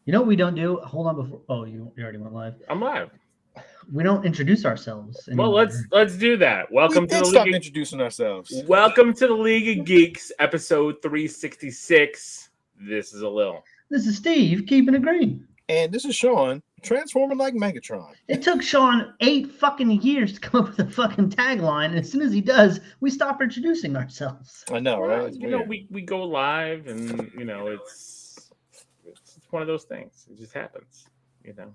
You know what we don't do? Hold on before. Oh, you already went live. I'm live. We don't introduce ourselves Well, anymore. let's do that. We Welcome to did the stop League. introducing ourselves. Welcome to the League of Geeks, episode 366. This is a Lil. This is Steve, keeping it green. And this is Sean, transforming like Megatron. It took Sean 8 fucking years to come up with a fucking tagline, and as soon as he does, we stop introducing ourselves. I know, Well, right? you know, we go live, and you know, it's one of those things. It just happens. You know.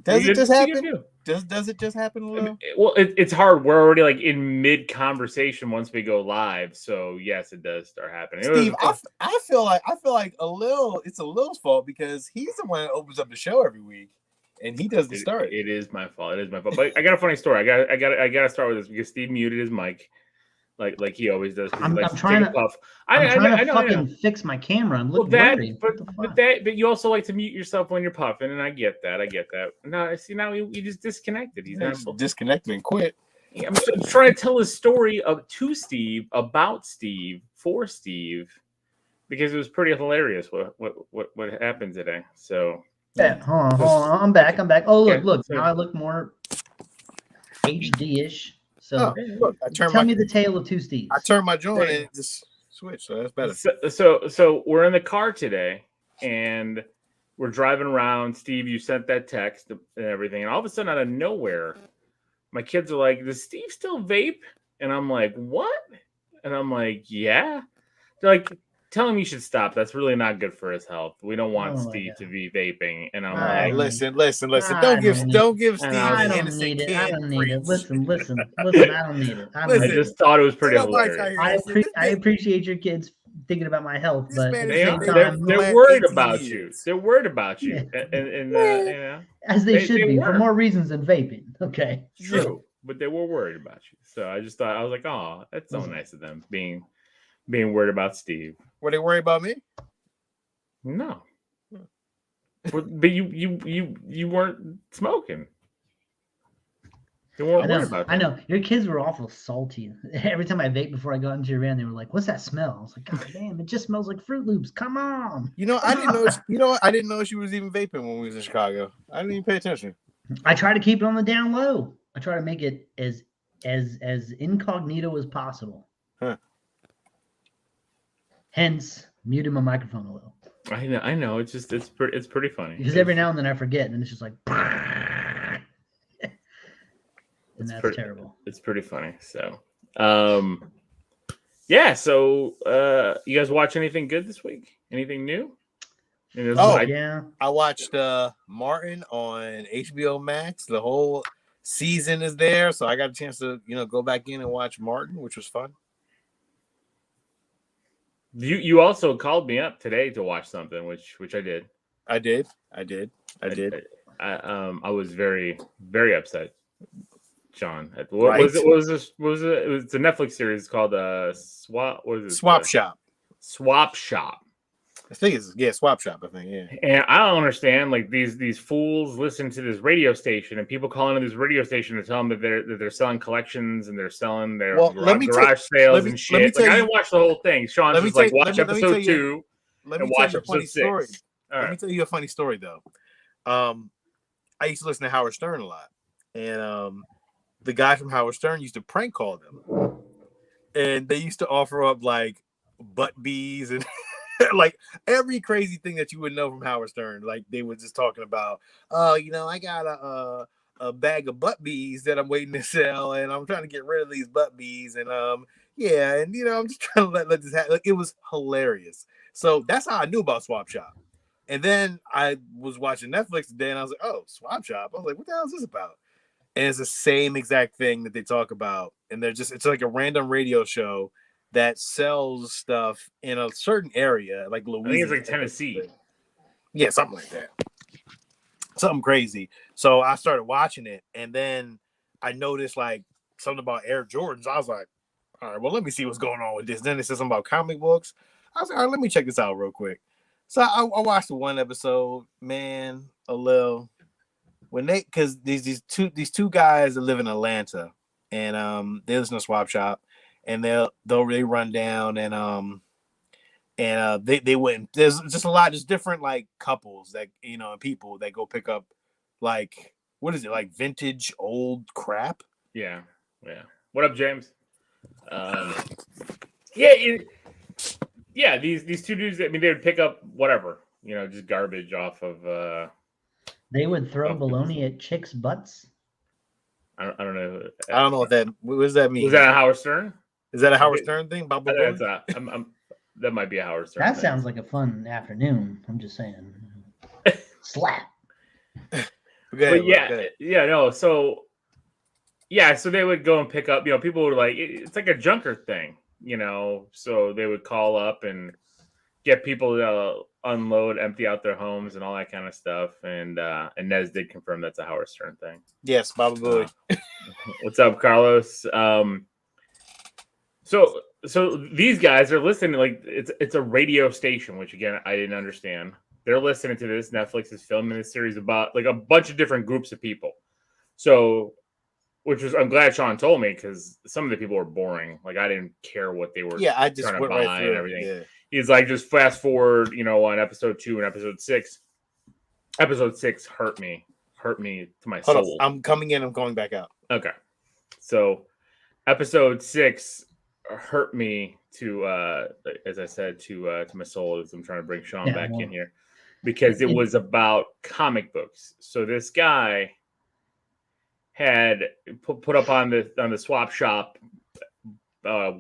Does it just happen? Does it just happen a little? I mean, well, it's hard. We're already like in mid conversation once we go live, so yes, it does start happening. Steve, I feel like it's a Lil's fault because he's the one that opens up the show every week, and he does the start. It is my fault. It is my fault. But I got a funny story. I got to start with this because Steve muted his mic. Like he always does. I'm trying to puff. I'm trying to fucking fix my camera. I'm looking worried. But you also like to mute yourself when you're puffing, and I get that. No, see now he just disconnected. He's not disconnected and quit. I'm trying to tell a story to Steve about Steve for Steve because it was pretty hilarious what happened today. So yeah, hold on. I'm back. Oh look. Now I look more HD-ish. So look, tell me the tale of two Steves. I turned my joint and just switched, so that's better. So we're in the car today, and we're driving around. Steve, you sent that text and everything, and all of a sudden, out of nowhere, my kids are like, "Does Steve still vape?" And I'm like, "What?" And I'm like, "Yeah." They're like, "Tell him he should stop. That's really not good for his health. We don't want Steve to be vaping." And I'm like, listen. Don't give Steve I don't need it. I don't need it. Listen. I don't need it. I just thought it was pretty hilarious. I appreciate your kids thinking about my health, but they're worried about you. They're worried about you, and you know, as they should be for more reasons than vaping. Okay, true, but they were worried about you. So I just thought I was like, oh, that's so nice of them being worried about Steve. Were they worried about me? No. But you weren't smoking. They weren't worried about that. I know. Your kids were awful salty. Every time I vaped before I got into your van, they were like, "What's that smell?" I was like, "God damn, it just smells like Fruit Loops. Come on." I didn't know. I didn't know she was even vaping when we was in Chicago. I didn't even pay attention. I try to keep it on the down low. I try to make it as incognito as possible. Huh. Hence, muting my microphone a little. I know. It's pretty funny. Because every now and then I forget, and it's just like, and that's terrible. It's pretty funny. So, yeah. So, you guys watch anything good this week? Anything new? Yeah. I watched Martin on HBO Max. The whole season is there, so I got a chance to go back in and watch Martin, which was fun. You also called me up today to watch something, which I did. I did. I was very, very upset, John. What was it? It was a Netflix series called Swap Shop. Swap Shop. I think it's Swap Shop. I think, yeah. And I don't understand. Like these fools listen to this radio station, and people call into this radio station to tell them that they're selling collections and they're selling their garage sales and shit. Like, I didn't watch the whole thing. Sean's just like, watch episode 2 and watch episode 6. Let me tell you a funny story though. I used to listen to Howard Stern a lot, and the guy from Howard Stern used to prank call them, and they used to offer up like butt bees and. Like every crazy thing that you would know from Howard Stern, like they were just talking about, I got a bag of butt bees that I'm waiting to sell, and I'm trying to get rid of these butt bees, and I'm just trying to let this happen. Like, it was hilarious. So that's how I knew about Swap Shop. And then I was watching Netflix today, and I was like, oh, Swap Shop. I was like, what the hell is this about? And it's the same exact thing that they talk about, and it's like a random radio show that sells stuff in a certain area, like Louisiana. I think it's like Tennessee. Yeah, something like that. Something crazy. So I started watching it, and then I noticed like something about Air Jordans. I was like, all right, well, let me see what's going on with this. Then it says something about comic books. I was like, all right, let me check this out real quick. So I watched the one episode, man, because these two guys that live in Atlanta, and they listen to Swap Shop. And they run down, and and they went. There's just a lot, just different like couples that and people that go pick up like what is it like vintage old crap. Yeah. What up, James? Yeah. Yeah, these two dudes. I mean, they would pick up whatever, just garbage off of. They would throw baloney at chicks' butts. I don't know. I don't know what does that mean. Was that a Howard Stern? Is that a Howard Stern thing? That might be a Howard Stern. That sounds like a fun afternoon. I'm just saying. Slap. But no. So they would go and pick up. People were like, it's like a junker thing. So they would call up and get people to unload, empty out their homes and all that kind of stuff. And Nez did confirm that's a Howard Stern thing. Yes, Baba Booey. What's up, Carlos? So these guys are listening, like it's a radio station, which again I didn't understand. They're listening to this. Netflix is filming this series about like a bunch of different groups of people. So I'm glad Sean told me because some of the people were boring. Like I didn't care what they were. Yeah, I just trying went to buy right through and everything. Yeah. He's like, just fast forward, on episode 2 and episode 6. Episode 6 hurt me to my soul. I'm coming in. I'm going back out. Okay, so episode 6 hurt me to, as I said, to my soul as I'm trying to bring Sean back in here because it was about comic books. So this guy had put up on the swap shop, on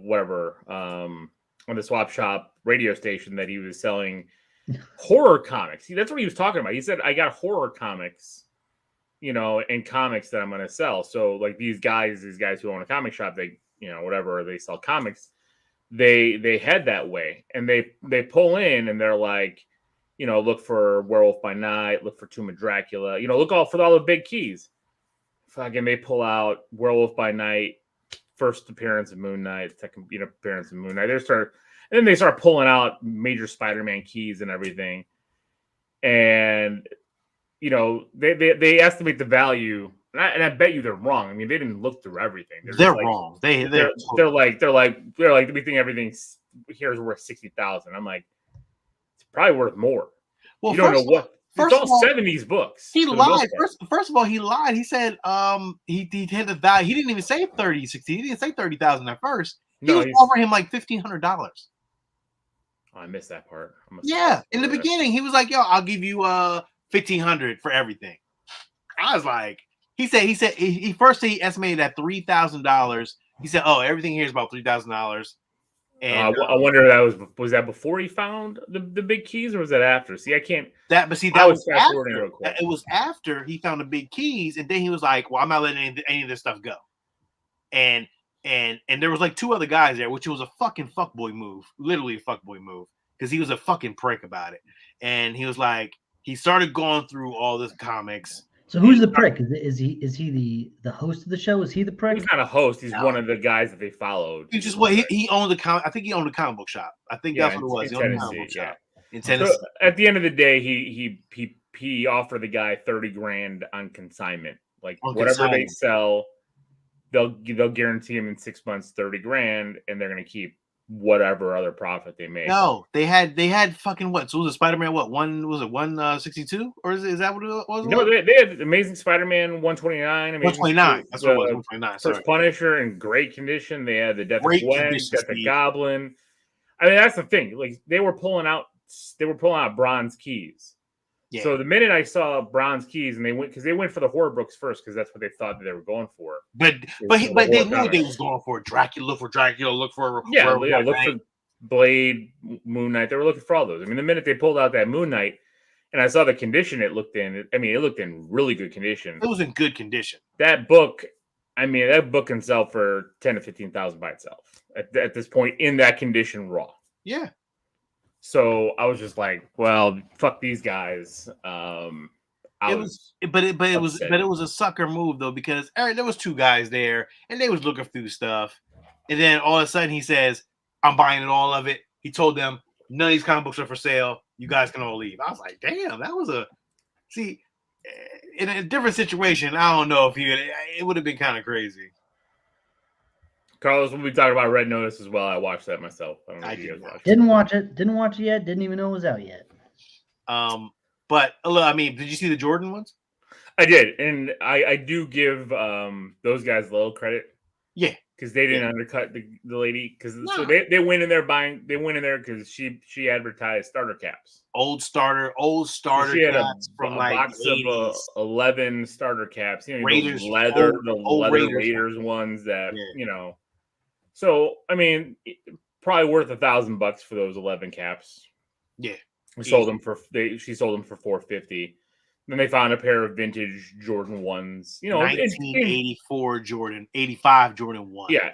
the swap shop radio station that he was selling horror comics. See, that's what he was talking about. He said, I got horror comics, and comics that I'm going to sell. So like these guys who own a comic shop, they, whatever, they sell comics. They head that way and they pull in and they're like, look for Werewolf by Night, look for Tomb of Dracula, look for all the big keys. Fucking they pull out Werewolf by Night, first appearance of Moon Knight, second appearance of Moon Knight. Then they start pulling out major Spider-Man keys and everything. And they estimate the value, and I bet you they're wrong. I mean, they didn't look through everything. They're wrong. They're like we think everything here's worth $60,000. I'm like, it's probably worth more. Well, you don't know what. It's all 70s books. He lied. First of all, he lied. He said he had the value. He didn't even say 30, 60. He didn't say 30,000 at first. He was offering him like $1,500. Oh, I missed that part. Yeah, in the beginning, he was like, "Yo, I'll give you $1,500 for everything." I was like, he estimated at $3,000. He said, "Oh, everything here is about $3,000." And I wonder if that was that before he found the big keys or was that after? See, I can't. That was after. It was after he found the big keys, and then he was like, "Well, I'm not letting any of this stuff go." And there was like 2 other guys there, which was a fucking fuckboy move, literally a fuckboy move, because he was a fucking prick about it. And he was like, he started going through all this comics. So who's the prick? Is he the host of the show? Is he the prick? He's not a host. He's one of the guys that they followed. He just he owned I think he owned a comic book shop. I think that's what it was. He owned a comic book shop in Tennessee. So at the end of the day, he offered the guy $30,000 on consignment. Like whatever they sell, they'll guarantee him in 6 months $30,000, and they're gonna keep whatever other profit they make. No, they had fucking what? So was it Spider-Man? What one was it? 162 or is that what it was? No, they had Amazing Spider-Man 129. 129. That's what it was. 129. First Punisher in great condition. They had the Death of Gwen, Death of Goblin. I mean, that's the thing. Like they were pulling out bronze keys. Yeah. So the minute I saw bronze keys, and they went for the horror books first because that's what they thought that they were going for. But they knew what they was going for. Dracula, look for Blade, Moon Knight. They were looking for all those. I mean, the minute they pulled out that Moon Knight, and I saw the condition it looked in. I mean, it looked in really good condition. It was in good condition. That book can sell for $10,000 to $15,000 by itself at this point in that condition, raw. Yeah. So I was just like, well, fuck these guys. It was a sucker move though, because there was 2 guys there and they was looking through stuff, and then all of a sudden he says, "I'm buying all of it." He told them, "None of these comic books are for sale. You guys can all leave." I was like, damn, that was in a different situation. I don't know if it would have been kind of crazy. Carlos, when we talked about Red Notice as well, I watched that myself. I don't know if you guys watched it. Didn't watch it. Didn't watch it yet. Didn't even know it was out yet. But I mean, did you see the Jordan ones? I did, and I do give those guys a little credit. Yeah, because they didn't undercut the lady. Because so they went in there buying. They went in there because she advertised starter caps. Old starter so she had caps from a box of 11 starter caps. You know, Raiders, those leather, old leather Raiders ones that you know. So I mean, probably worth $1,000 for those 11 caps. Yeah, we sold them for she sold them for $450. Then they found a pair of vintage Jordan 1s, you know, 1984 Jordan, 85 Jordan 1s. Yeah,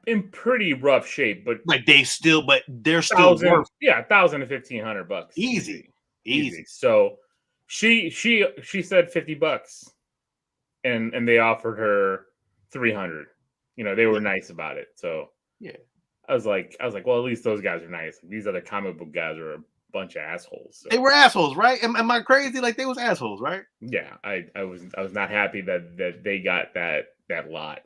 in pretty rough shape, but they're still worth. $1,000 to $1,500. Easy. So she said $50, and they offered her $300. You know, they were nice about it. So yeah, I was like, well, at least those guys are nice. These other comic book guys are bunch of assholes. So. They were assholes, right? Am I crazy? Like they was assholes, right? Yeah, I was not happy that they got that lot.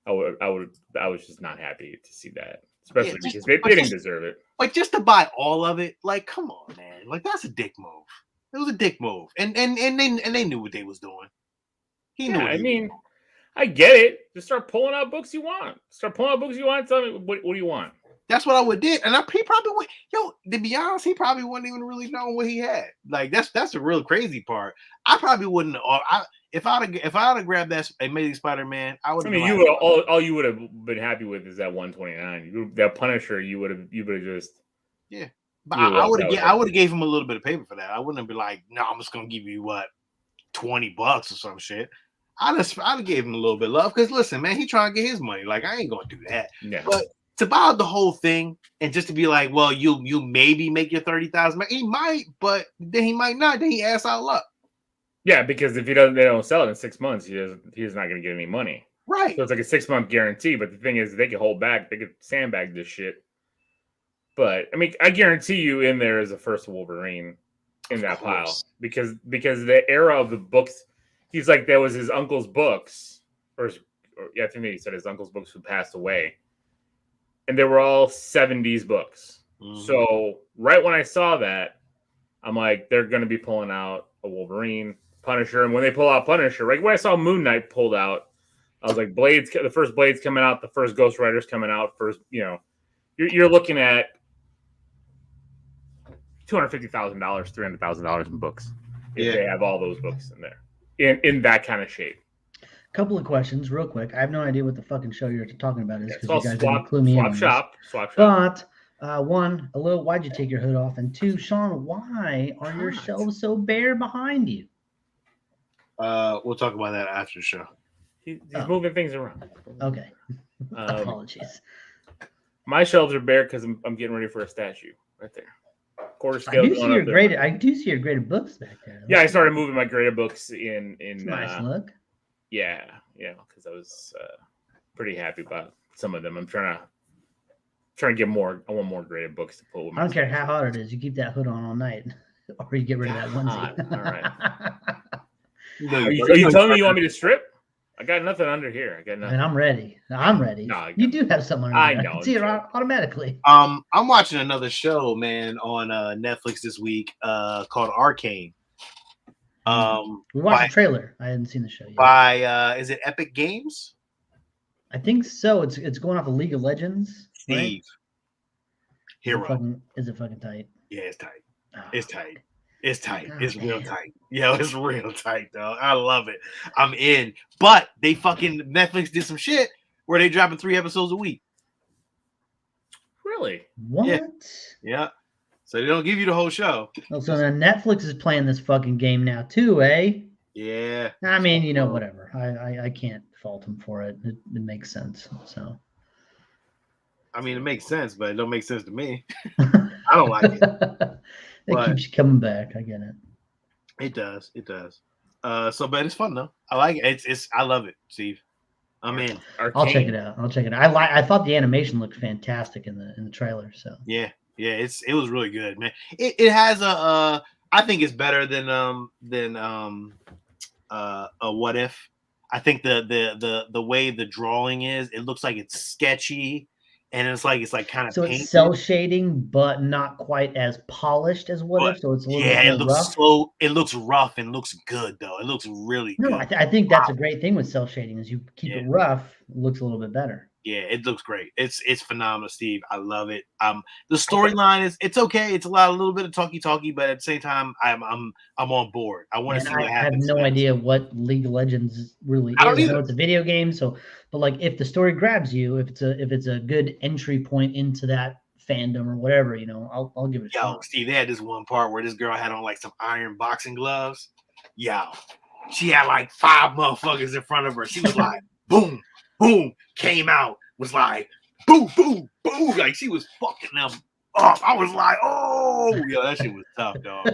I was just not happy to see that, especially because they didn't deserve it. Like just to buy all of it, like come on, man, like that's a dick move. It was a dick move, and they knew what they was doing. He knew. I mean, I get it. Just start pulling out books you want. Tell me what do you want. That's what I would did, and he probably would. Yo, to be honest, he probably wouldn't even really know what he had. Like that's the real crazy part. I probably wouldn't. If I'd have grabbed that Amazing Spider-Man, I would. I mean, you would all you would have been happy with is that 129. That Punisher, you would have just But I would have gave him a little bit of paper for that. I wouldn't have been like, no, I'm just gonna give you what $20 or some shit. I'd have gave him a little bit of love because listen, man, he trying to get his money. Like I ain't gonna do that. Yeah. But to buy out the whole thing and just to be like, well, you maybe make your 30,000. He might, but then he might not. Then he ass out luck. Yeah, because if they don't sell it in 6 months, he's not going to get any money. Right. So it's like a 6-month guarantee. But the thing is, they can hold back. They could sandbag this shit. But I mean, I guarantee you, in there is a first Wolverine in that pile because the era of the books, he's like that was his uncle's books, or I think he said his uncle's books who passed away. And they were all 70s books. Mm-hmm. So right when I saw that, I'm like, they're going to be pulling out a Wolverine, Punisher. And when they pull out Punisher, right when I saw Moon Knight pulled out, I was like, the first Blade's coming out, the first Ghost Rider's coming out. First, you know, you're looking at $250,000, $300,000 in books if they have all those books in there in that kind of shape. Couple of questions, real quick. I have no idea what the fucking show you're talking about is because you guys didn't clue me in. Swap shop. But one, why'd you take your hood off? And two, Sean, why are your shelves so bare behind you? We'll talk about that after the show. He's moving things around. Okay. Apologies. My shelves are bare because I'm getting ready for a statue right there. Quarter scale. I do see your graded books back there. Yeah, I started moving my graded books in. Nice look. Yeah, because I was pretty happy about some of them. I'm trying to get more. I want more graded books to pull. I don't care how hot it is. You keep that hood on all night, or you get rid of that onesie. All right. Are you telling me you want me to strip? I got nothing under here. I got nothing. And I'm ready. No, you do have something under there. I know. See it automatically. I'm watching another show, man, on Netflix this week called Arcane. We watched the trailer. I hadn't seen the show yet. By is it Epic Games? I think so. It's going off of League of Legends. Steve. Right? Hero. Is it fucking tight? Yeah, it's tight. It's tight. It's tight. God, it's real tight. Yo, it's real tight, though. I love it. I'm in. But they fucking Netflix did some shit where they dropping 3 episodes a week. Really? What? Yeah. So they don't give you the whole show. Oh, so then Netflix is playing this fucking game now too, eh? Yeah. I mean, whatever. I can't fault them for it. It makes sense. So. I mean, it makes sense, but it don't make sense to me. I don't like it. It keeps coming back. I get it. It does. It does. But it's fun though. I like it. I love it, Steve. I'm in. Arcane. I'll check it out. I thought the animation looked fantastic in the trailer. So yeah, it was really good, man. It has I think it's better than a What If. I think the way the drawing is, it looks like it's sketchy, and it's like kind of So painted. it's cell shading, but not quite as polished as What But, If. So it's a little yeah, bit it more looks rough. slow. It looks rough and looks good though. It looks really No, good. I think that's a great thing with cell shading is you keep Yeah. it rough, it looks a little bit better. Yeah, it looks great. It's phenomenal, Steve. I love it. The storyline it's okay. It's a little bit of talky, but at the same time, I'm on board. I want to And see what I have happens. no next. idea what League of Legends really I don't is. I know either. it's a video game, but like if the story grabs you, if it's a good entry point into that fandom or whatever, I'll give it a Yo, shot. Steve, they had this one part where this girl had on like some iron boxing gloves. Yo, she had like 5 motherfuckers in front of her. She was like, boom, boom, came out, was like, boom, boom, boom. Like she was fucking them up. I was like, oh, yo, that shit was tough, dog.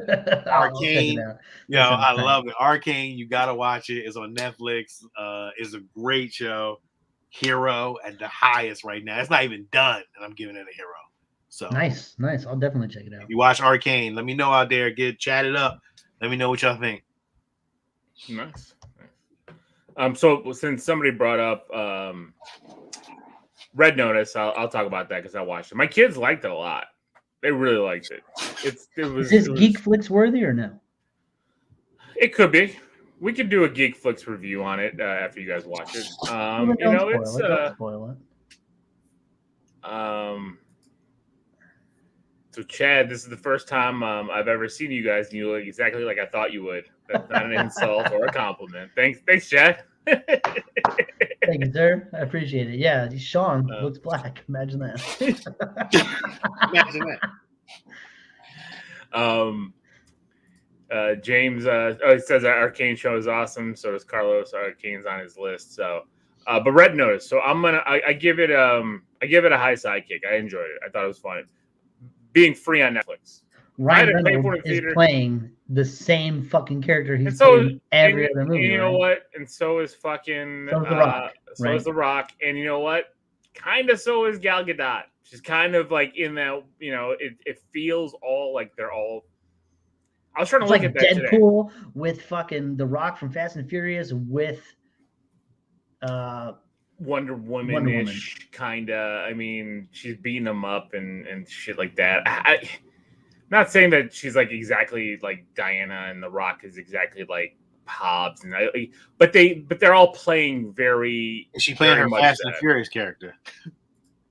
Arcane. Yo, I love it. Arcane, you gotta watch it. It's on Netflix. It's a great show. Hero at the highest right now. It's not even done, and I'm giving it a hero. So nice. I'll definitely check it out. You watch Arcane. Let me know out there. Get chatted up. Let me know what y'all think. Nice. So since somebody brought up Red Notice, I'll talk about that because I watched it. My kids liked it a lot. They really liked it. Is this Geek Flicks worthy or no? It could be. We could do a Geek Flicks review on it after you guys watch it. Don't spoil it. So Chad, this is the first time I've ever seen you guys, and you look exactly like I thought you would. That's not an insult or a compliment. Thanks, Chad. Thank you, sir. I appreciate it. Yeah, Sean looks black. Imagine that. Imagine that. James, he says that Arcane show is awesome. So does Carlos. Arcane's on his list. So, but Red Notice. So I give it a high sidekick. I enjoyed it. I thought it was fun. Being free on Netflix. Ryan Reynolds is playing the same fucking character he's played in every other movie. And you know what? And so is fucking The Rock. So is The Rock. And you know what? Kind of so is Gal Gadot. She's kind of like in that, it feels all like they're all. I was trying to look at that Deadpool today. With fucking The Rock from Fast and Furious with Wonder Woman-ish, kind of. I mean, she's beating them up and shit like that. I'm not saying that she's like exactly like Diana and The Rock is exactly like Hobbs, but they're all playing very. Is she playing her Fast and Furious character?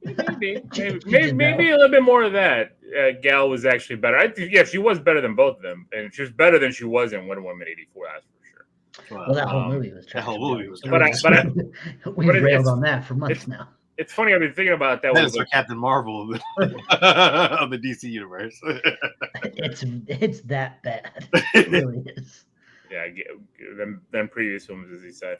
Maybe a little bit more of that. Gal was actually better. She was better than both of them, and she was better than she was in Wonder Woman 84. That's for sure. Well, that whole movie was trash. That whole movie was. We railed on that for months now. It's funny. I've been thinking about that. That is like Captain Marvel of the DC universe. It's that bad. It really is. Yeah, them previous films, as he said.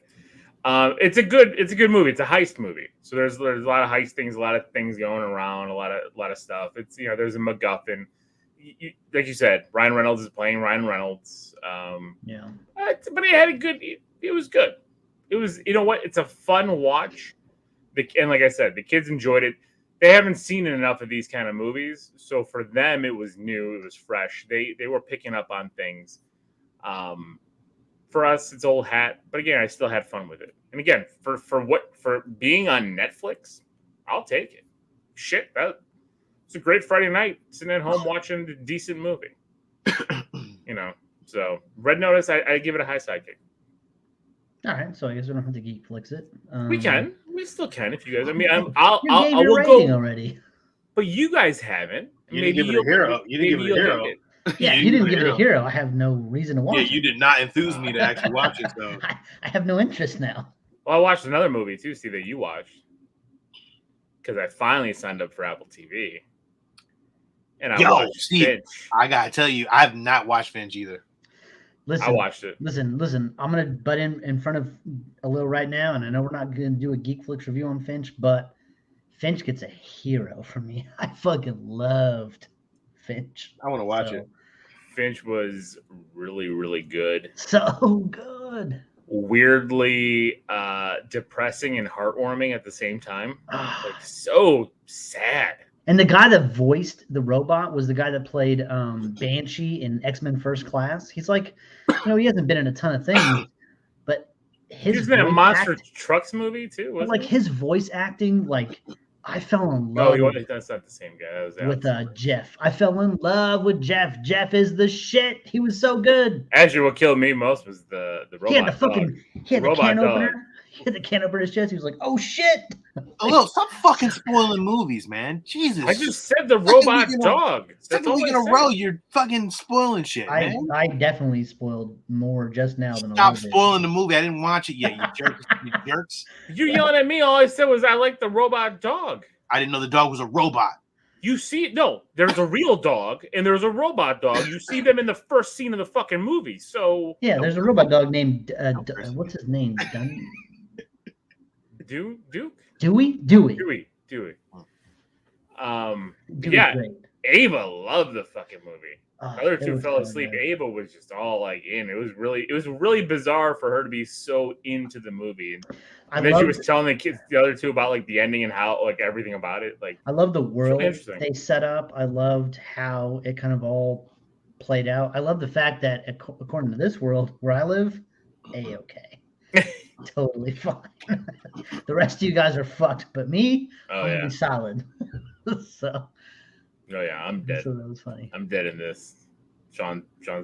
It's a good movie. It's a heist movie. So there's a lot of heist things, a lot of things going around, a lot of stuff. It's there's a MacGuffin. Like you said, Ryan Reynolds is playing Ryan Reynolds. Yeah. But he had a good. It was good. It was. You know what? It's a fun watch. And like I said, the kids enjoyed it. They haven't seen enough of these kind of movies, so for them it was new. It was fresh. They were picking up on things. For us, it's old hat, but again, I still had fun with it. And again, for being on Netflix, I'll take it. Shit, it's a great Friday night sitting at home watching a decent movie. So Red Notice, I give it a high sidekick. All right, so I guess we don't have to Geek Flicks it. We still can if you guys. I mean, you I will go already. But you guys haven't. You didn't give it a hero. You didn't give it a hero. Yeah, you didn't give it a hero. I have no reason to watch it. Yeah, you did not enthuse me to actually watch it. So I have no interest now. Well, I watched another movie too, Steve, that you watched. Because I finally signed up for Apple TV. And I watched Steve, Finch. I gotta tell you, I have not watched Finch either. Listen, I watched it. Listen. I'm gonna butt in front of a little right now, and I know we're not gonna do a Geek Flicks review on Finch, but Finch gets a hero from me. I fucking loved Finch. I want to watch it. Finch was really, really good. So good. Weirdly depressing and heartwarming at the same time. Like so sad. And the guy that voiced the robot was the guy that played Banshee in X-Men First Class. He's like, he hasn't been in a ton of things, but He his was in that voice Monster Trucks movie too, wasn't like he? his voice acting, like I fell in Oh, love that's not the same guy. That was with Alex. Jeff. I fell in love with Jeff. Jeff is the shit. He was so good. Actually, what killed me most was the robot He had the dog. fucking he had the robot can dog. opener. He had the can opener in his chest. He was like, "Oh shit!" Oh, look, stop fucking spoiling movies, man. Jesus. I just said the Second robot week in a- dog. That's Second all week I in a said. row, you're fucking spoiling shit, man. I definitely spoiled more just now than a Stop little bit. spoiling the movie. I didn't watch it yet, you jerks. You jerks. You yelling at me? All I said was I like the robot dog. I didn't know the dog was a robot. You see, no, there's a real dog and there's a robot dog. You see them in the first scene of the fucking movie. So Yeah, there's a robot dog named Chris. what's his name? Duke. Dewey. Dewey. Dewey's Yeah, great. Ava loved the fucking movie. Oh, The other it two was fell so asleep. good. Ava was just all like in. It was really bizarre for her to be so into the movie. I And then she love was telling the kids, the other two, about like the ending and how like everything about it. Like the world interesting. they set up. I loved how it kind of all played out. I love the fact that according to this world where I live, A-okay. Totally fine. The rest of you guys are fucked, but me, Oh I'm yeah. gonna be solid. So Oh yeah, I'm dead. So that was funny. I'm dead in this. John's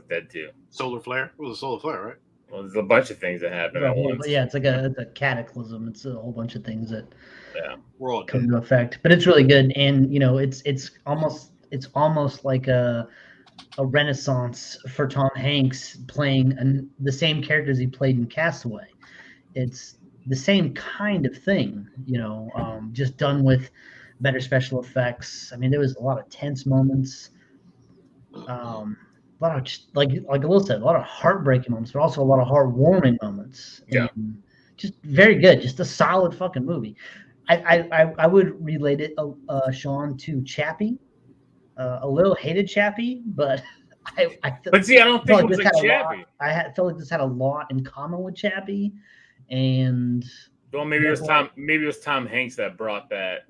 dead too. Solar flare? It was a solar flare, right? Well, there's a bunch of things that happen at once. But yeah, it's a cataclysm. It's a whole bunch of things that We're all come dead. into effect. But it's really good, and it's almost like a renaissance for Tom Hanks playing the same characters he played in Castaway. It's the same kind of thing, just done with better special effects. I mean, there was a lot of tense moments, a lot of just, like Will said, a lot of heartbreaking moments, but also a lot of heartwarming moments. Yeah. And just very good, just a solid fucking movie. I would relate it, Sean, to Chappie. A little hated Chappie, but But see, I don't think it was like felt Chappie. felt like this had a lot in common with Chappie, and Well, maybe it was Tom. Maybe it was Tom Hanks that brought that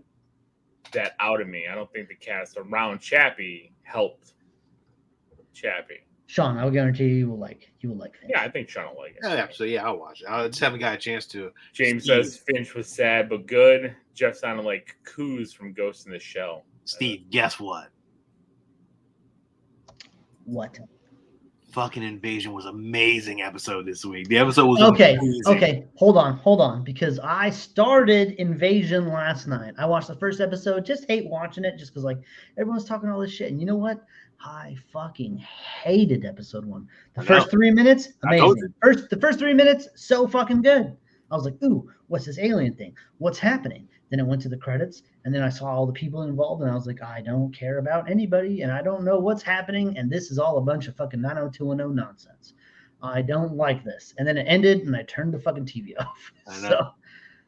out of me. I don't think the cast around Chappie helped Chappie. Sean, I will guarantee you will like Finch. Yeah, I think Sean will like it. Yeah, absolutely. Yeah, I'll watch it. I just haven't got a chance to. James Steve. says Finch was sad but good. Jeff sounded like Coos from Ghost in the Shell. Steve, guess what? What? Fucking Invasion was amazing episode this week. The episode was Okay. amazing. Okay. Hold on, because I started Invasion last night. I watched the first episode. Just hate watching it, just because like everyone's talking all this shit. And you know what? I fucking hated episode 1. The first 3 minutes, amazing. The first 3 minutes, so fucking good. I was like, ooh, what's this alien thing? What's happening? Then it went to the credits, and then I saw all the people involved, and I was like, I don't care about anybody, and I don't know what's happening, and this is all a bunch of fucking 90210 nonsense. I don't like this. And then it ended, and I turned the fucking TV off. I know. So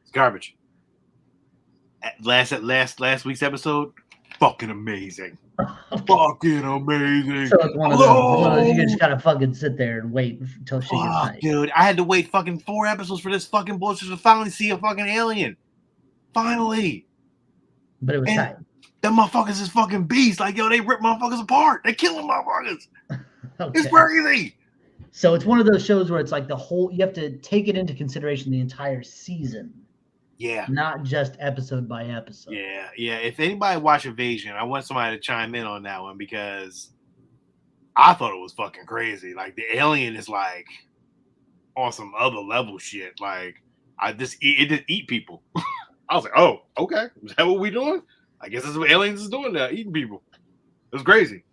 It's garbage. Last week's episode, fucking amazing. Fucking amazing. So it's one of those you just gotta fucking sit there and wait until shit gets Fuck, tight. dude, I had to wait fucking 4 episodes for this fucking bullshit to finally see a fucking alien. Finally. But it was tight. Them motherfuckers is fucking beasts. Like, yo, they rip motherfuckers apart. They killing motherfuckers. Okay. It's crazy. So it's one of those shows where it's like you have to take it into consideration the entire season. Yeah. Not just episode by episode. Yeah. Yeah. If anybody watched Invasion, I want somebody to chime in on that one because I thought it was fucking crazy. Like, the alien is like on some other level shit. Like, it just eat people. I was like, oh, okay. Is that what we doing? I guess that's what aliens is doing now, eating people. It was crazy.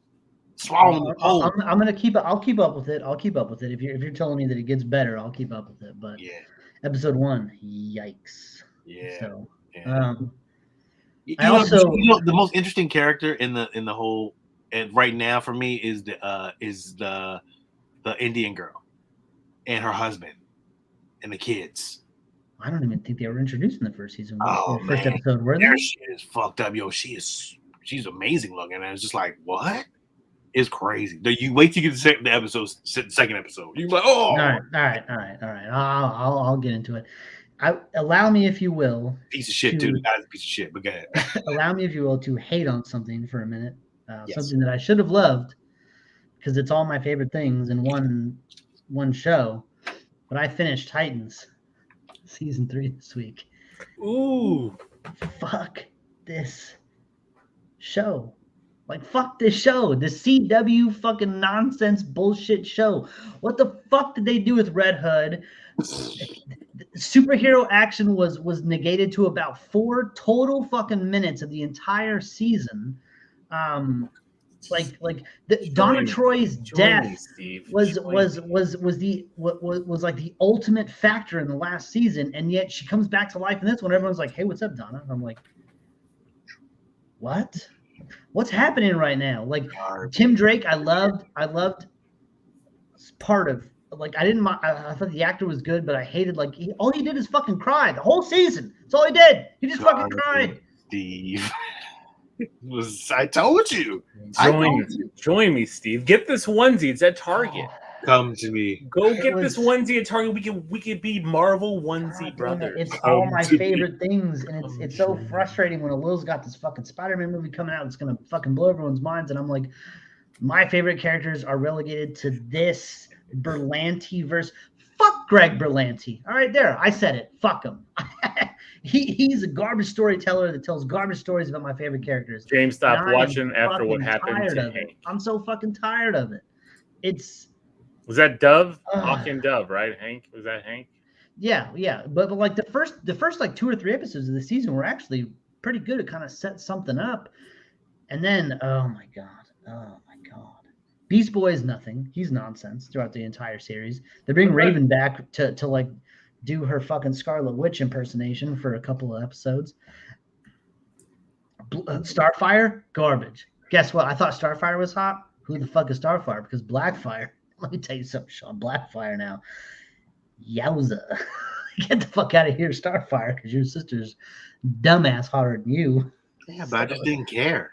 Swallowing the whole. I'm gonna keep it. I'll keep up with it. If you're telling me that it gets better, I'll keep up with it. But yeah. Episode 1, yikes. Yeah. So Yeah. I also the most interesting character in the whole and right now for me is the Indian girl and her husband and the kids. I don't even think they were introduced in the first season. Oh, the first man. episode, were they? Their shit is fucked up, yo. She's amazing looking, and it's just like, what? It's crazy. You wait till you get the second episode. You're like, oh, All right. I'll get into it. Allow me, if you will. piece of shit too. The guy's a piece of shit. But go ahead. Allow me, if you will, to hate on something for a minute. Yes. Something that I should have loved, because it's all my favorite things in one show. But I finished Titans season 3 this week. Ooh. Fuck this show. Like, fuck this show. The CW fucking nonsense bullshit show. What the fuck did they do with Red Hood? Superhero action was negated to about 4 total fucking minutes of the entire season. Donna Troy's death was like the ultimate factor in the last season, and yet she comes back to life in this one. Everyone's like, "Hey, what's up, Donna?" I'm like, "What? What's happening right now?" Like Tim Drake, I loved part of. Like I thought the actor was good, but I hated all he did is fucking cry the whole season. That's all he did. He just fucking cried. Steve, I told you. Join me, Steve. Get this onesie. It's at Target. Come to me. Go get this onesie at Target. We could be Marvel onesie brothers. It's all my favorite things, and it's so frustrating when Lil's got this fucking Spider-Man movie coming out. It's gonna fucking blow everyone's minds, and I'm like, my favorite characters are relegated to this Berlanti verse. Fuck Greg Berlanti. All right, there. I said it. Fuck him. He's a garbage storyteller that tells garbage stories about my favorite characters. James stopped watching after what happened to Hank. I'm so fucking tired of it. Was that Dove? Hawk and Dove, right? Hank? Was that Hank? Yeah. But like the first like 2 or 3 episodes of the season were actually pretty good. It kind of set something up. And then, oh my God. Beast Boy is nothing. He's nonsense throughout the entire series. They bring Raven back to like do her fucking Scarlet Witch impersonation for a couple of episodes. Starfire, garbage. Guess what? I thought Starfire was hot. Who the fuck is Starfire? Because Blackfire. Let me tell you something, Sean. Blackfire now. Yowza. Get the fuck out of here, Starfire, because your sister's dumbass hotter than you. Yeah, but I just didn't care.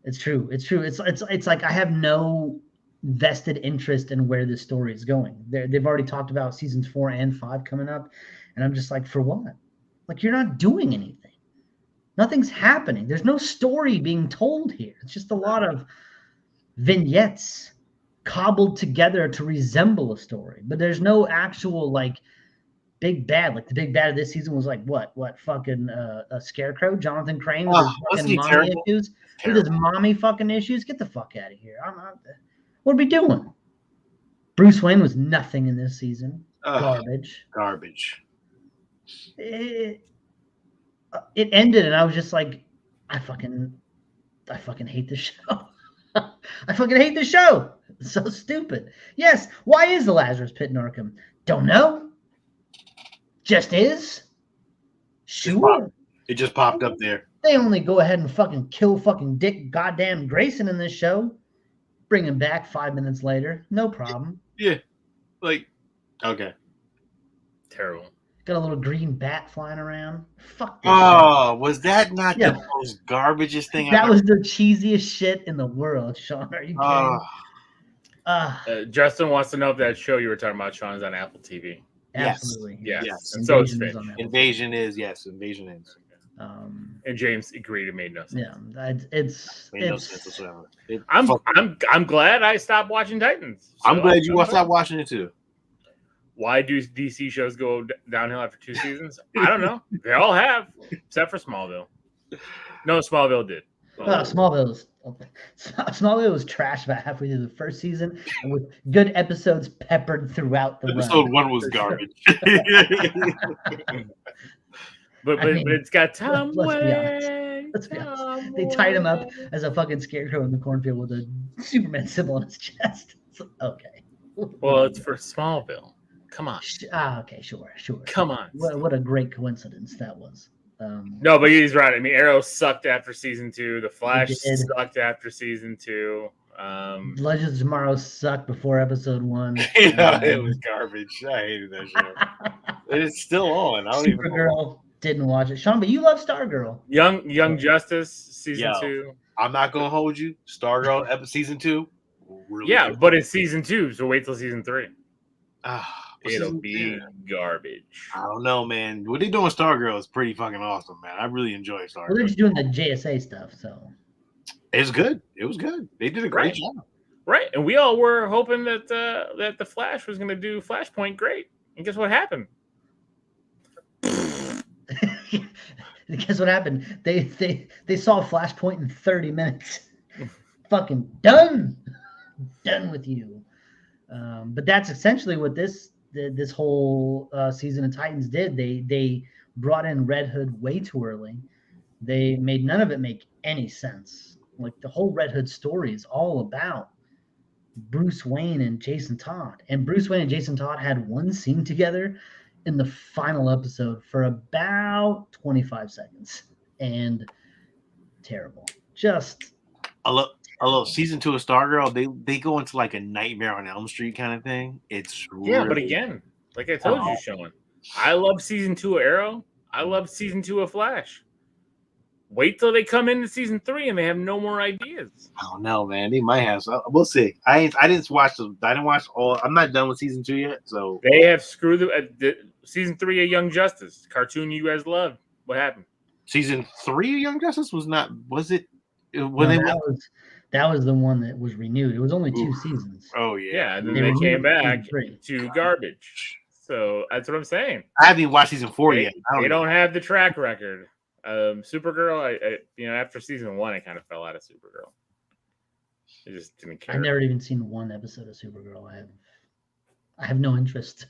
It's true. It's like I have no vested interest in where this story is going. They've already talked about seasons 4 and 5 coming up, and I'm just like, for what? Like, you're not doing anything. Nothing's happening. There's no story being told here. It's just a lot of vignettes cobbled together to resemble a story, but there's no actual like big bad. Like the big bad of this season was like what fucking a Scarecrow, Jonathan Crane with his fucking mommy issues. With his mommy fucking issues. Get the fuck out of here. What are we doing? Bruce Wayne was nothing in this season. Garbage. It ended, and I was just like, I fucking hate this show. I fucking hate this show. It's so stupid. Yes. Why is the Lazarus Pit in Arkham? Don't know. Just is. Sure. It just popped up there. They only go ahead and fucking kill fucking Dick goddamn Grayson in this show. Bring him back 5 minutes later. No problem. Yeah. Like, okay. Terrible. Got a little green bat flying around. Fuck this shit. Was that not the most garbagest thing? That was the cheesiest shit in the world, Sean. Are you kidding? Justin wants to know if that show you were talking about, Sean, is on Apple TV. Absolutely. Yes. And so is Invasion is. And James agreed. It made no sense. Yeah, it's no sense whatsoever. I'm glad I stopped watching Titans. So I'm glad you stopped watching it too. Why do DC shows go downhill after 2 seasons? I don't know. They all have, except for Smallville. No, Smallville did. Smallville was trash about halfway through the first season, and with good episodes peppered throughout the Episode 1 was garbage. But it's got Tom Wayne. Let's be honest. They tied him up as a fucking scarecrow in the cornfield with a Superman symbol on his chest. Okay. Well, it's for Smallville. Come on. Okay, sure. Come on. What a great coincidence that was. No, but he's right. I mean, Arrow sucked after season 2. The Flash sucked after season 2. Legends of Tomorrow sucked before episode 1. It was garbage. I hated that show. It's still on. I don't even know. Didn't watch it, Sean, but you love Stargirl. Young Justice season 2. I'm not gonna hold you. Stargirl season 2. Really good. But it's season 2, so wait till season 3. It'll be garbage. I don't know, man. What they doing with Stargirl is pretty fucking awesome, man. I really enjoy Stargirl. Well, they're just doing the JSA stuff, so it's good. It was good. They did a great job. Right, and we all were hoping that the Flash was going to do Flashpoint great. And guess what happened? Guess what happened? They saw Flashpoint in 30 minutes. Fucking done with you. But that's essentially what this whole season of Titans did. They brought in Red Hood way too early. They made none of it make any sense. Like the whole Red Hood story is all about Bruce Wayne and Jason Todd. And Bruce Wayne and Jason Todd had one scene together in the final episode for about 25 seconds. And terrible. Just I love season 2 of Stargirl. They go into like a Nightmare on Elm Street kind of thing. It's yeah, but again, like I told you, Sean, I love season 2 of Arrow. I love season 2 of Flash. Wait till they come into season 3 and they have no more ideas. I don't know, man. They might have. So we'll see. I didn't watch all. I'm not done with season 2 yet. So they have screwed the season 3 of Young Justice cartoon you guys loved. What happened? Season 3 of Young Justice was not. Was it? That was the one that was renewed. It was only 2 seasons. Oh yeah. Yeah, and then they came back to garbage. So that's what I'm saying. I haven't even watched season 4 yet. They don't have the track record. Supergirl, I after season 1, I kind of fell out of Supergirl. I just didn't care. I've never even seen one episode of Supergirl. I have no interest.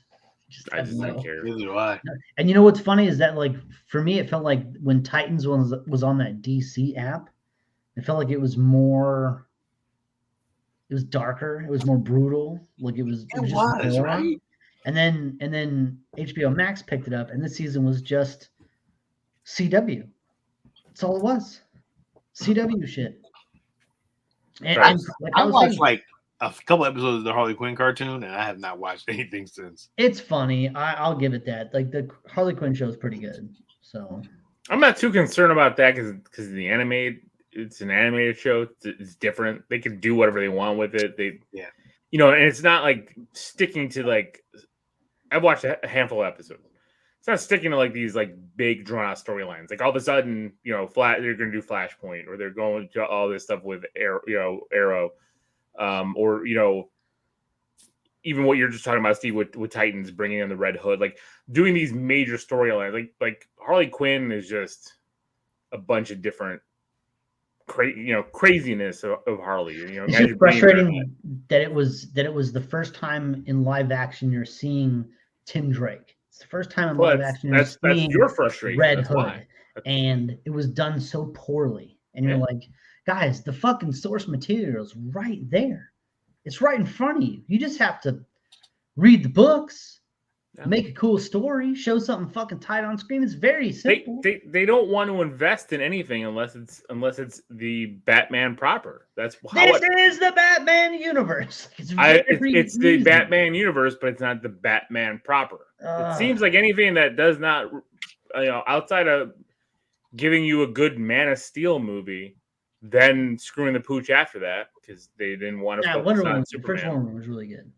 I just don't care. Neither do I. And you know what's funny is that, like, for me, it felt like when Titans was on that DC app, it felt like it was more. It was darker. It was more brutal. Like it was just more. Right. And then HBO Max picked it up, and this season was just CW. That's all it was. CW shit. And right. I watched like a couple episodes of the Harley Quinn cartoon, and I have not watched anything since. It's funny. I'll give it that. Like the Harley Quinn show is pretty good. So I'm not too concerned about that because the animated. It's an animated show. It's different. They can do whatever they want with it. And it's not like sticking to like. I've watched a handful of episodes. It's not sticking to like these like big drawn out storylines. Like all of a sudden, they're going to do Flashpoint, or they're going to all this stuff with Arrow, or even what you're just talking about, Steve, with Titans bringing in the Red Hood, like doing these major storylines. Like Harley Quinn is just a bunch of different. Craziness of Harley. It's just frustrating that it was the first time in live action you're seeing Tim Drake. It's the first time in live action you're seeing your frustration. Red Hood, and it was done so poorly. And you're like, guys, the fucking source material is right there. It's right in front of you. You just have to read the books. Make a cool story, show something fucking tight on screen. It's very simple. They don't want to invest in anything unless it's the Batman proper. That's how this is the Batman universe. It's the Batman universe, but it's not the Batman proper. It seems like anything that does not, outside of giving you a good Man of Steel movie, then screwing the pooch after that because they didn't want to. Yeah, Wonder Woman. The first Wonder Woman was really good.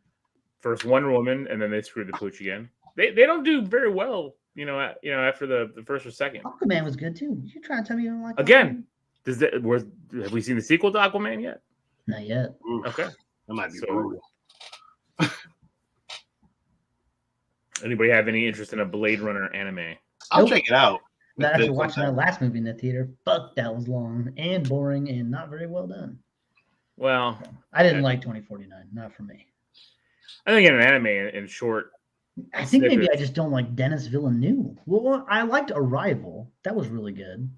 First Wonder Woman, and then they screwed the pooch again. They don't do very well, after the first or second. Aquaman was good too. You trying to tell me you don't like again? Have we seen the sequel to Aquaman yet? Not yet. Okay, that might be brutal. Anybody have any interest in a Blade Runner anime? I'll check it out. Not after watching that last movie in the theater. Fuck, that was long and boring and not very well done. Well, I didn't like 2049. Not for me. I think in an anime, in short, I think maybe I just don't like Denis Villeneuve. Well, I liked Arrival. That was really good.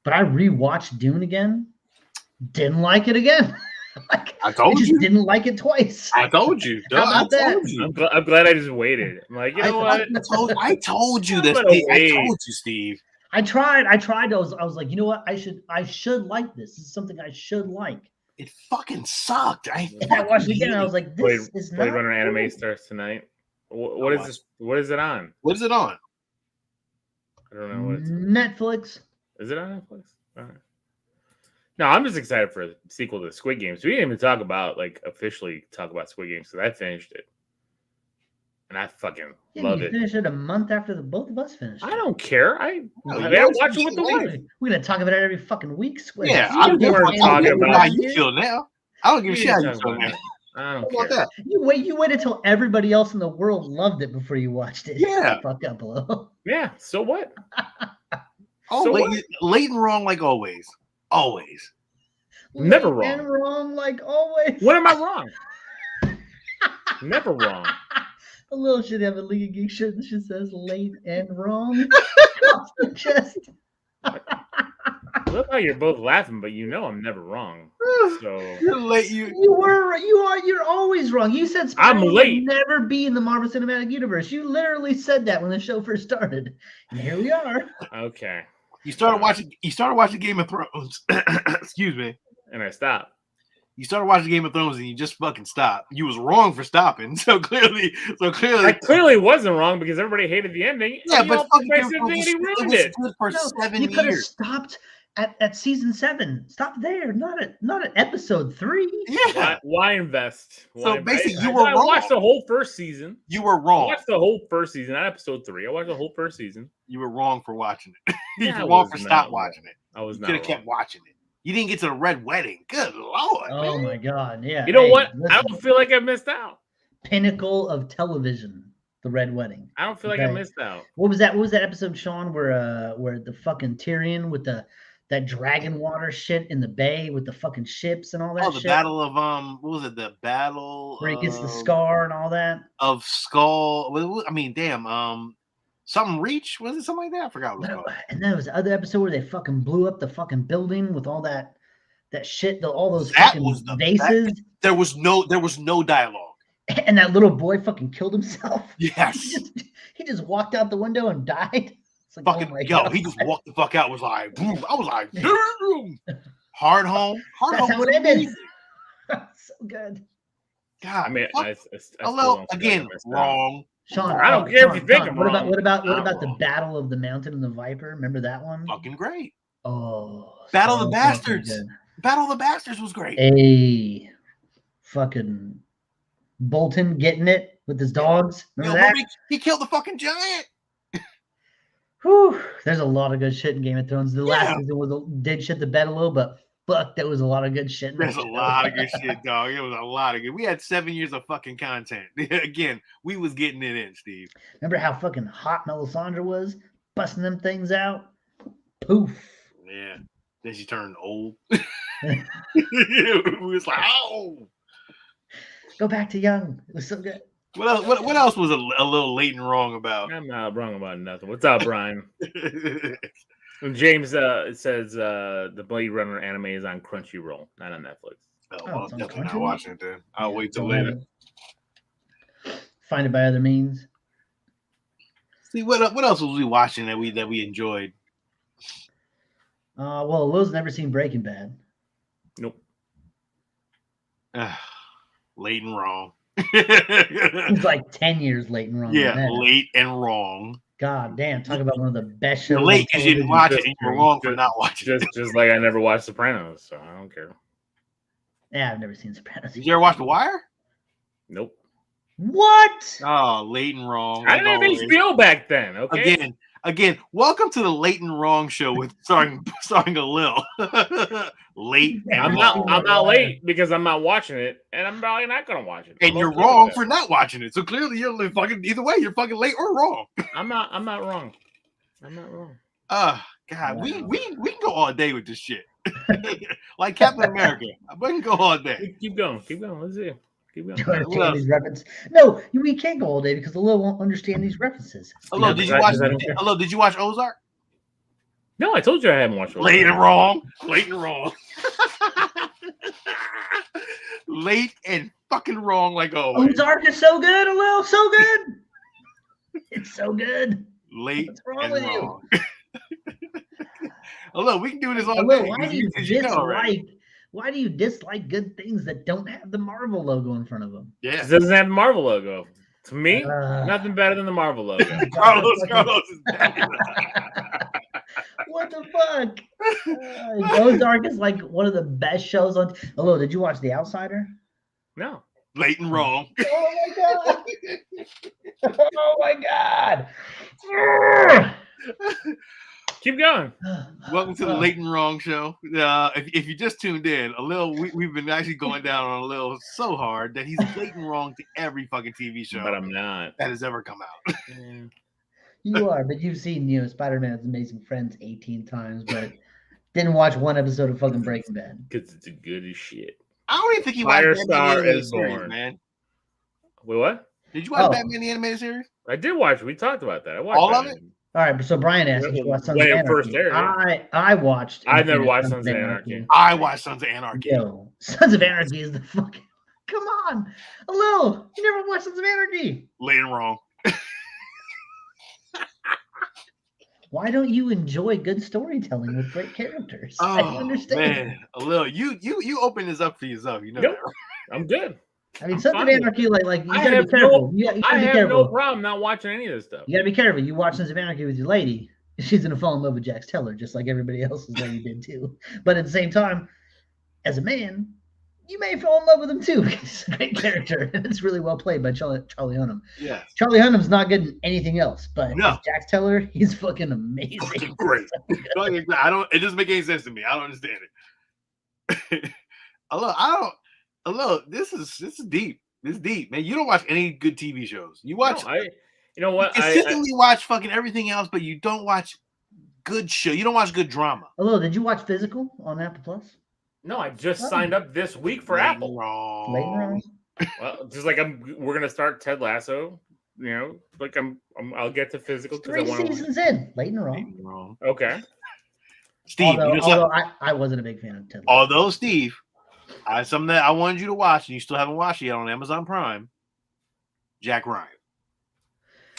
But I rewatched Dune again. Didn't like it again. I told you. Didn't like it twice. I told you. I told you. I'm glad I just waited. I'm like, you know what? I told you this. I told you, Steve. I tried. I was like, you know what? I should like this. This is something I should like. It fucking sucked. I watched it again and I was like, this is not Blade Runner anime starts tonight. What is this? What is it on? What is it on? I don't know what it's Netflix. Is it on Netflix? All right. No, I'm just excited for the sequel to Squid Games. We didn't even officially talk about Squid Games because I finished it. And I fucking love it. You finished it a month after both of us finished. I don't care. I watch it with the wife. We're gonna talk about it every fucking week. Yeah, I don't give a talking about how you feel now. I don't give a shit how you feel now. I How don't about care. that? You waited until everybody else in the world loved it before you watched it. Yeah. Fuck up a little. Yeah. So what? Oh, So late and wrong like always. Always. Never Late wrong. and wrong like always. When am I wrong? Never wrong. A little should have a League of Geeks shirt that just says late and wrong. Across the chest. I love how you're both laughing, but you know I'm never wrong. So You're late. You're always wrong. You said Spider-Man would late. never be in the Marvel Cinematic Universe. You literally said that when the show first started. And here we are. okay. You started watching Game of Thrones. Excuse me. And I stopped. You started watching Game of Thrones and you just fucking stopped. You was wrong for stopping. So clearly. I clearly wasn't wrong because everybody hated the ending. Yeah, but fucking Game of Thrones he it ruined was it. good for No, 7 you could have years. stopped at season 7. Stop there. Not at episode 3. Yeah. Why invest? So basically, you were I wrong. watched the whole first season. You were I wrong. watched the whole first season, not episode 3. I watched the whole first season. You were wrong for watching it. Yeah, You I were wrong was for not stop wrong. watching it. I was You not could have wrong. kept watching it. You didn't get to the red wedding. Good lord. Oh man. my god, yeah. You know Hey, what? I listen, don't feel like I missed out. pinnacle of television, the Red Wedding. I don't feel like I Okay. missed out. What was that? What was that episode, Sean, where the fucking Tyrion with that dragon water shit in the bay with the fucking ships and all that Oh, the shit? battle of what was it? The battle Where he gets the scar and all that. of Skull. I mean, damn. Something Reach, was it something like that? I forgot what it was No, called. and then there was the other episode where they fucking blew up the fucking building with all that shit, all those That fucking was the vases, There was no dialogue. and that little boy fucking killed himself. Yes. He just walked out the window and died. It's like, Fucking oh my yo, God. he just walked the fuck out. Was like, boom. I was like, damn. Hard home. That's Home how was it ended. amazing. So good. God, I mean, fuck. I still Hello don't feel like again. I missed out. Wrong. Sean, I don't care if you Sean, think Sean, I'm what wrong. about Not the wrong. Battle of the Mountain and the Viper? Remember that one? Fucking great. Oh, Battle of the so Bastards. good. Battle of the Bastards was great. Hey, fucking Bolton getting it with his dogs. Yo, Remember that? he killed the fucking giant. Whew, there's a lot of good shit in Game of Thrones. The last Yeah. season did shit the bed a little, but fuck, there was a lot of good shit. In There's that a show. lot of good shit, dog. It was a lot of good. We had 7 years of fucking content. Again, we was getting it in, Steve. Remember how fucking hot Melisandre was busting them things out? Poof. Yeah. Then she turned old. It was like, oh. Go back to young. It was so good. What else? What else was a little late and wrong about? I'm not wrong about nothing. What's up, Brian? James says the Blade Runner anime is on Crunchyroll, not on Netflix. Oh, Oh, well, it's on definitely not Crunchyroll? watching it then. I'll wait till Don't later. have it. Find it by other means. See what else was we watching that we enjoyed? Well, Lil's never seen Breaking Bad. Nope. Late and wrong. He's like 10 years late and wrong. Yeah, on that. late and wrong. God damn, talk about one of the best shows. You're on late because you didn't television. watch it, and you're wrong for not watching it. Just like I never watched Sopranos, so I don't care. Yeah, I've never seen Sopranos. Did you ever watch The Wire? Nope. What? Oh, late and wrong. I didn't have Always. HBO back then. Okay. Again, welcome to the Late and Wrong show with starring a Lil. Late and I'm wrong. not late because I'm not watching it, and I'm probably not gonna watch it. And I'm you're okay wrong with for not watching it. So clearly you're fucking either way, you're fucking late or wrong. that. I'm not wrong. I'm not wrong. God, Wow. we can go all day with this shit. Like Captain America. We can go all day. Keep going. Let's see. Keep going. You What understand else? these references? No, we can't go all day because the Lil won't understand these references. Hello, Yeah, did but you watch I don't care. Hello, did you watch Ozark? No, I told you I haven't watched it. Late and wrong. Late and wrong. Late and fucking wrong like always. Ozark is so good, Lil, so good. It's so good. Late What's wrong and with you? wrong. Hello, we can do this all Lil, day. why do you 'cause you know already. dislike? Why do you dislike good things that don't have the Marvel logo in front of them? Yeah. It doesn't have the Marvel logo. To me, Uh, nothing better than the Marvel logo. Carlos is dead. What the fuck? Ozark is like one of the best shows on. Hello, did you watch The Outsider? No. Late and wrong. Oh my god! Oh my god! Keep going. Welcome to the Late and Wrong show. If you just tuned in, we've been actually going down on a little so hard that he's late and wrong to every fucking TV show But I'm not. that has ever come out. You are, but you've seen, Spider-Man's Amazing Friends 18 times, but didn't watch one episode of fucking Breaking Bad. Because it's good as shit. I don't even think you watched Batman the Firestar Animated is Series, born. man. Wait, what? Did you watch Batman the Animated Series? I did watch it. We talked about that. I watched all of it. All right, so Brian asked if you watched Sons of Anarchy. First aired, I watched. I've never watched Sons of Anarchy. I watched Sons of Anarchy. Yo, Sons of Anarchy is the fucking. Come on, Lil, you never watched Sons of Anarchy. Late and wrong. Why don't you enjoy good storytelling with great characters? Oh, I don't understand. Man, Lil, you open this up for yourself. You know. Nope. I'm good. I mean, Sons of Anarchy, like you I gotta have be careful. I have no problem not watching any of this stuff. You gotta be careful. You watch Sons of Anarchy with your lady, she's gonna fall in love with Jax Teller, just like everybody else's lady did too. But at the same time, as a man, you may fall in love with him too because he's a great character and it's really well played by Charlie Hunnam. Yeah, Charlie Hunnam's not good in anything else, but no. as Jax Teller, he's fucking amazing. Fucking great. I don't. It doesn't make any sense to me. I don't understand it. This is deep. This is deep, man. You don't watch any good TV shows. You watch. No, you know what? You consistently watch fucking everything else, but you don't watch good show. You don't watch good drama. Hello, did you watch Physical on Apple Plus? No, I just signed up this week for Apple. Late and wrong. Well, just like we're gonna start Ted Lasso. Like I'll get to Physical because 3 seasons in. Late and wrong. Okay. Steve, although I wasn't a big fan of Ted Lasso. Although Steve, something that I wanted you to watch and you still haven't watched it yet on Amazon Prime. Jack Ryan.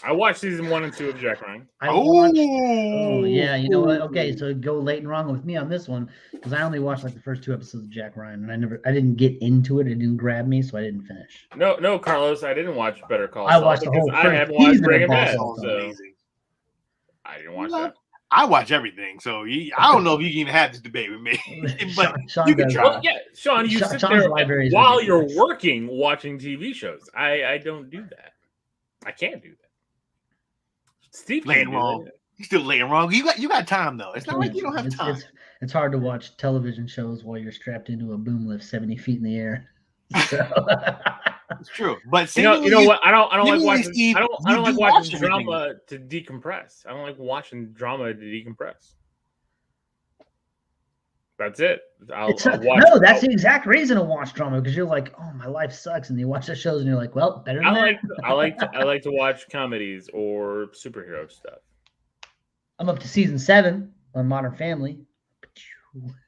I watched season 1 and 2 of Jack Ryan. Oh yeah, you know what? Okay, so go late and wrong with me on this one because I only watched like the first 2 episodes of Jack Ryan, and I didn't get into it. It didn't grab me, so I didn't finish. No, Carlos, I didn't watch Better Call Saul. I watched the whole first I haven't watched Breaking Bad, so I didn't watch that. I watch everything, so I don't know if you can even have this debate with me. But Sean you can try. Well, yeah, Sean, you sit there while you're working watching TV shows. I don't do that. I can't do that. Steve laying wrong. He's still laying wrong. You got time though. It's not like you don't have time. It's hard to watch television shows while you're strapped into a boom lift 70 feet in the air. So. It's true, but you know what? I don't like watching. I don't like watching drama to decompress. I don't like watching drama to decompress. That's it. I'll watch. No, that's the exact reason to watch drama because you're like, oh, my life sucks, and you watch the shows and you're like, well, better than that. I like to watch comedies or superhero stuff. I'm up to season 7 on Modern Family.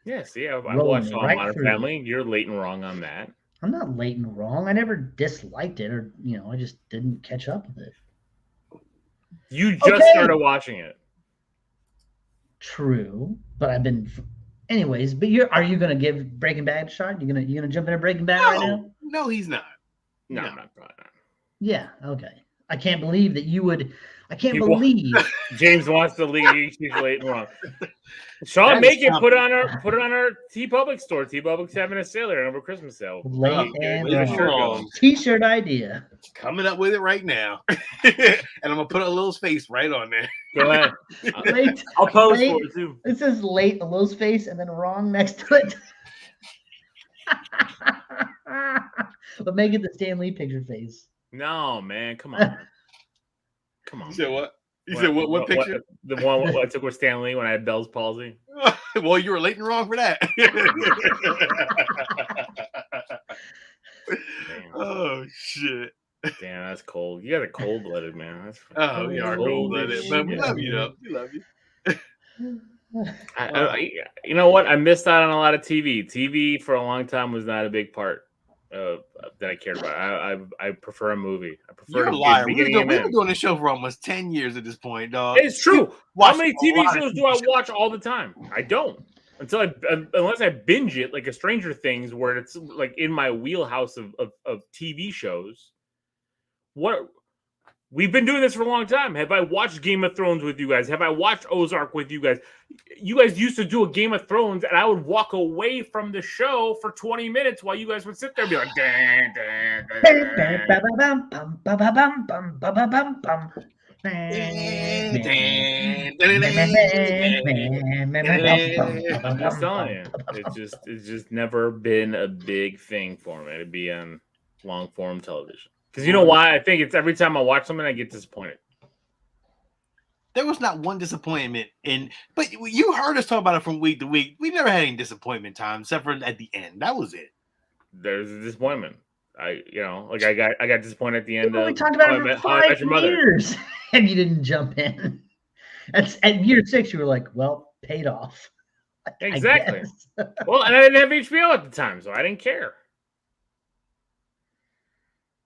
Yes, yeah, I watched on Modern Family. You're late and wrong on that. I'm not late and wrong. I never disliked it, or I just didn't catch up with it. You just started watching it. True, but I've been. Anyways, but are you gonna give Breaking Bad a shot? You gonna jump into Breaking Bad right now? No, he's not. No, I'm not. Yeah, okay. I can't believe that you would. I can't believe James wants to leave. He's late and wrong. Sean, make it put it on our TeePublic store. TeePublic's having a sale there over Christmas sale. Late and wrong. T-shirt idea. Coming up with it right now, and I'm gonna put a little face right on there. Go ahead. I'll post for it too. It says late, a little face, and then wrong next to it. But make it the Stan Lee picture face. No, man, come on. Come on. You said what? You said what picture? The one I took with Stan Lee when I had Bell's palsy. Well, you were late and wrong for that. Oh shit! Damn, that's cold. You got a cold-blooded man. That's we are cold-blooded, but we love you though. We love you. You know what? I missed out on a lot of TV. TV for a long time was not a big part that I cared about. I prefer a movie. I prefer. You're a liar. We've been doing this show for almost 10 years at this point, dog. It's true. How many TV shows do I watch all the time? I don't. Unless I binge it, like a Stranger Things, where it's like in my wheelhouse of TV shows. What? We've been doing this for a long time. Have I watched Game of Thrones with you guys? Have I watched Ozark with you guys? You guys used to do a Game of Thrones, and I would walk away from the show for 20 minutes while you guys would sit there and be like, I'm just telling you, it's just never been a big thing for me to be on long form television. Because you know why? I think it's every time I watch something, I get disappointed. There was not one disappointment but you heard us talk about it from week to week. We never had any disappointment time except for at the end. That was it. There's a disappointment. I got disappointed at the end of. We talked about it for 5 years, and you didn't jump in. At year 6, you were like, "Well, paid off." Exactly. Well, and I didn't have HBO at the time, so I didn't care.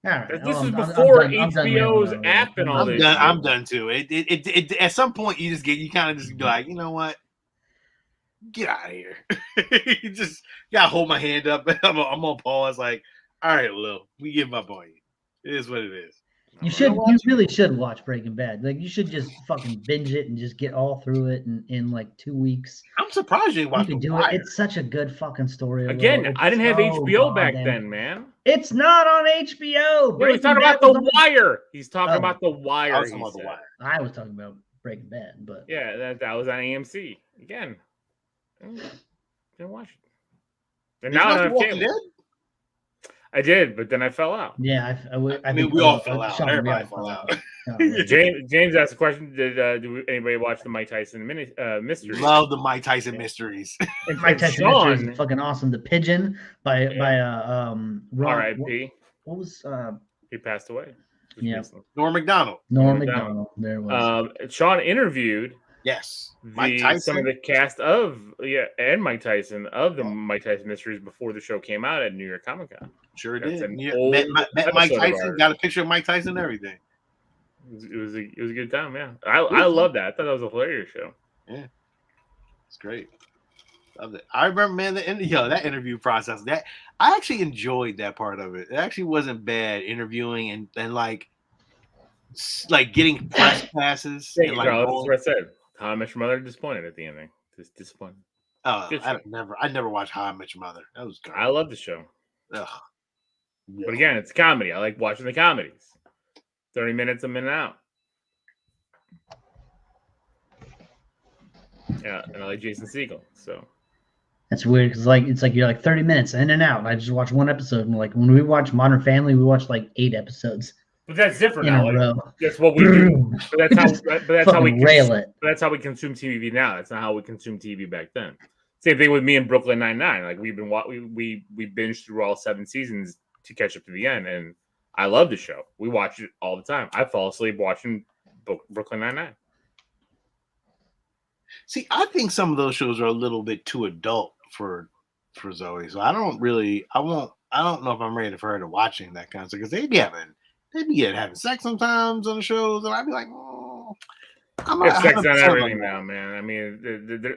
All right. This is before HBO's app and all this. I'm done too. It at some point you kind of just be like, you know what? Get out of here. You gotta hold my hand up. I'm on pause. Like, all right, Lil, we give up on you. It is what it is. You really should watch Breaking Bad. Like, you should just fucking binge it and just get all through it in like 2 weeks. I'm surprised you didn't watch it. It's such a good fucking story. Again, I didn't have HBO back then, man. It's not on HBO. He's talking about The Wire. He's talking about The Wire. I was talking about The Wire. I was talking about Breaking Bad, but yeah, that was on AMC. Again, didn't watch it. And now I'm Dead? I did, but then I fell out. Yeah, I mean, we all fell out. Everybody fell out. James asked a question. Did anybody watch the Mike Tyson mysteries? Love the Mike Tyson mysteries. Mike Tyson mysteries is fucking awesome. The Pigeon by R.I.P. What was he passed away? Yeah, Norm Macdonald. There it was. Sean interviewed. Yes, Mike Tyson. Some of the cast of and Mike Tyson of the Mike Tyson mysteries before the show came out at New York Comic Con. Sure did. Met Mike Tyson. Got a picture of Mike Tyson and everything. It was a good time. Yeah, I love that. I thought that was a hilarious show. Yeah, it's great. Loved it. I remember, man, that interview process. That I actually enjoyed that part of it. It actually wasn't bad interviewing and like getting press passes. That's what I said. How I Met Your Mother disappointed at the ending. Just disappointed. Oh, I never watched How I Met Your Mother. That was good. I love the show. Ugh. But again, it's a comedy. I like watching the comedies. 30 minutes, I'm in and out. Yeah, and I like Jason Segel. So that's weird because it's like you're like 30 minutes in and out. I just watch one episode, and like when we watch Modern Family, we watch like 8 episodes. But that's different now. That's what we do. But that's how we rail it. But that's how we consume TV now. That's not how we consume TV back then. Same thing with me and Brooklyn Nine-Nine. Like we binged through all 7 seasons to catch up to the end, and I love the show. We watch it all the time. I fall asleep watching Brooklyn Nine-Nine. See, I think some of those shows are a little bit too adult for Zoe. So I don't know if I'm ready for her to watching that kind of stuff because they be having sex sometimes on the shows, and I'd be like, There's sex on everything now, man. I mean,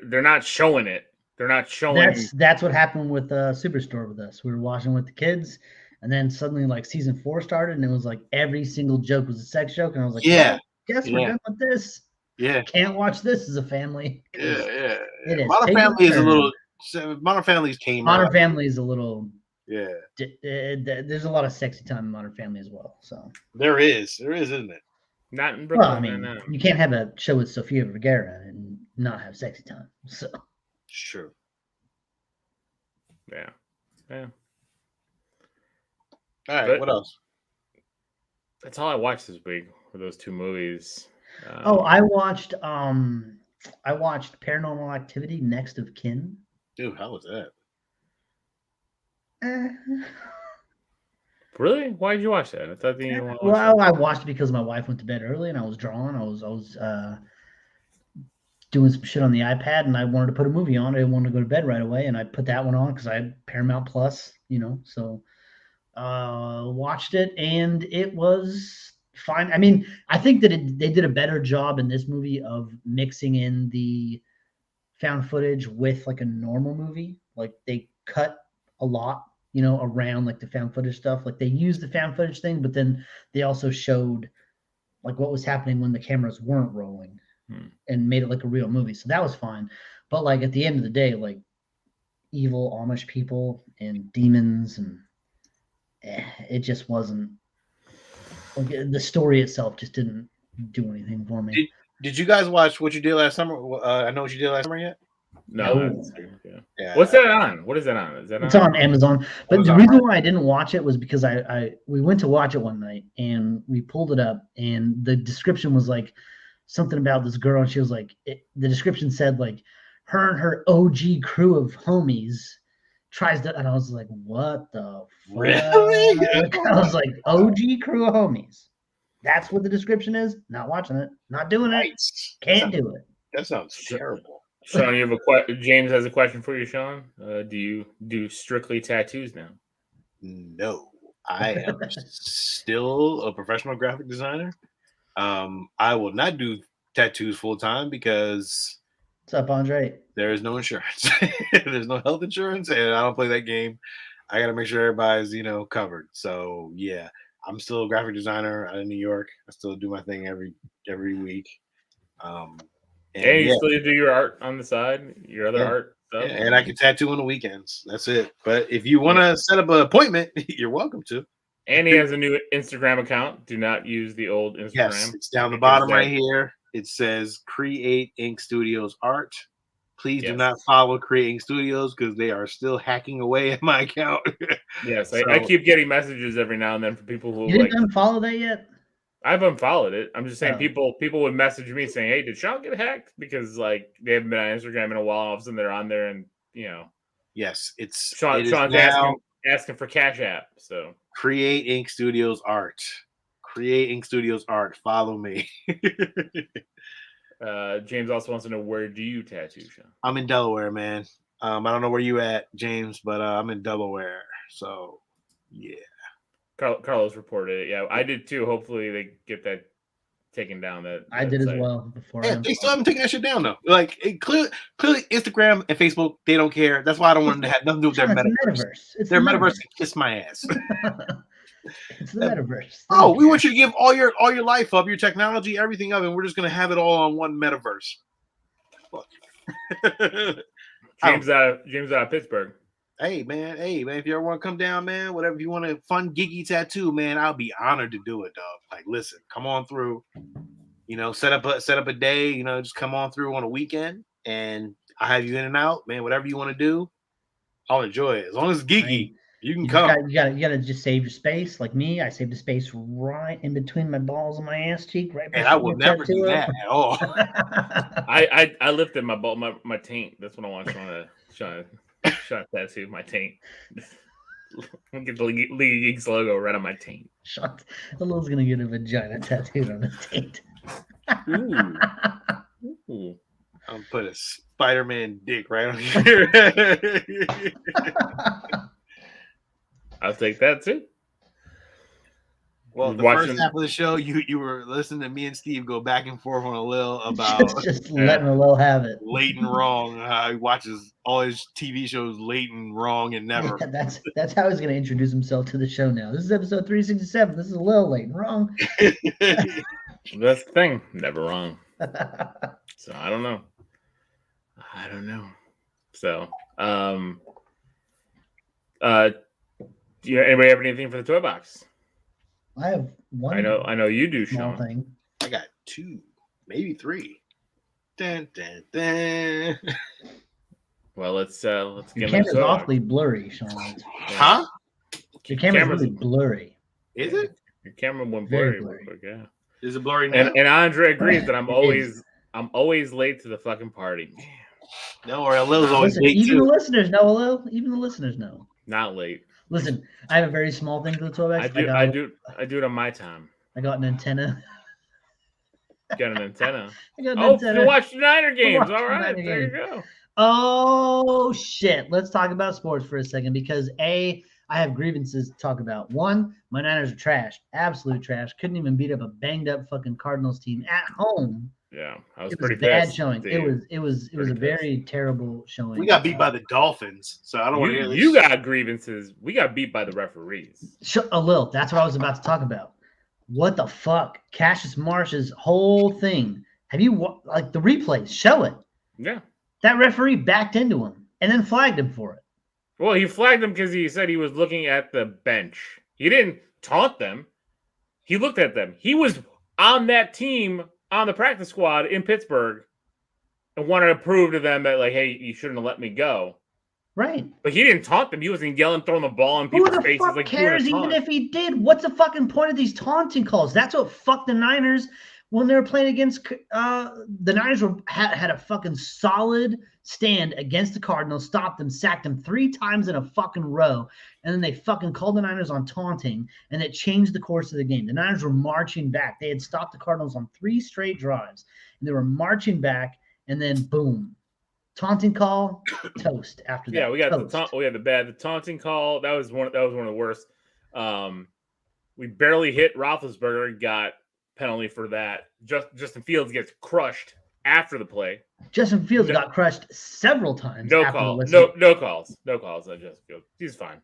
they're not showing it. They're not showing. That's what happened with Superstore with us. We were watching with the kids, and then suddenly like season 4 started, and it was like every single joke was a sex joke, and I was like, yeah, guess we're done with this. Yeah, can't watch this as a family. Yeah. It is. Modern Family is a little. Modern Family's came. Modern Family is a little. Yeah. There's a lot of sexy time in Modern Family as well. So there is, isn't it? Not in Brooklyn. Well, I mean, you can't have a show with Sofia Vergara and not have sexy time. So it's true. Yeah. All right. What else? That's all I watched this week for those 2 movies. I watched Paranormal Activity: Next of Kin. Dude, how was that? Really? Why did you watch that? I thought you didn't want to watch it. I watched it because my wife went to bed early and I was drawing. I was doing some shit on the iPad and I wanted to put a movie on. I didn't want to go to bed right away, and I put that one on because I had Paramount Plus, So watched it and it was fine. I mean, I think that they did a better job in this movie of mixing in the found footage with like a normal movie. Like they cut a lot, around like the found footage stuff. Like they used the found footage thing, but then they also showed like what was happening when the cameras weren't rolling and made it like a real movie. So that was fine. But like at the end of the day, like evil Amish people and demons and it just wasn't like the story itself just didn't do anything for me. Did you guys watch What You Did Last Summer? I Know What You Did Last Summer yet? No. Yeah. What's that on? What is that on? Is that It's on Amazon. But Amazon the reason why I didn't watch it was because we went to watch it one night and we pulled it up and the description was like something about this girl and she was like the description said like her and her OG crew of homies tries to, and I was like, what the fuck? Really? I was like, OG crew of homies. That's what the description is. Not watching it. Not doing it. Nice. Can't do it. That sounds terrible. Sean, you have James has a question for you, Sean. Do you do strictly tattoos now? No, I am still a professional graphic designer. I will not do tattoos full time because What's up, Andre? there is no insurance. There's no health insurance, and I don't play that game. I got to make sure everybody's covered. So yeah, I'm still a graphic designer out of New York. I still do my thing every week. And you still do your art on the side, your other art stuff. Yeah, and I can tattoo on the weekends. That's it. But if you want to set up an appointment, you're welcome to. And he has a new Instagram account. Do not use the old Instagram. Yes, it's down the bottom right here. It says Create Ink Studios Art. Please do not follow Create Ink Studios because they are still hacking away at my account. Yes, so, I keep getting messages every now and then from people who you didn't unfollow that yet? I've unfollowed it. I'm just saying people would message me saying, "Hey, did Sean get hacked?" Because like they haven't been on Instagram in a while. All of a sudden they're on there, and yes, it's Sean's asking for Cash App. So Create Ink Studios Art. Create Ink Studios Art. Follow me. James also wants to know, where do you tattoo, Sean? I'm in Delaware, man. I don't know where you at, James, but I'm in Delaware. So yeah. Carlos reported it. Yeah, I did too. Hopefully they get that taken down. I did as well before. Yeah, they still haven't taken that shit down though. Like clearly, Instagram and Facebook, they don't care. That's why I don't want them to have nothing to do with their metaverse. It's their metaverse can kiss my ass. It's the metaverse. Oh, we want you to give all your life up, your technology, everything up, and we're just gonna have it all on one metaverse. James out of Pittsburgh. Hey man, if you ever want to come down, man, whatever you want, a fun geeky tattoo, man, I'll be honored to do it, dog. Like, listen, come on through. Set up a day. Just come on through on a weekend, and I have you in and out, man. Whatever you want to do, I'll enjoy it. As long as it's geeky, you can come. You gotta just save your space. Like me, I saved the space right in between my balls and my ass cheek. Right. And I will never do that at all. I lifted my ball, my taint. That's what I want Sean to tattoo my taint. Get the League of Geeks logo right on my taint. Sean, Lil's gonna get a vagina tattooed on his taint. Ooh. I'm put a Spider-Man dick right on here. I'll take that too. Well, the first half of the show, you were listening to me and Steve go back and forth on a Lil about just letting a Lil have it. Late and wrong. He watches all his TV shows late and wrong and never. Yeah, that's how he's going to introduce himself to the show now. This is episode 367. This is Lil late and wrong. That's the thing. Never wrong. So I don't know. So, do anybody have anything for the toy box? I have one. I know you do, Sean. Thing. I got 2, maybe 3. Dun, dun, dun. Well, let's get your camera's awfully blurry, Sean. Huh? Your camera's really blurry. Is it? Your camera went blurry. Yeah. Is it blurry now? And Andre agrees that I'm always late to the fucking party. No, or Lil's always late even too. The listeners know, Lil. Even the listeners know. Not late. Listen, I have a very small thing for the toy box. I do it on my time. I got an antenna. Got an antenna. Antenna. You watch the Niner games. All right, there you go. Oh shit! Let's talk about sports for a second because I have grievances to talk about. One, my Niners are trash, absolute trash. Couldn't even beat up a banged up fucking Cardinals team at home. Yeah, I was it pretty was bad pissed. showing. It was a very terrible showing. We got beat by the Dolphins, so I don't want to hear this. You got grievances. We got beat by the referees. A little. That's what I was about to talk about. What the fuck? Cassius Marsh's whole thing. Have you the replays? Show it. Yeah. That referee backed into him and then flagged him for it. Well, he flagged him because he said he was looking at the bench. He didn't taunt them. He looked at them. He was on that team on the practice squad in Pittsburgh and wanted to prove to them that, like, hey, you shouldn't have let me go. Right. But he didn't taunt them. He wasn't yelling, throwing the ball in Who people's the faces fuck like cares doing a even taunt. if he did? What's the fucking point of these taunting calls? That's what fucked the Niners when they were playing against the Niners had a fucking solid stand against the Cardinals, stopped them, sacked them 3 times in a fucking row, and then they fucking called the Niners on taunting, and it changed the course of the game. The Niners were marching back. They had stopped the Cardinals on 3 straight drives, and they were marching back, and then boom. Taunting call, toast after that. Yeah, we got toast. the taunting call. That was one of the worst. We barely hit Roethlisberger, got penalty for that. Justin Fields gets crushed after the play. Justin Fields got crushed several times. No after call. the whistle. No calls on Justin Fields. He's fine.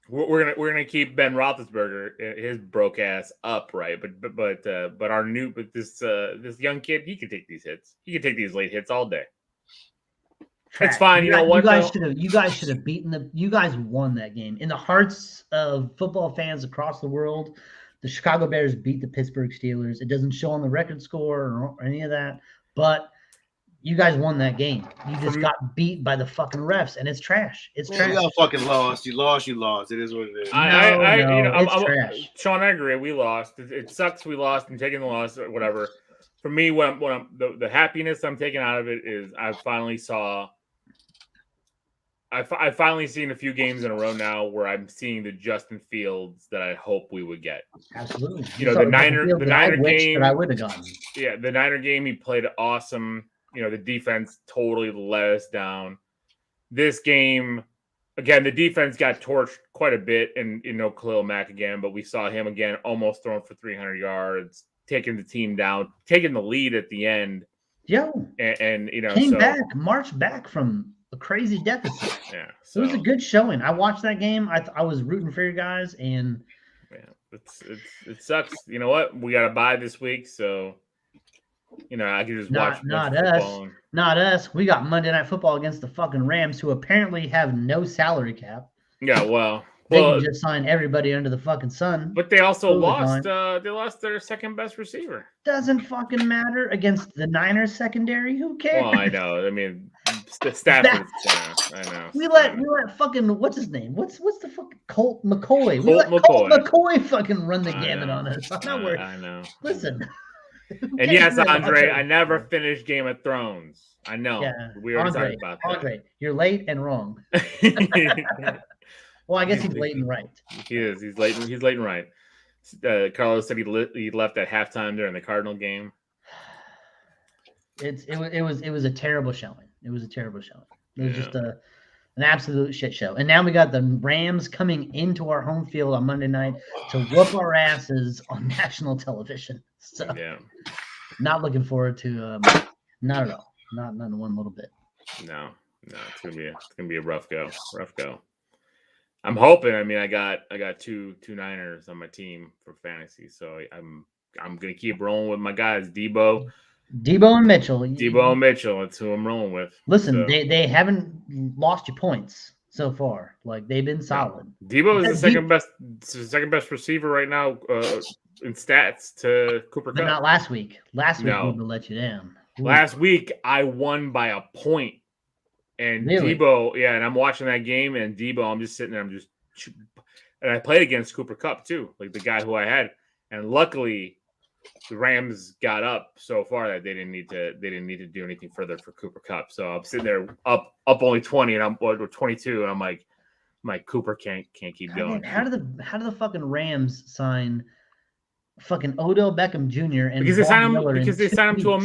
We're gonna keep Ben Roethlisberger, his broke ass, upright. But our new this young kid, he can take these hits. He can take these late hits all day. Trash. It's fine. You know what? You guys should have beaten you guys won that game. In the hearts of football fans across the world, the Chicago Bears beat the Pittsburgh Steelers. It doesn't show on the record score or any of that, but you guys won that game. You just got beat by the fucking refs, and it's trash. It's trash. You fucking lost. You lost. It is what it is. It's trash. Sean, I agree. We lost. It sucks. We lost and taking the loss or whatever. For me, the happiness I'm taking out of it is I've finally seen a few games in a row now where I'm seeing the Justin Fields that I hope we would get. Absolutely. The Niner game that I would have gotten. Yeah, the Niner game, he played awesome. The defense totally let us down. This game, again, the defense got torched quite a bit, and Khalil Mack again, but we saw him again almost throwing for 300 yards, taking the team down, taking the lead at the end. And marched back from a crazy deficit. Yeah, it was a good showing. I watched that game. I was rooting for you guys, and it sucks. You know what? We got a bye this week, so I can just watch. Not us. We got Monday Night Football against the fucking Rams, who apparently have no salary cap. Yeah, well, they can just sign everybody under the fucking sun. But they also lost. They lost their second best receiver. Doesn't fucking matter against the Niners secondary. Who cares? Well, I know. I mean, Stafford. I know. We let fucking what's his name? What's the fucking Colt McCoy? Colt McCoy fucking run the gamut on us. I'm not worried. I know. Listen. And yes, Andre, I never finished Game of Thrones. I know. Yeah, we already talked about that. Andre, you're late and wrong. Well, I guess he's late and right. He is. He's late and right. Carlos said he left at halftime during the Cardinal game. It was a terrible showing. It was a terrible showing. It was just an absolute shit show. And now we got the Rams coming into our home field on Monday night to whoop our asses on national television. So not looking forward to not at all. Not one little bit. No, it's gonna be a rough go. I'm hoping. I mean, I got two Niners on my team for fantasy, so I'm gonna keep rolling with my guys, Debo and Mitchell. That's who I'm rolling with. Listen, they haven't lost you points so far. Like, they've been solid. Debo is the second best receiver right now in stats to Cooper Kupp. But not last week. Last week we would let you down. Last week I won by a point. And really? Debo, and I'm watching that game, and Debo, I'm just sitting there, and I played against Cooper Kupp too, like the guy who I had, and luckily the Rams got up so far that they didn't need to do anything further for Cooper Kupp. So I'm sitting there up only 20, and I'm 22, and I'm like Cooper can't keep going. How do the fucking Rams sign fucking Odell Beckham Jr. and because they signed him to a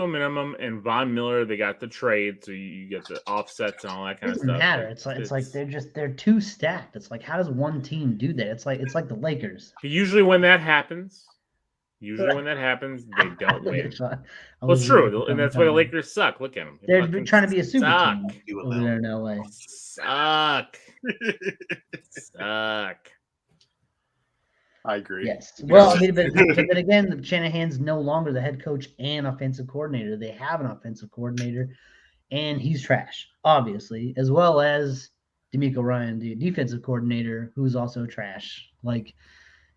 minimum, and Von Miller, they got the trade, so you get the offsets and all that kind of stuff. It doesn't matter. It's like they're too stacked. It's like, how does one team do that? It's like the Lakers. Usually when that happens, they don't win. Well, it's true, and that's why the Lakers suck. Look at them. They're trying to be a super team over there in LA. Suck. I agree. Yes. Well, I mean, but then again, Shanahan's no longer the head coach and offensive coordinator. They have an offensive coordinator, and he's trash, obviously, as well as DeMeco Ryan, the defensive coordinator, who's also trash. Like,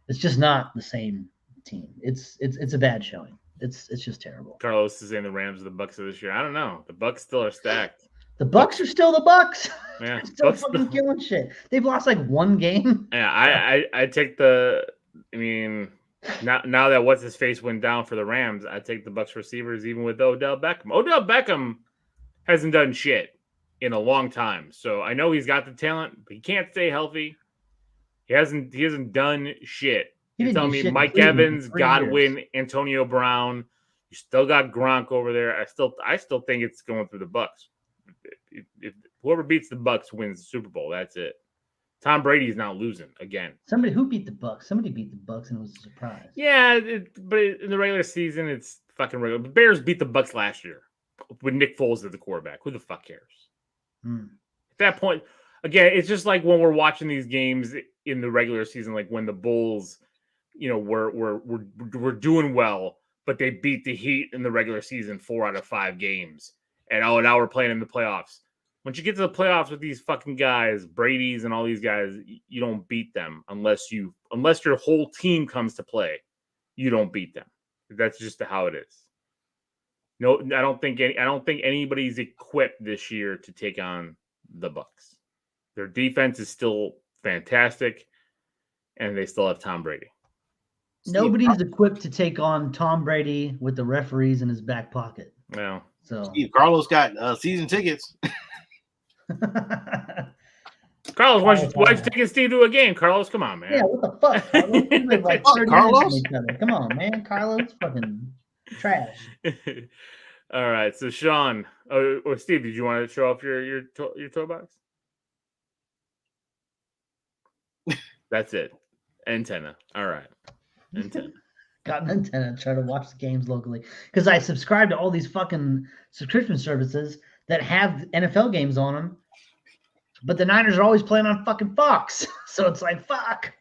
it's just not the same team. It's a bad showing. It's just terrible. Carlos is saying the Rams are the Bucks of this year. I don't know. The Bucks still are stacked. The Bucks are still the Bucks. Yeah, They're still fucking killing shit. They've lost like one game. Yeah, I take the. I mean, now that what's his face went down for the Rams, I take the Bucks receivers even with Odell Beckham. Odell Beckham hasn't done shit in a long time, so I know he's got the talent, but he can't stay healthy. He hasn't done shit. You're telling me Mike Evans, Godwin, Antonio Brown. You still got Gronk over there. I still think it's going through the Bucks. If whoever beats the Bucks wins the Super Bowl, that's it. Tom Brady's not losing again. Somebody beat the Bucks and it was a surprise. Yeah, but in the regular season, it's fucking regular. The Bears beat the Bucks last year with Nick Foles as the quarterback. Who the fuck cares? At that point, again, it's just like when we're watching these games in the regular season, like when the Bulls, were doing well, but they beat the Heat in the regular season 4 out of 5 games. And now we're playing in the playoffs. Once you get to the playoffs with these fucking guys, Brady's and all these guys, you don't beat them unless your whole team comes to play. You don't beat them. That's just how it is. No, I don't think anybody's equipped this year to take on the Bucks. Their defense is still fantastic, and they still have Tom Brady. Nobody's equipped to take on Tom Brady with the referees in his back pocket. Well, so Steve, Carlos got season tickets. Carlos, why you taking Steve to a game? Carlos, come on, man. Yeah, what the fuck, Carlos? We live like 30 minutes from each other. Come on, man. Carlos, fucking trash. All right, so Sean or Steve, did you want to show off your toy box? That's it. Antenna. All right. Antenna. Got an antenna. Try to watch the games locally because I subscribe to all these fucking subscription services that have NFL games on them, but the Niners are always playing on fucking Fox. So it's like, fuck.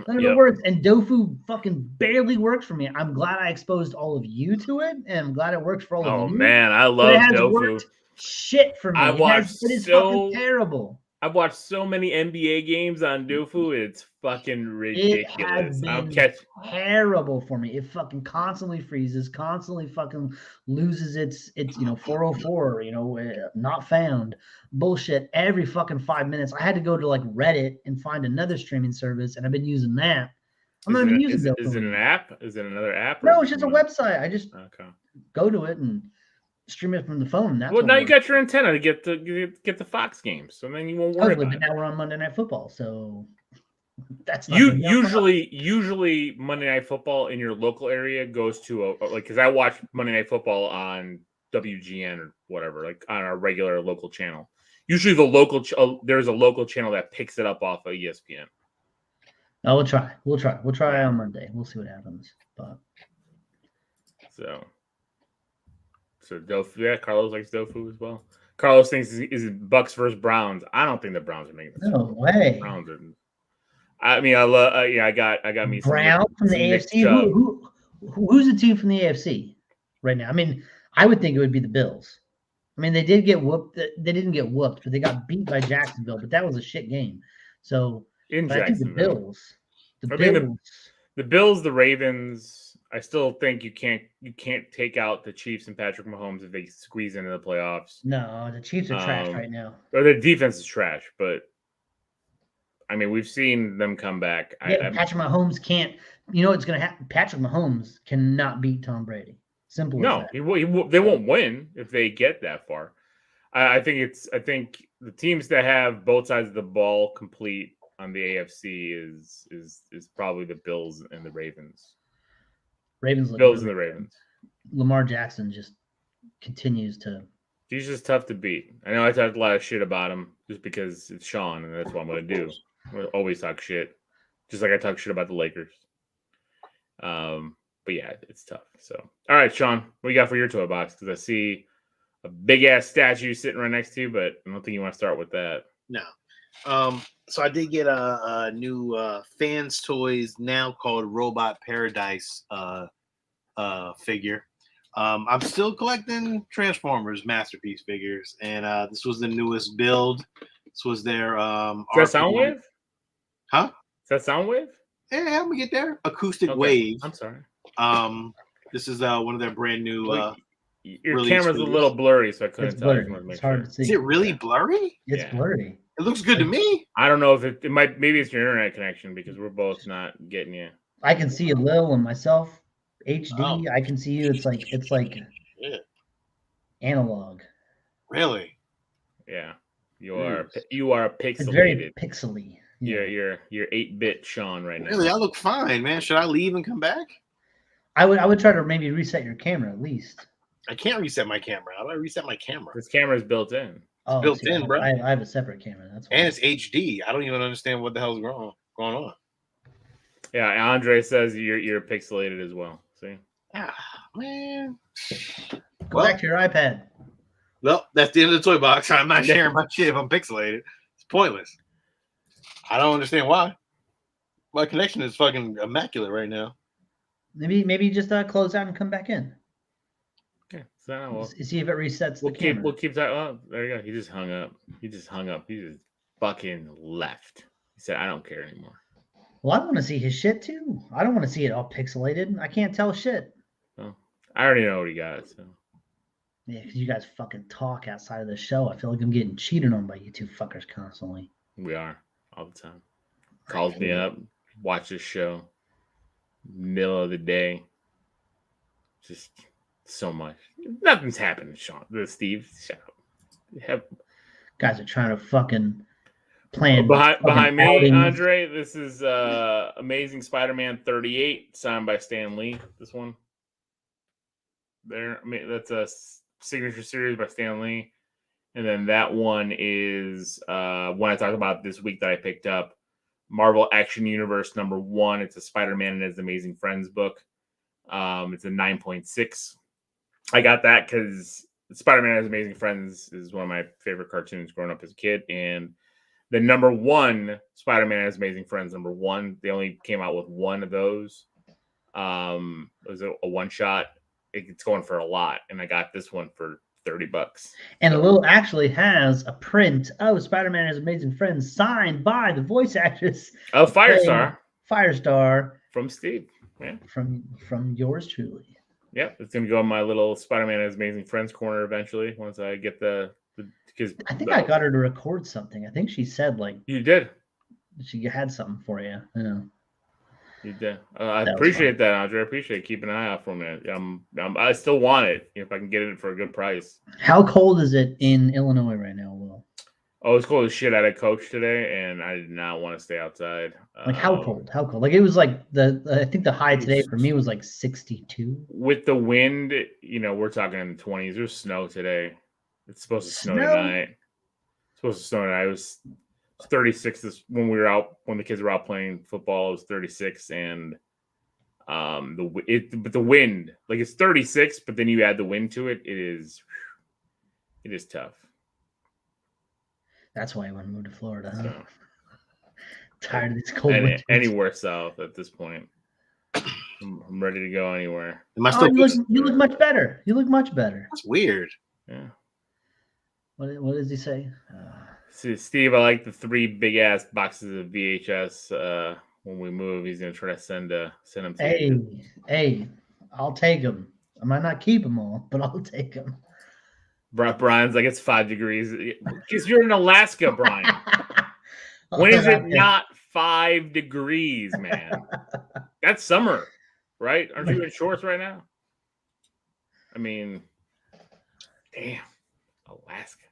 None of it works. And Dofu fucking barely works for me. I'm glad I exposed all of you to it, and I'm glad it works for all of you. Oh, man, I love Dofu. Shit for me. It is fucking terrible. I've watched so many NBA games on Dofu. It's fucking ridiculous. It has been terrible for me. It fucking constantly freezes, constantly fucking loses its 404, not found bullshit every fucking 5 minutes. I had to go to like Reddit and find another streaming service, and I've been using that. I'm not even using Dofu. Is it an app? Is it another app? No, it's just a website. I just go to it and stream it from the phone. Well, now you got your antenna to get the Fox games, so then you won't worry about it. But now we're on Monday Night Football, so that's not usually Monday Night Football in your local area goes to because I watch Monday Night Football on WGN or whatever, like on our regular local channel. Usually there's a local channel that picks it up off of ESPN. No, we'll try. We'll try on Monday. We'll see what happens. But So Dofu, yeah, Carlos likes Dofu as well. Carlos thinks is Bucks versus Browns. I don't think the Browns are making it. No way. Browns are. I mean, I love. I got me Brown from the AFC. Who's the team from the AFC right now? I mean, I would think it would be the Bills. I mean, they did get whooped. They didn't get whooped, but they got beat by Jacksonville. But that was a shit game. So in Jacksonville, the Bills, the Ravens. I still think you can't take out the Chiefs and Patrick Mahomes if they squeeze into the playoffs. No, the Chiefs are trash right now. Or their defense is trash, but I mean we've seen them come back. Yeah, Patrick Mahomes can't. You know what's going to happen? Patrick Mahomes cannot beat Tom Brady. Simple. No, they won't win if they get that far. I think the teams that have both sides of the ball complete on the AFC is probably the Bills and the Ravens. Bills and the Ravens. Lamar Jackson just continues to. He's just tough to beat. I know I talked a lot of shit about him just because it's Sean, and that's what I'm going to do. I'm going to always talk shit, just like I talk shit about the Lakers. But yeah, it's tough. So, all right, Sean, what do you got for your toy box? Because I see a big ass statue sitting right next to you, but I don't think you want to start with that. No. So I did get a new Fans Toys now called Robot Paradise figure. I'm still collecting Transformers Masterpiece figures, and this was the newest build. This was their Is that Soundwave? Huh? Is that Soundwave? Yeah, I'm gonna get there. Acoustic Okay. Wave. I'm sorry. This is one of their brand new. Your release camera's a little blurry, so I couldn't It's tell. I just blurry. wanted to make It's hard sure. to see. Is it really blurry? It's Yeah. blurry. It looks good to me. I don't know if it might. Maybe it's your internet connection because we're both not getting you. I can see a Lil and myself. HD. Oh. I can see you. It's like Yeah. analog. Really? Yeah, you Jeez. are It's very pixelated. pixely. Yeah. You're 8-bit Sean right now. Really? I look fine, man. Should I leave and come back? I would try to maybe reset your camera at least. I can't reset my camera. How do I reset my camera? This camera's built in. Oh, built see, in, bro. I have a separate camera. That's why. And it's HD. I don't even understand what the hell's going on. Yeah, Andre says you're pixelated as well. See? Ah, man. Go back to your iPad. Well, that's the end of the toy box. I'm not sharing my shit if I'm pixelated. It's pointless. I don't understand why. My connection is fucking immaculate right now. Maybe just close out and come back in. Yeah, so well, See if it resets the camera. We'll keep that. Oh, there you go. He just hung up. He just fucking left. He said, "I don't care anymore." Well, I want to see his shit too. I don't want to see it all pixelated. I can't tell shit. Well, I already know what he got. So. Yeah, because you guys fucking talk outside of the show. I feel like I'm getting cheated on by you two fuckers constantly. We are all the time. Calls me up, watch this show, middle of the day. Just so much. Nothing's happening, Sean. Steve, shut up. Guys are trying to fucking plan. Behind me, outings. Andre, this is Amazing Spider-Man 38, signed by Stan Lee. This one. There. I mean, that's a signature series by Stan Lee. And then that one is one I talked about this week that I picked up. Marvel Action Universe #1. It's a Spider-Man and His Amazing Friends book. It's a 9.6. I got that because Spider-Man and His Amazing Friends is one of my favorite cartoons growing up as a kid. And the #1 Spider-Man and His Amazing Friends #1, they only came out with one of those. It was a one-shot. It's going for a lot. And I got this one for $30. And Lil actually has a print of Spider-Man and His Amazing Friends signed by the voice actress of Firestar. Firestar. From Steve. Yeah. From yours truly. Yep. It's going to go on my little Spider-Man and His Amazing Friends corner eventually once I get because I think I got her to record something. I think she said like you did. She had something for you. Yeah. You did. I appreciate that, Andre. I appreciate keeping an eye out for me. I still want it if I can get it for a good price. How cold is it in Illinois right now, Will? Oh, it's cold as shit. I had a coach today, and I did not want to stay outside. Like how cold? How cold? Like it was like I think the high today for me was like 62. With the wind, we're talking in the 20s. There's snow today. It's supposed to snow tonight. It's supposed to snow tonight. It was 36 when the kids were out playing football. It was 36, and but the wind, like it's 36, but then you add the wind to it. It is tough. That's why I want to move to Florida. Huh? So, tired of these cold winters. Anywhere south at this point. I'm ready to go anywhere. Am I still? You look much better. You look much better. That's weird. Yeah. What does he say? See, Steve, I like the 3 big ass boxes of VHS. When we move, he's gonna try to send them to you. Hey, I'll take them. I might not keep them all, but I'll take them. Brian's like, it's 5 degrees because you're in Alaska, Brian. When is it not 5 degrees, man? That's summer, right? Aren't you in shorts right now? I mean, damn, Alaska.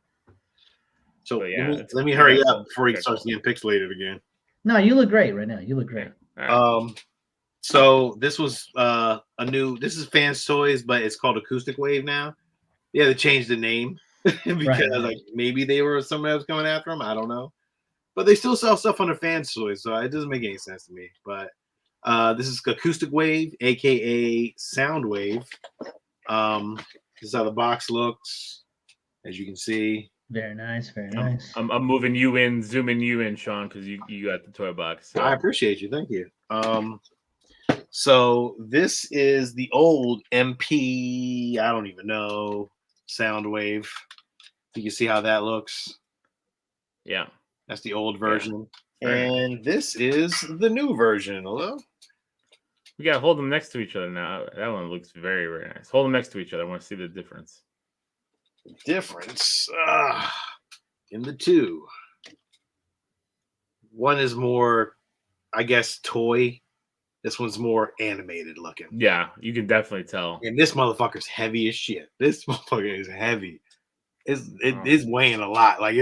So yeah, let me hurry up before he starts getting pixelated again. No, you look great right now. You look great. Right. So this was this is Fans Toys, but it's called Acoustic Wave now. Yeah, they changed the name because like maybe they were somebody that was coming after them. I don't know, but they still sell stuff under Fans Toys, so it doesn't make any sense to me. But this is Acoustic Wave, aka Sound Wave. This is how the box looks, as you can see. Very nice, very nice. I'm moving you in, zooming you in, Sean, because you got the toy box. So. I appreciate you, thank you. So this is the old MP. I don't even know. Sound Wave. You can see how that looks. Yeah, that's the old version. And this is the new version. Hello? We gotta hold them next to each other now. That one looks very, very nice. Hold them next to each other. I want to see the difference. Difference in the two. One is more, I guess, toy. This one's more animated looking. Yeah, you can definitely tell. And this motherfucker's heavy as shit. This motherfucker is heavy. It's weighing a lot. Like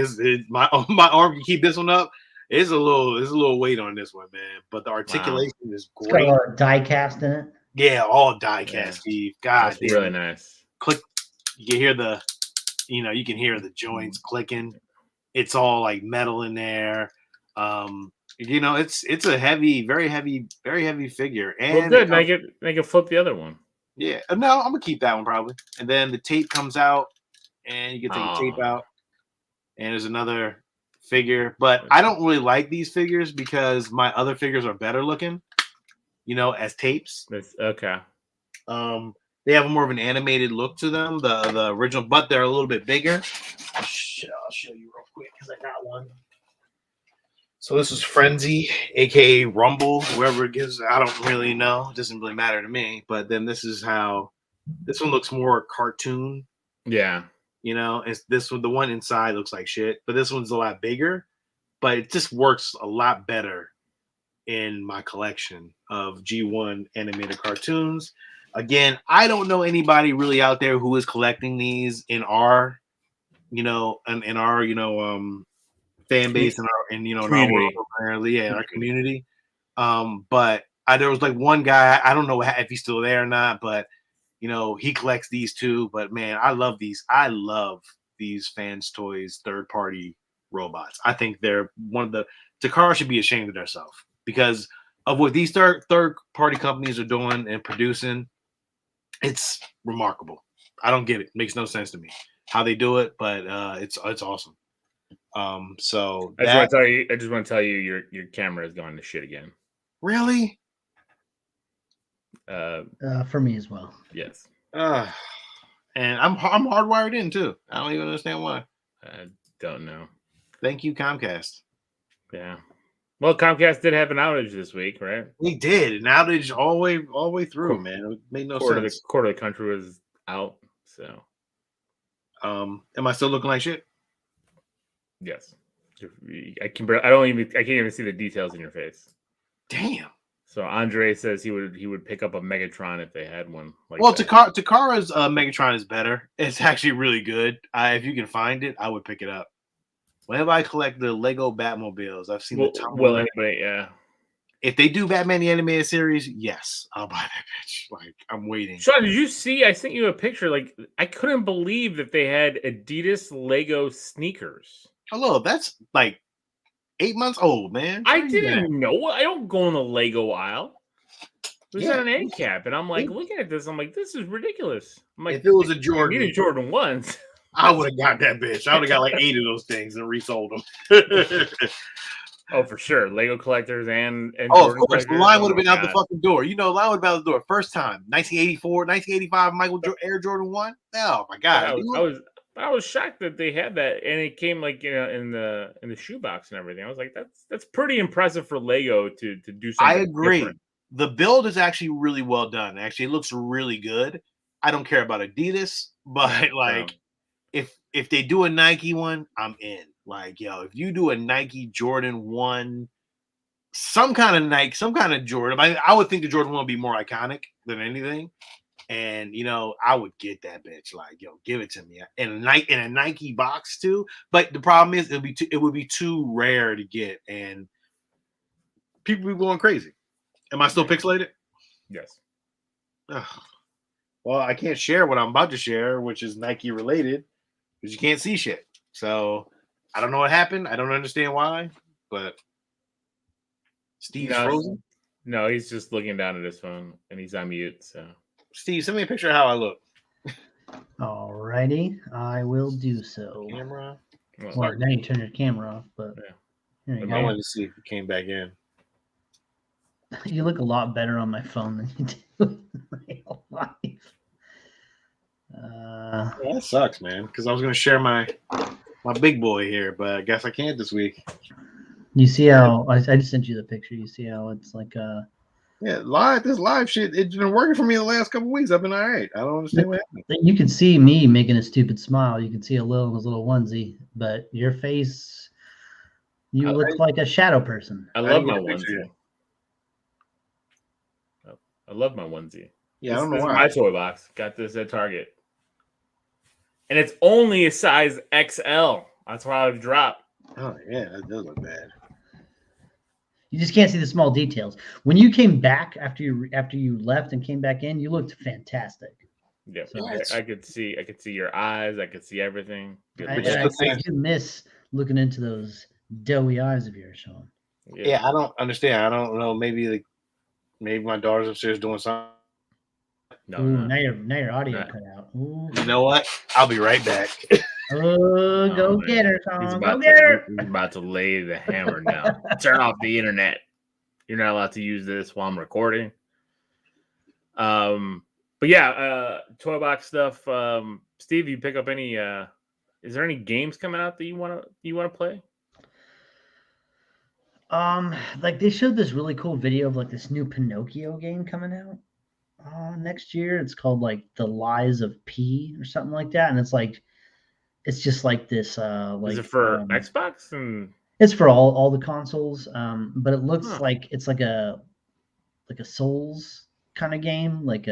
my arm can keep this one up. There's a little weight on this one, man. But the articulation is It's great. got a lot of die cast in it. Yeah, all die cast, Steve. God, That's really nice. Click. You can hear you can hear the joints clicking. It's all like metal in there. It's a heavy, very heavy figure. And well, good. Make it flip the other one. Yeah. No, I'm gonna keep that one probably. And then the tape comes out, and you can take the tape out. And there's another figure, but I don't really like these figures because my other figures are better looking. As tapes. Okay. They have more of an animated look to them. The original, but they're a little bit bigger. I'll show you real quick because I got one. So this is Frenzy, aka Rumble, whoever it gives. I don't really know. It doesn't really matter to me. But then this is how this one looks more cartoon. Yeah. It's this one. The one inside looks like shit, but this one's a lot bigger. But it just works a lot better in my collection of G1 animated cartoons. Again, I don't know anybody really out there who is collecting these in our, in our, fan base and our, in our world, apparently, in our community. But there was like one guy, I don't know if he's still there or not, but he collects these too. But man, I love these. I love these Fans Toys third-party robots. I think they're one of the Takara should be ashamed of themselves because of what these third-party companies are doing and producing. It's remarkable. I don't get it. It makes no sense to me how they do it, but it's awesome. So I just want to tell you your camera has gone to shit again. Really? For me as well. Yes. And I'm hardwired in too. I don't even understand why. I don't know. Thank you, Comcast. Yeah. Well, Comcast did have an outage this week, right? We did an outage all the way through, man. It made no sense. Quarter of the country was out. So, am I still looking like shit? Yes. I can't even see the details in your face. Damn. So Andre says he would pick up a Megatron if they had one. Takara's Megatron is better. It's actually really good. If you can find it, I would pick it up. Whenever I collect the Lego Batmobiles, I've seen yeah. If they do Batman the Animated Series, yes, I'll buy that bitch. Like, I'm waiting. Sean, did you see? I sent you a picture. Like, I couldn't believe that they had Adidas Lego sneakers. Hello, that's like 8 months old, man. I didn't know. I don't go in the Lego aisle. It was on an end cap, and I'm like, looking at this, I'm like, this is ridiculous. I'm like, if it was a Jordan, you need Jordan 1s. I would have got that bitch. I would have got like 8 of those things and resold them. Oh, for sure. Lego collectors and of course. The line would have been out the fucking door. The line would have been out the door. First time. 1984, 1985 Air Jordan 1. Oh, my God. I was shocked that they had that, and it came like in the shoebox and everything. I was like, that's pretty impressive for Lego to do something. I agree. Different. The build is actually really well done. Actually, it looks really good. I don't care about Adidas, but if they do a Nike one, I'm in. Like, if you do a Nike Jordan 1, some kind of Nike, some kind of Jordan, I would think the Jordan 1 would be more iconic than anything. And, I would get that bitch. Like, give it to me. In a Nike box, too. But the problem is, it would be too rare to get. And people be going crazy. Am I still pixelated? Yes. Ugh. Well, I can't share what I'm about to share, which is Nike related, because you can't see shit. So, I don't know what happened. I don't understand why. But Steve's frozen? No, he's just looking down at his phone, and he's on mute, so... Steve, send me a picture of how I look. Alrighty, I will do so. Camera. Well, now you turn your camera off, but I wanted to see if it came back in. You look a lot better on my phone than you do in real life. That sucks, man. Because I was going to share my big boy here, but I guess I can't this week. You see how I just sent you the picture. You see how it's like Yeah, this live shit, it's been working for me the last couple weeks. I've been all right. I don't understand what happened. you can see me making a stupid smile. You can see a little in his little onesie, but your face, you look like a shadow person. I love my onesie. I love my onesie. Yeah, I don't know This is why. my toy box. Got this at Target. And it's only a size XL. That's why I've dropped. Oh yeah, that does look bad. You just can't see the small details. When you came back after you left and came back in, you looked fantastic. Yeah, So I could see your eyes. I could see everything. I do miss looking into those doughy eyes of yours, Sean. Yeah, I don't understand. I don't know. Maybe my daughter's upstairs doing something. No, Ooh, now your audio cut out. Ooh. You know what? I'll be right back. Oh, go get her, Sean. He's Go get her. He's about to lay the hammer down. Turn off the internet. You're not allowed to use this while I'm recording. But yeah, toy box stuff. Steve, you pick up any? Is there any games coming out that you want to play? Like they showed this really cool video of like this new Pinocchio game coming out next year. It's called like The Lies of P or something like that, and it's just like this. Like, is it for Xbox? And it's for all the consoles. But it looks like it's like a Souls kind of game. Like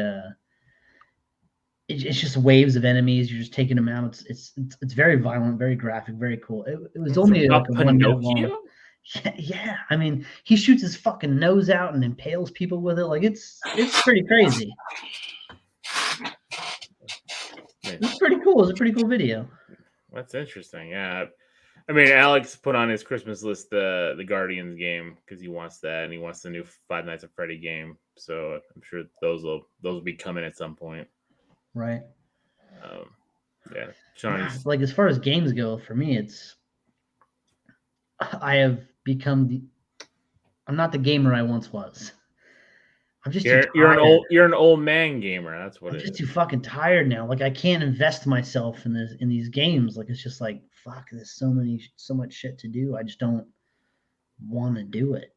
it's just waves of enemies. You're just taking them out. It's very violent, very graphic, very cool. It was only like a 1 minute long. Yeah. I mean, he shoots his fucking nose out and impales people with it. Like it's pretty crazy. It's pretty cool. It's a pretty cool video. That's interesting. Yeah. I mean, Alex put on his Christmas list the Guardians game because he wants that and he wants the new Five Nights at Freddy game. So I'm sure those will be coming at some point. Right. Yeah. Sean, like as far as games go, for me, I have become I'm not the gamer I once was. I'm just you're an old man gamer. That's what I'm just too fucking tired now. Like I can't invest myself in these games. Like it's just like fuck. There's so much shit to do. I just don't want to do it.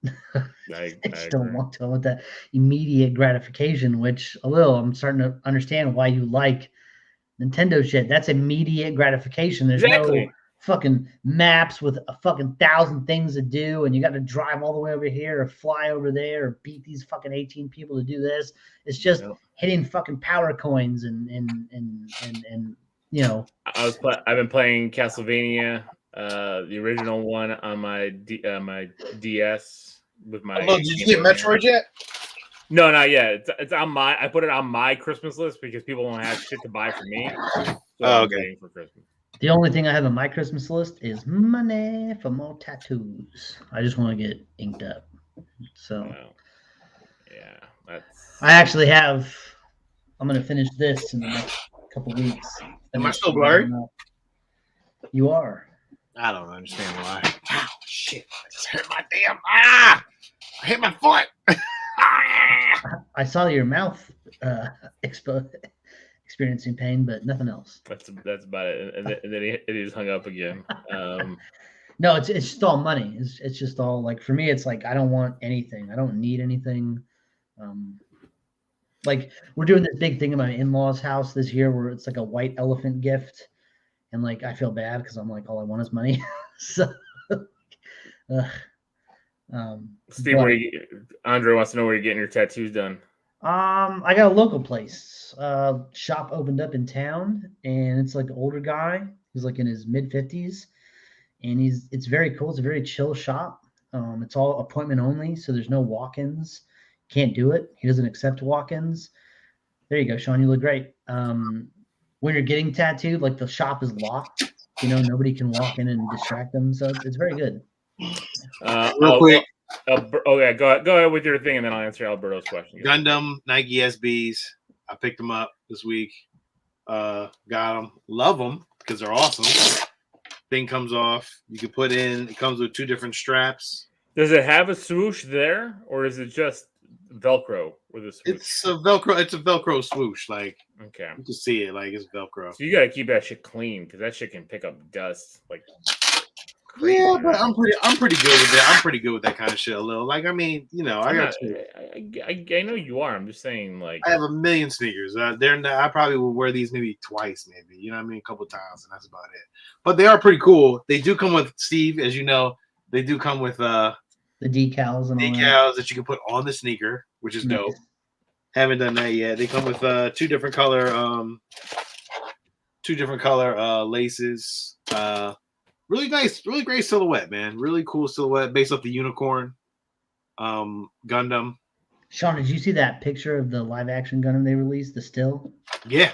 I just don't want to. I want that immediate gratification. Which I'm starting to understand why you like Nintendo shit. That's immediate gratification. There's no fucking maps with a fucking 1,000 things to do, and you got to drive all the way over here or fly over there or beat these fucking 18 people to do this. It's just hitting fucking power coins and you know. I've been playing Castlevania, the original one on my DS with my. Did you get Metroid yet? No, not yet. It's on I put it on my Christmas list because people don't have shit to buy for me. So I'm waiting for Christmas. The only thing I have on my Christmas list is money for more tattoos. I just want to get inked up. So, yeah, I actually have. I'm gonna finish this in the next couple weeks. Am I still blurry? You are. I don't understand why. Ow, shit! I just hurt my damn. I hit my foot. Ah! I saw your mouth experiencing pain, but nothing else. That's about it. And then he just hung up again. No, it's just all money. It's just all like for me. It's like I don't want anything. I don't need anything. Like we're doing this big thing in my in-laws' house this year, where it's like a white elephant gift, and like I feel bad because I'm like all I want is money. So, Steve, Andre wants to know where you're getting your tattoos done. I got a local place. Shop opened up in town, and it's like an older guy. He's like in his mid-50s, and it's very cool. It's a very chill shop. It's all appointment only, so there's no walk-ins. Can't do it. He doesn't accept walk-ins. There you go, Sean. You look great. When you're getting tattooed, like the shop is locked. You know, nobody can walk in and distract them. So it's very good. Real quick. Okay, go ahead with your thing, and then I'll answer Alberto's question. Gundam Nike SBs. I picked them up this week. Got them. Love them because they're awesome. Thing comes off. You can put in. It comes with 2 different straps. Does it have a swoosh there, or is it just Velcro with a swoosh? It's a Velcro. It's a Velcro swoosh. Like okay, you can see it. Like it's Velcro. So you gotta keep that shit clean because that shit can pick up dust. Like crazy. Yeah, but I'm pretty good with that. I'm pretty good with that kind of shit. A little, like, I mean, you know, I know you are. I'm just saying, like, have a million sneakers. I probably will wear these maybe twice, maybe. You know what I mean? A couple times, and that's about it. But they are pretty cool. They do come with, Steve, as you know, they do come with the decals and all decals that you can put on the sneaker, which is dope. Haven't done that yet. They come with two different color laces. Really nice, really great silhouette, man. Really cool silhouette based off the unicorn Gundam. Sean, did you see that picture of the live action Gundam they released? The still? Yeah,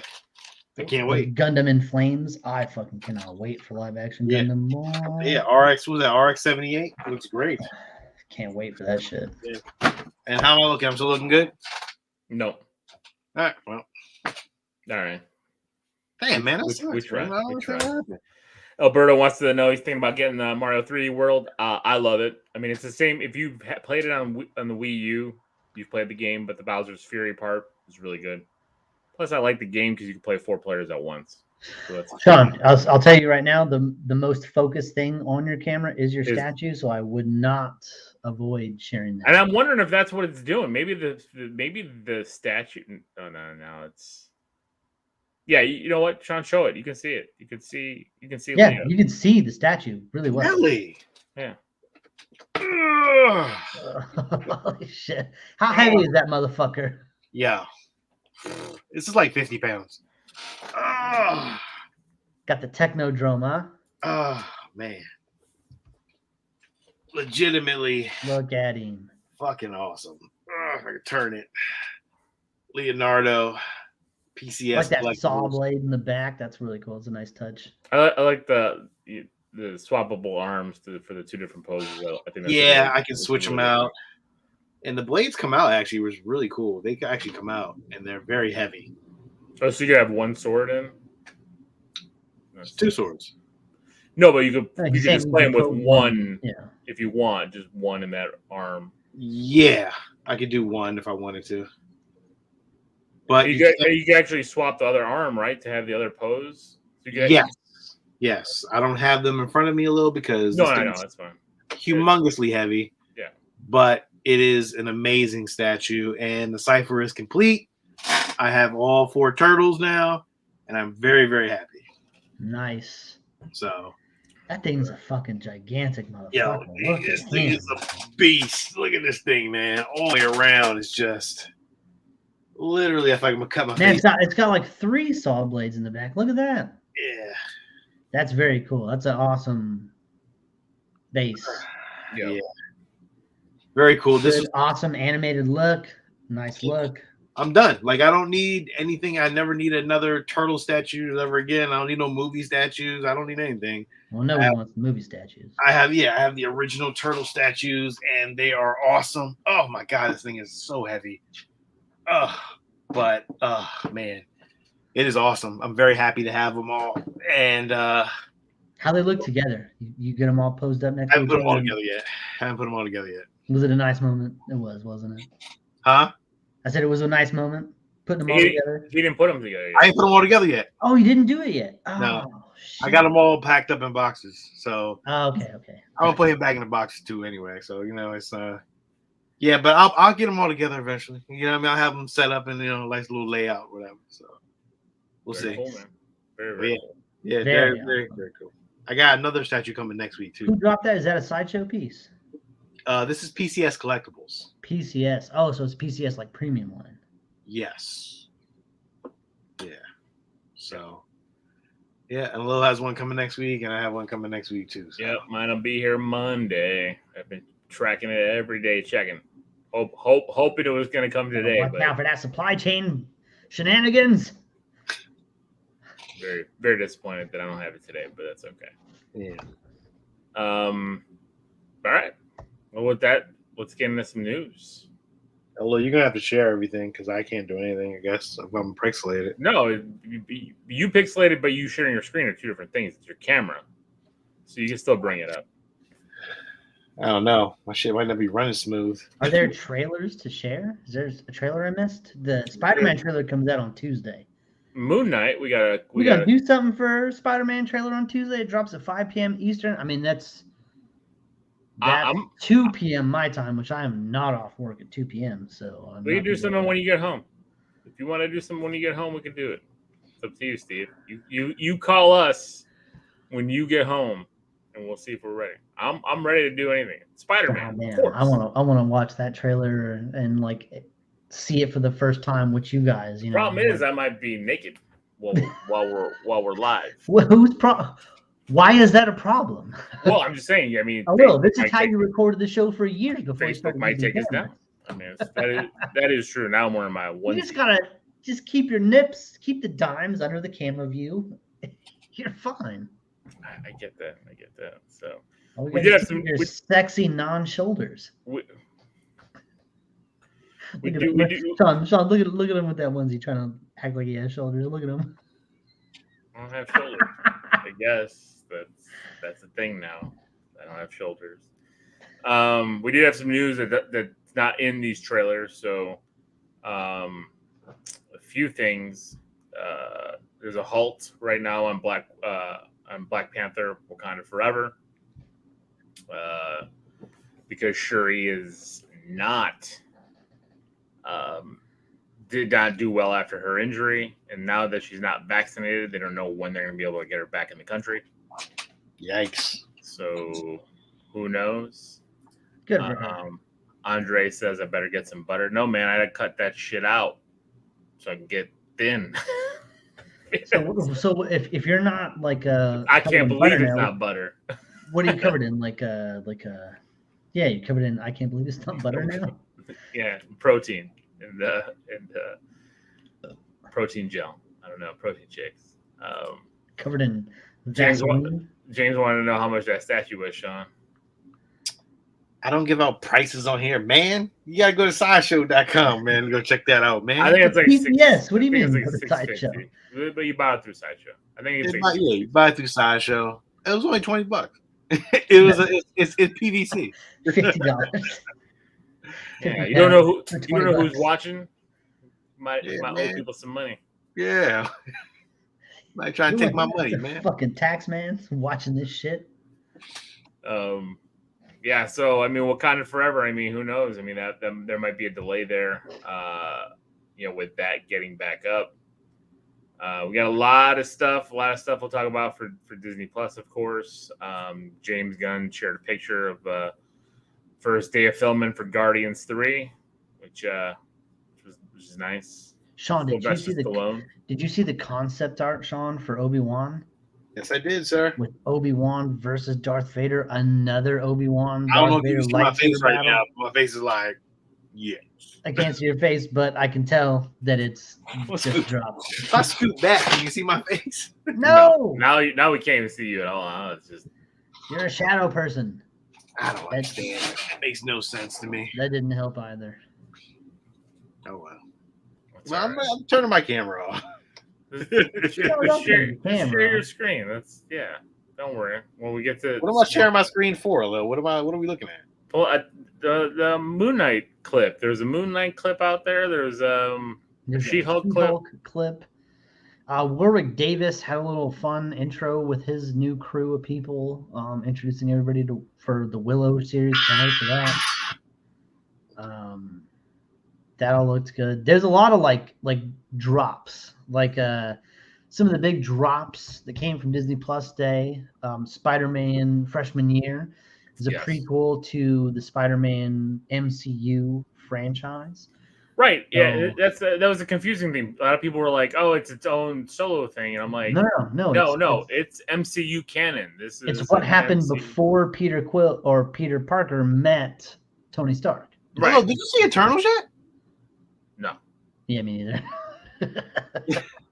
I can't wait. Gundam in Flames. I fucking cannot wait for live action Gundam. Yeah, RX, what was that? RX 78? Looks great. Can't wait for that shit. Yeah. And how am I looking? I'm still looking good? No. All right, well. All right. Damn, man. We try. Alberto wants to know he's thinking about getting the Mario 3D World. I love it. I mean, it's the same. If you've played it on the Wii U, you've played the game, but the Bowser's Fury part is really good. Plus, I like the game because you can play 4 players at once. So Sean, I'll tell you right now, the most focused thing on your camera is your statue, so I would not avoid sharing that. And I'm wondering if that's what it's doing. Maybe the statue. Oh, no, it's. Yeah, you know what, Sean? Show it. You can see it. You can see. Yeah, Leo. You can see the statue really well. Really? Yeah. Holy shit! How heavy is that motherfucker? Yeah, this is like 50 pounds. Got the Technodrome, huh? Oh man, legitimately. Look at him. Fucking awesome. I can turn it. Leonardo. PCS, like that saw blade in the back. That's really cool. It's a nice touch. I like the swappable arms for the 2 different poses. I think. Yeah, I can switch them out. And the blades come out actually was really cool. They can actually come out, and they're very heavy. Oh, so you can have 1 sword in? It's 2 swords. No, but you can just play them with 1. Yeah. If you want, just 1 in that arm. Yeah, I could do 1 if I wanted to. But you can actually swap the other arm, right, to have the other pose. So yes. I don't have them in front of me a little because no, that's fine. Humongously heavy. Yeah, but it is an amazing statue, and the cipher is complete. I have all 4 turtles now, and I'm very, very happy. Nice. So that thing's a fucking gigantic motherfucker. Yo, this thing is a beast. Look at this thing, man. All the way around is just. Literally, if I can cut my face. It's got like 3 saw blades in the back. Look at that. Yeah. That's very cool. That's an awesome base. Yeah. Very cool. This is awesome animated look. Nice look. I'm done. Like, I don't need anything. I never need another turtle statue ever again. I don't need no movie statues. I don't need anything. Well, nobody wants movie statues. I have the original turtle statues, and they are awesome. Oh my god, this thing is so heavy. Man, it is awesome. I'm very happy to have them all. And how they look together? You get them all posed up next to each other? I haven't put them all together yet. Was it a nice moment? It was, wasn't it? Huh? I said it was a nice moment putting them all together. He didn't put them together yet. I ain't put them all together yet. Oh, you didn't do it yet? Oh, no. Shit. I got them all packed up in boxes. So okay. I'm gonna put him back in the boxes too anyway. So it's yeah, but I'll get them all together eventually. You know what I mean? I'll have them set up in nice little layout, whatever. So we'll see. Cool, man. Very cool. Yeah, very cool. I got another statue coming next week too. Who dropped that? Is that a sideshow piece? This is PCS Collectibles. PCS. Oh, so it's PCS like premium line. Yes. Yeah. So. Yeah, and Lil has one coming next week, and I have one coming next week too. So. Yep, mine'll be here Monday. I've been tracking it every day, checking. Hoping it was going to come today. Watch out for that supply chain shenanigans. Very, very disappointed that I don't have it today, but that's okay. Yeah. All right. Well, with that, let's get into some news. Well, you're gonna have to share everything because I can't do anything. I guess if I'm pixelated. No, you pixelated, but you sharing your screen are 2 different things. It's your camera, so you can still bring it up. I don't know. My shit might not be running smooth. Are there trailers to share? Is there a trailer I missed? The Spider-Man trailer comes out on Tuesday. Moon Knight. We gotta do something for Spider-Man trailer on Tuesday. It drops at 5 p.m. Eastern. I mean, that's 2 p.m. my time, which I am not off work at 2 p.m. So we can do something when you get home. If you want to do something when you get home, we can do it. It's up to you, Steve. You call us when you get home, and we'll see if we're ready. I'm ready to do anything. Spider-Man. Oh, man. I want to watch that trailer and like see it for the first time with you guys. You know, problem is I might be naked while we're live. Why is that a problem? Well, I'm just saying. I mean, this is how you recorded the show for years before Facebook might take us down. I mean, that is true. Now I'm wearing my one. You just gotta keep your nips, keep the dimes under the camera view. You're fine. I get that. So we did have some sexy non-shoulders. We do. Sean, look at him with that onesie trying to act like he has shoulders. Look at him. I don't have shoulders. I guess that's the thing now. I don't have shoulders. We did have some news that's not in these trailers. So a few things. There's a halt right now on Black Panther: Wakanda Forever, because Shuri is did not do well after her injury, and now that she's not vaccinated, they don't know when they're going to be able to get her back in the country. Yikes! So who knows? Good for her. Andre says I better get some butter. No, man, I had to cut that shit out so I can get thin. So if you're not like I can't believe it's not butter. What are you covered in? Yeah, you covered in. I can't believe it's not butter now. Yeah, protein and protein gel. I don't know, protein shakes. Covered in James wanted to know how much that statue was, Sean. I don't give out prices on here, man. You gotta go to sideshow.com, man. Go check that out, man. I think it's like yes. What do you mean? Like Sideshow? But you buy it through Sideshow. I think you buy it through Sideshow. It was only $20. It's PVC. $50. Yeah, you don't know who's watching. Might owe people some money. Yeah. Might try and take my money, man. Fucking tax man watching this shit. Yeah, so I mean, Wakanda Forever. I mean, who knows? I mean, there might be a delay there. With that getting back up. We got a lot of stuff we'll talk about for Disney Plus, of course. James Gunn shared a picture of first day of filming for Guardians 3, which is nice. Sean, did you see the concept art, Sean, for Obi-Wan? Yes, I did, sir. With Obi-Wan versus Darth Vader, another Obi-Wan. I don't know if you can see my face right now. My face is like, yeah. I can't see your face, but I can tell that it's just dropped. If I scoot back, can you see my face? No. Now we can't even see you at all. It's just you're a shadow person. I don't understand. That makes no sense to me. That didn't help either. Oh well. I'm turning my camera off. Share your screen. Don't worry. When we get to what am I sharing my screen for, Lil? What are we looking at? Well, the Moon Knight clip. There's a Moon Knight clip out there. There's a She-Hulk clip. Warwick Davis had a little fun intro with his new crew of people, introducing everybody for the Willow series. Can't wait for that. That all looks good. There's a lot of like drops, some of the big drops that came from Disney Plus Day. Spider-Man Freshman Year is a prequel to the Spider-Man MCU franchise. Right. Yeah, that was a confusing thing. A lot of people were like, "Oh, it's its own solo thing," and I'm like, "No, it's MCU canon. It's what happened before Peter Parker met Tony Stark." Right. Oh, did you see Eternals yet? No. Yeah, me neither.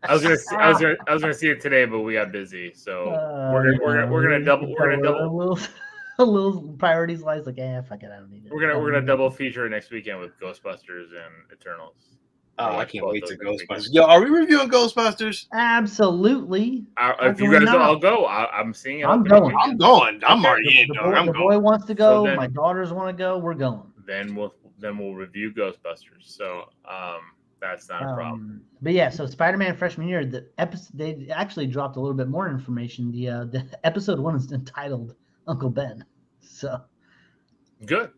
I was gonna see it today, but we got busy, so we're gonna double. A little priorities lies like, fuck it, I don't need it. We're gonna double feature next weekend with Ghostbusters and Eternals. Oh, I can't wait to Ghostbusters. Yo, are we reviewing Ghostbusters? Absolutely. If you guys all go, I'm seeing it. I'm going. I'm already in. The boy wants to go. My daughters want to go. We're going. Then we'll review Ghostbusters. So That's not a problem. But yeah, so Spider-Man freshman year, the episode they actually dropped a little bit more information. The episode 1 is entitled Uncle Ben, so Good.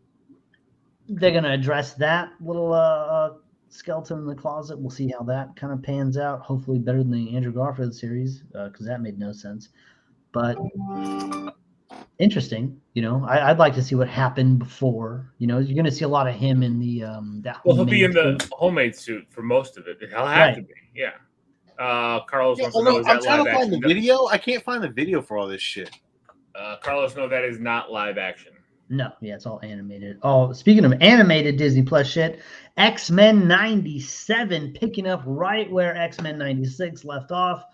they're gonna address that little skeleton in the closet. We'll see how that kind of pans out. Hopefully, better than the Andrew Garfield series because that made no sense. But interesting, I'd like to see what happened before. You're going to see a lot of him in the that. Well, he'll be in suit. the homemade suit for most of it. He'll have to be, yeah. Carlos wants to know, is I'm that trying live to find action? the video. I can't find the video for all this shit. Carlos, no, that is not live action. No, yeah, it's all animated. Oh, speaking of animated Disney Plus shit, X-Men 97 picking up right where X-Men 96 left off.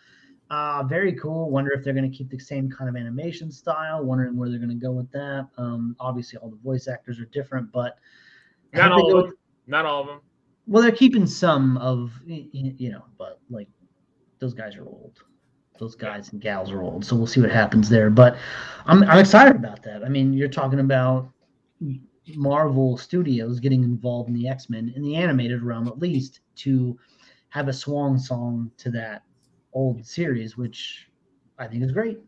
Very cool. Wonder if they're going to keep the same kind of animation style. Wondering where they're going to go with that. Obviously, all the voice actors are different, but not all of them. Not all of them. Well, they're keeping some of, but like those guys are old. Those guys and gals are old, so we'll see what happens there. But I'm excited about that. I mean, you're talking about Marvel Studios getting involved in the X-Men in the animated realm, at least, to have a swan song to that old series, which I think is great.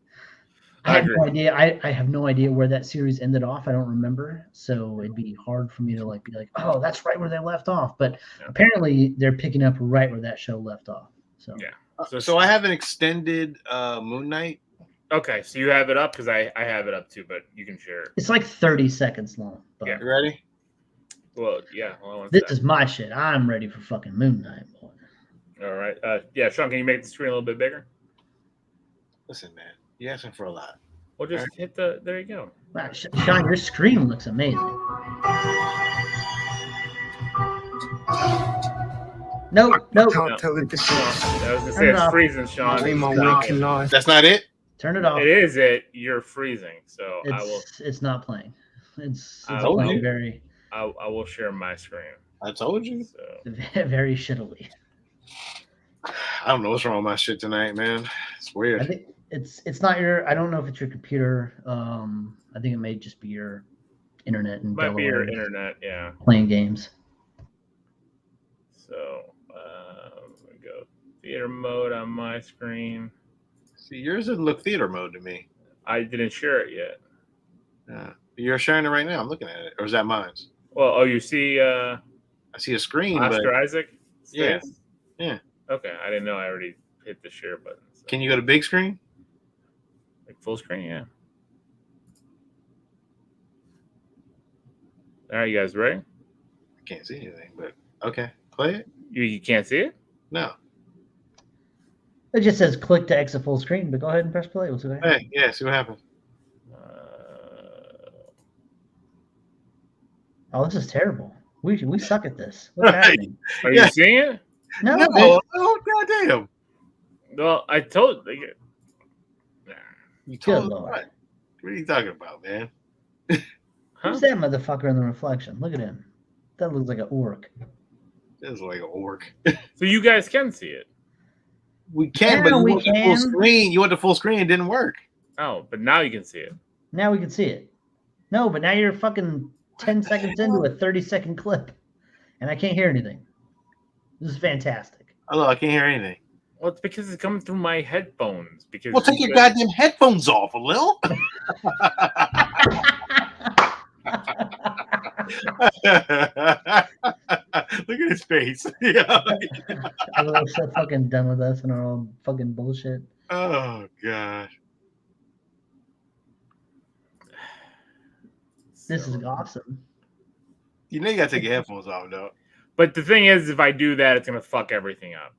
I have no idea. I have no idea where that series ended off. I don't remember, so it'd be hard for me to be like, oh, that's right where they left off. But apparently, they're picking up right where that show left off. So yeah. So I have an extended Moon Knight. Okay, so you have it up because I have it up too, but you can share it. It's like 30 seconds long. But You ready? Well, yeah. This is my shit. I'm ready for fucking Moon Knight, boy. All right. Yeah, Sean, can you make the screen a little bit bigger? Listen, man, you're asking for a lot. Well, just hit the. There you go. Wow, Sean, your screen looks amazing. No. Can't tell the difference. I was gonna say it's freezing, Sean. In my waking life. That's not it. Turn it off. It is it. You're freezing, so I will. It's not playing. It's will. very. I will share my screen. I told you. So. Very shittily. I don't know what's wrong with my shit tonight, man. It's weird. I think it's not your. I don't know if it's your computer. I think it may just be your internet and might be your internet. Yeah. Playing games. So we go theater mode on my screen. See, yours doesn't look theater mode to me. I didn't share it yet. You're sharing it right now. I'm looking at it. Or is that mine? Well, you see. I see a screen. Oscar Isaac. Yeah. Yeah. Okay, I didn't know I already hit the share button. So. Can you go to big screen? Like full screen, yeah. All right, you guys ready? I can't see anything, but okay. Play it. You can't see it? No. It just says click to exit full screen, but go ahead and press play. We'll see what happens. Hey, yeah, see what happens. Oh, this is terrible. We suck at this. What's happening? Are you seeing it? No. Goddamn. Well, I told you. You told Good us Lord. what? What are you talking about, man? Who's that motherfucker in the reflection? Look at him. That looks like an orc. This is like an orc. So you guys can see it. We can, Yeah, but you we went to full can. screen. You went to full screen. It didn't work. Oh, but now you can see it. Now we can see it. No, but now you're fucking 10 seconds into a 30-second clip, and I can't hear anything. This is fantastic. Oh, I can't hear anything. Well, it's because it's coming through my headphones. Because Well, take your goddamn headphones off, a little. Look at his face. Yeah. Everyone's so fucking done with us and our own fucking bullshit. Oh gosh. This is awesome. You know you gotta take your headphones off, though. But the thing is, if I do that, it's gonna fuck everything up.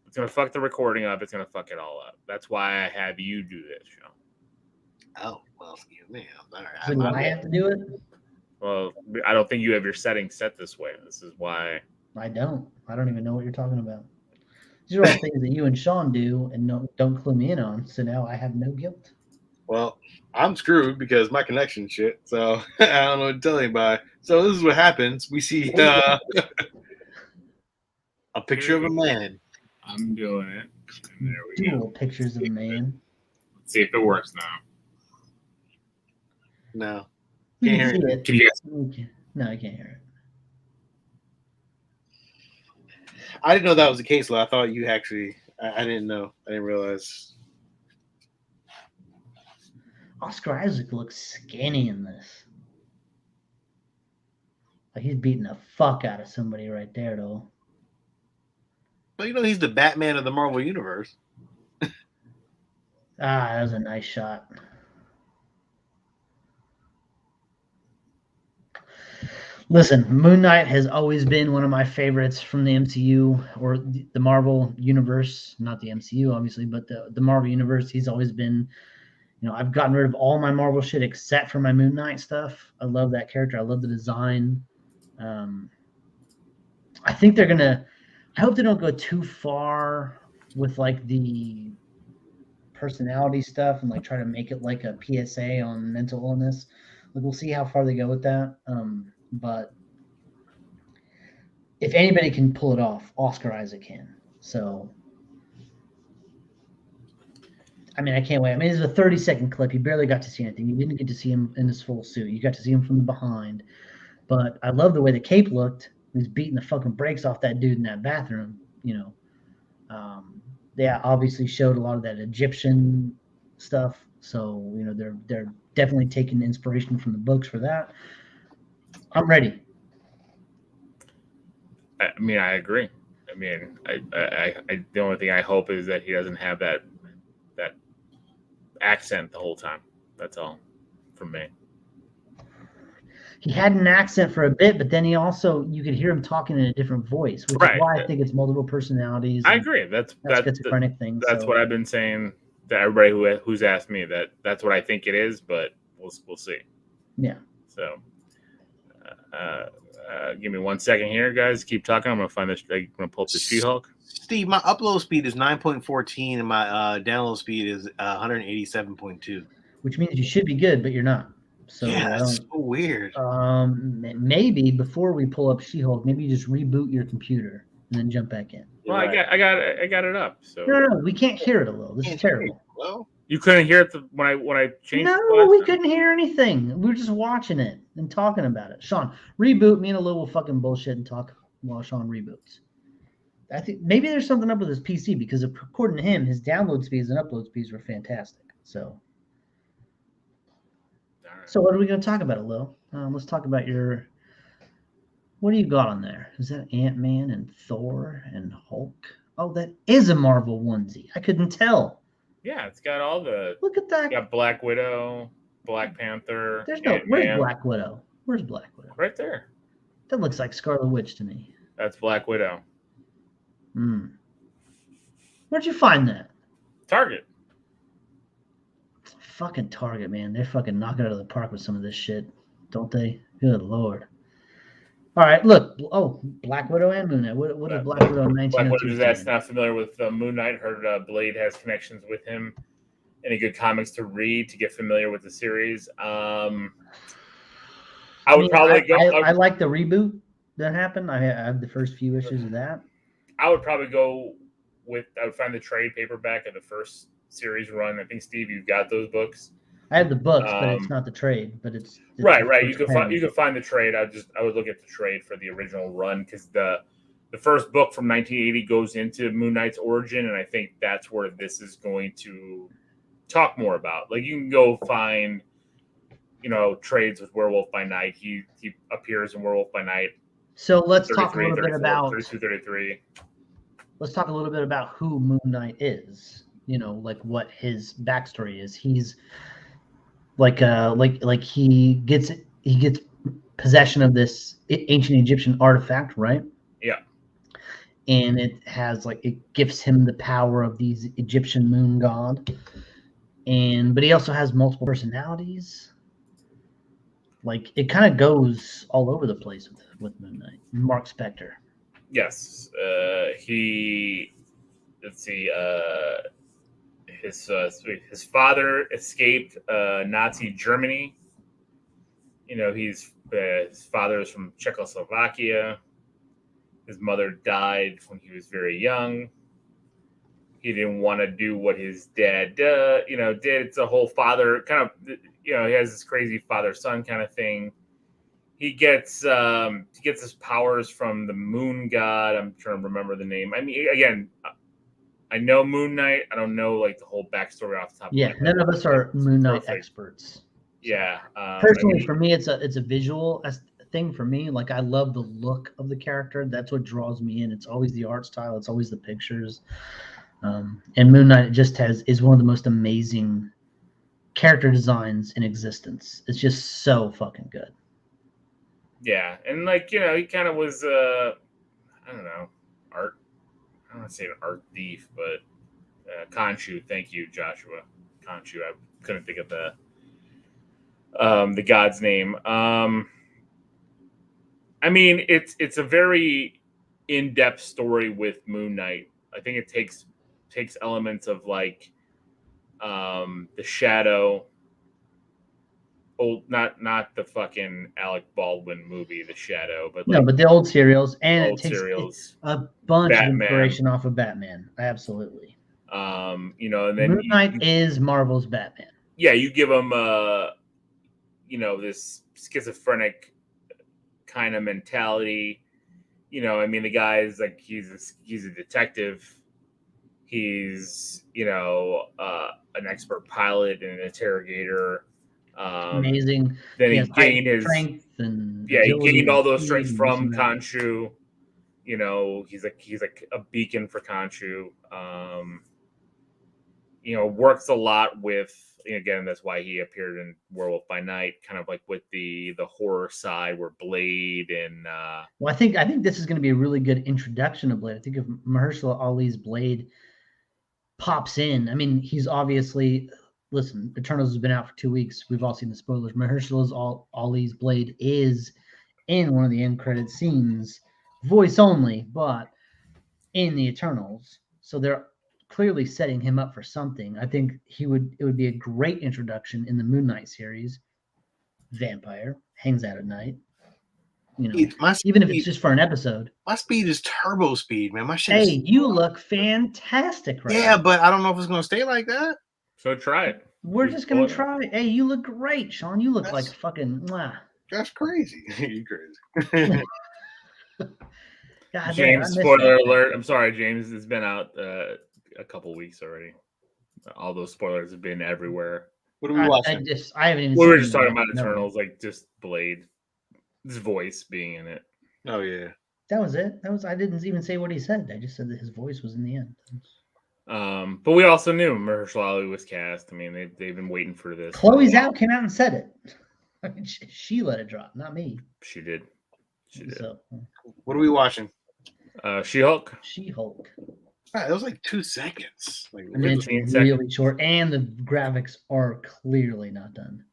It's gonna fuck the recording up. It's gonna fuck it all up. That's why I have you do this show. Oh, well, excuse me. All right. So do I have to do it? Well, I don't think you have your settings set this way. This is why. I don't. I don't even know what you're talking about. These are all things that you and Sean do and don't clue me in on. So now I have no guilt. Well, I'm screwed because my connection shit. So I don't know what to tell anybody. So this is what happens. We see a picture of a man. I'm doing it. And there we Dual go. pictures of a man. Let's see if it works now. No. You Can't can hear see Can you guys? it. No, I can't hear I didn't know that was the case, though. I thought you actually. I didn't know. I didn't realize. Oscar Isaac looks skinny in this. Like he's beating the fuck out of somebody right there, though. Well, he's the Batman of the Marvel Universe. That was a nice shot. Listen, Moon Knight has always been one of my favorites from the MCU or the Marvel Universe. Not the MCU, obviously, but the Marvel Universe. He's always been, I've gotten rid of all my Marvel shit except for my Moon Knight stuff. I love that character. I love the design. I think they're going to, I hope they don't go too far with like the personality stuff and like try to make it like a PSA on mental illness. Like we'll see how far they go with that. But if anybody can pull it off, Oscar Isaac can. So, I mean, I can't wait. I mean, it's a 30-second clip. You barely got to see anything. You didn't get to see him in his full suit. You got to see him from behind. But I love the way the cape looked. He was beating the fucking brakes off that dude in that bathroom, They obviously showed a lot of that Egyptian stuff. So, they're definitely taking inspiration from the books for that. I'm ready. I mean, I agree. I mean, I the only thing I hope is that he doesn't have that accent the whole time. That's all from me. He had an accent for a bit, but then you could hear him talking in a different voice, which is why I think it's multiple personalities. I agree. That's schizophrenic thing. That's what I've been saying to everybody who's asked me that's what I think it is, but we'll see. Yeah. So, give me 1 second here, guys. Keep talking. I'm gonna find this. I'm gonna pull up the She-Hulk. Steve, my upload speed is 9.14 and my download speed is 187.2. Which means you should be good, but you're not. So yeah, that's so weird. Maybe before we pull up She-Hulk, maybe you just reboot your computer and then jump back in. Well, right. I got it up. So no, we can't hear it, Lil. This is terrible. Well, you couldn't hear it when I changed. No, we couldn't hear anything. We were just watching it and talking about it. Sean, reboot. Me and Lil will fucking bullshit and talk while Sean reboots. I think maybe there's something up with his PC because according to him, his download speeds and upload speeds were fantastic. So. So what are we going to talk about, Lil? Let's talk about what do you got on there? Is that Ant-Man and Thor and Hulk? Oh, that is a Marvel onesie. I couldn't tell. Yeah, it's got all the... Look at that. It's got Black Widow, Black Panther. Where's Black Widow? Where's Black Widow? Right there. That looks like Scarlet Witch to me. That's Black Widow. Where'd you find that? Target. Fucking Target, man. They fucking knock it out of the park with some of this shit, don't they? Good Lord. All right, look. Oh, Black Widow and Moon Knight. What is Black Widow in 1902? Black Widow, that's not familiar with Moon Knight. Heard Blade has connections with him. Any good comics to read to get familiar with the series? I like the reboot that happened. I have the first few issues of that. I would probably go with. I would find the trade paperback of the first series run. I think Steve, you've got those books. I have the books, but it's not the trade. But it's right. You can find the trade. I would look at the trade for the original run because the first book from 1980 goes into Moon Knight's origin, and I think that's where this is going to talk more about. Like you can go find, trades with Werewolf by Night. He appears in Werewolf by Night. So let's talk a little bit about 32-33. Let's talk a little bit about who Moon Knight is. Like what his backstory is. He's like he gets possession of this ancient Egyptian artifact, right? Yeah. And it gives him the power of these Egyptian moon god. But he also has multiple personalities. Like it kind of goes all over the place with Moon Knight. Mark Spector. Yes. His father escaped Nazi Germany. His father is from Czechoslovakia. His mother died when he was very young. He didn't want to do what his dad did. It's a whole father kind of, he has this crazy father-son kind of thing. he gets his powers from the moon god. I'm trying to remember the name. I mean, again, I know Moon Knight. I don't know like the whole backstory off the top. Yeah, of my head. none of us are Moon Knight Perfect. experts. Yeah. Personally, for me, it's a visual thing for me. Like, I love the look of the character. That's what draws me in. It's always the art style. It's always the pictures. And Moon Knight just is one of the most amazing character designs in existence. It's just so fucking good. Yeah, and like he kind of was I don't know, art. I don't want to say an art thief, but Khonshu. Thank you, Joshua. Khonshu. I couldn't think of the god's name. I mean, it's a very in-depth story with Moon Knight. I think it takes elements of like the Shadow. Old, not the fucking Alec Baldwin movie, The Shadow, but like, no, but the old serials, and old it takes serials. a bunch Batman. of inspiration off of Batman. Absolutely. And then Moon Knight is Marvel's Batman. Yeah, you give him this schizophrenic kind of mentality. I mean, the guy is like he's a detective. He's an expert pilot and an interrogator. Amazing. Then he gained his strength and he gained all those speed strengths from and Khonshu. He's like a beacon for Khonshu. Works a lot with, again, that's why he appeared in Werewolf by Night, kind of like with the horror side where Blade and well, I think this is going to be a really good introduction to Blade. I think if Mahershala Ali's Blade pops in, I mean, he's obviously, listen, Eternals has been out for 2 weeks. We've all seen the spoilers. Mahershala Ali's Blade is in one of the end credit scenes, voice only, but in the Eternals. So they're clearly setting him up for something. I think it would be a great introduction in the Moon Knight series. Vampire hangs out at night. Even if it's just for an episode. My speed is turbo speed, man. My shit. Hey, you look fantastic right Yeah, now. but I don't know if it's gonna stay like that. So try it. We're just gonna try. Hey, you look great, Sean. You look like fucking mwah. That's crazy. You crazy. God, James, spoiler alert. I'm sorry, James. It's been out a couple weeks already. All those spoilers have been everywhere. What are we watching? I haven't even. We were just talking about No. Eternals, like just Blade, his voice being in it. Oh yeah. That was it. I didn't even say what he said. I just said that his voice was in the end. But we also knew Mahershala Ali was cast. I mean, they've been waiting for this. Chloe Zhao came out and said it. I mean, she let it drop, not me. She did. So, What are we watching? She-Hulk. She-Hulk. That was like 2 seconds. Like, I mean, it's 15 really seconds. short, and the graphics are clearly not done.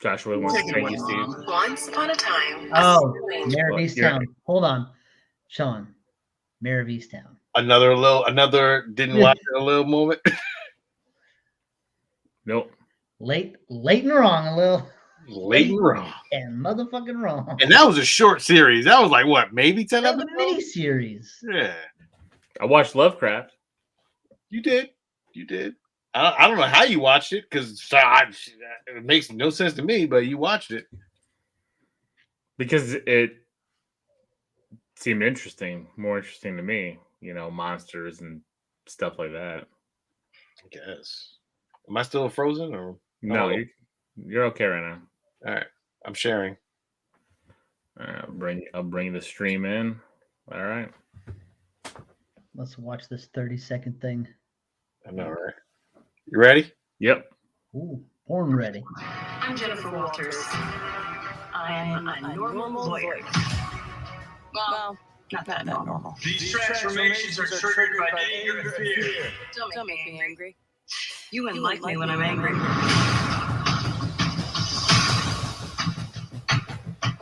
Joshua wants to thank you, Steve. Once upon a time. Oh, Mayor of What? Easttown. Hold on, Sean. Mayor of Easttown. another didn't watch it a little moment. Nope. Late and wrong, a little. Late and wrong. And motherfucking wrong. And that was a short series. That was like what, maybe 10 That was a episodes? mini series. Yeah. I watched Lovecraft. You did. I don't know how you watched it because it makes no sense to me, but you watched it. Because it seemed more interesting to me. Monsters and stuff like that. I guess. Am I still frozen or No, Oh. you're okay right now. all right? I'm sharing. All right, I'll bring the stream in. All right. Let's watch this 30-second thing. I know, right? You ready? Yep. Ooh, born ready. I'm Jennifer Walters. I'm a normal lawyer. Well, not that normal. These transformations are triggered by anger and fear. Don't make me angry. You wouldn't like me when I'm angry.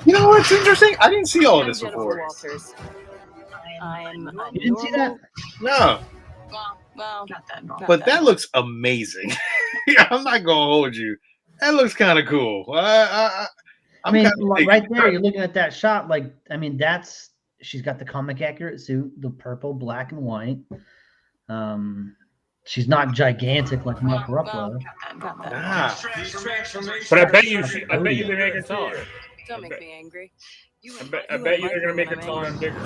You know what's interesting? I didn't see all of this Jennifer before. Walters. I'm a You didn't see that? No, Well, not that normal. but that looks amazing. Yeah, I'm not gonna hold you. That looks kind of cool. I mean, kinda like, digging right it. there, you're looking at that shot. Like, I mean, she's got the comic accurate suit, the purple, black, and white. She's not gigantic like Mark Ruffalo. Not that normal. Ah, These transformations But I are bet you triggered they by make her anger and taller. fear. Don't make me angry. I bet you're gonna make her taller and bigger.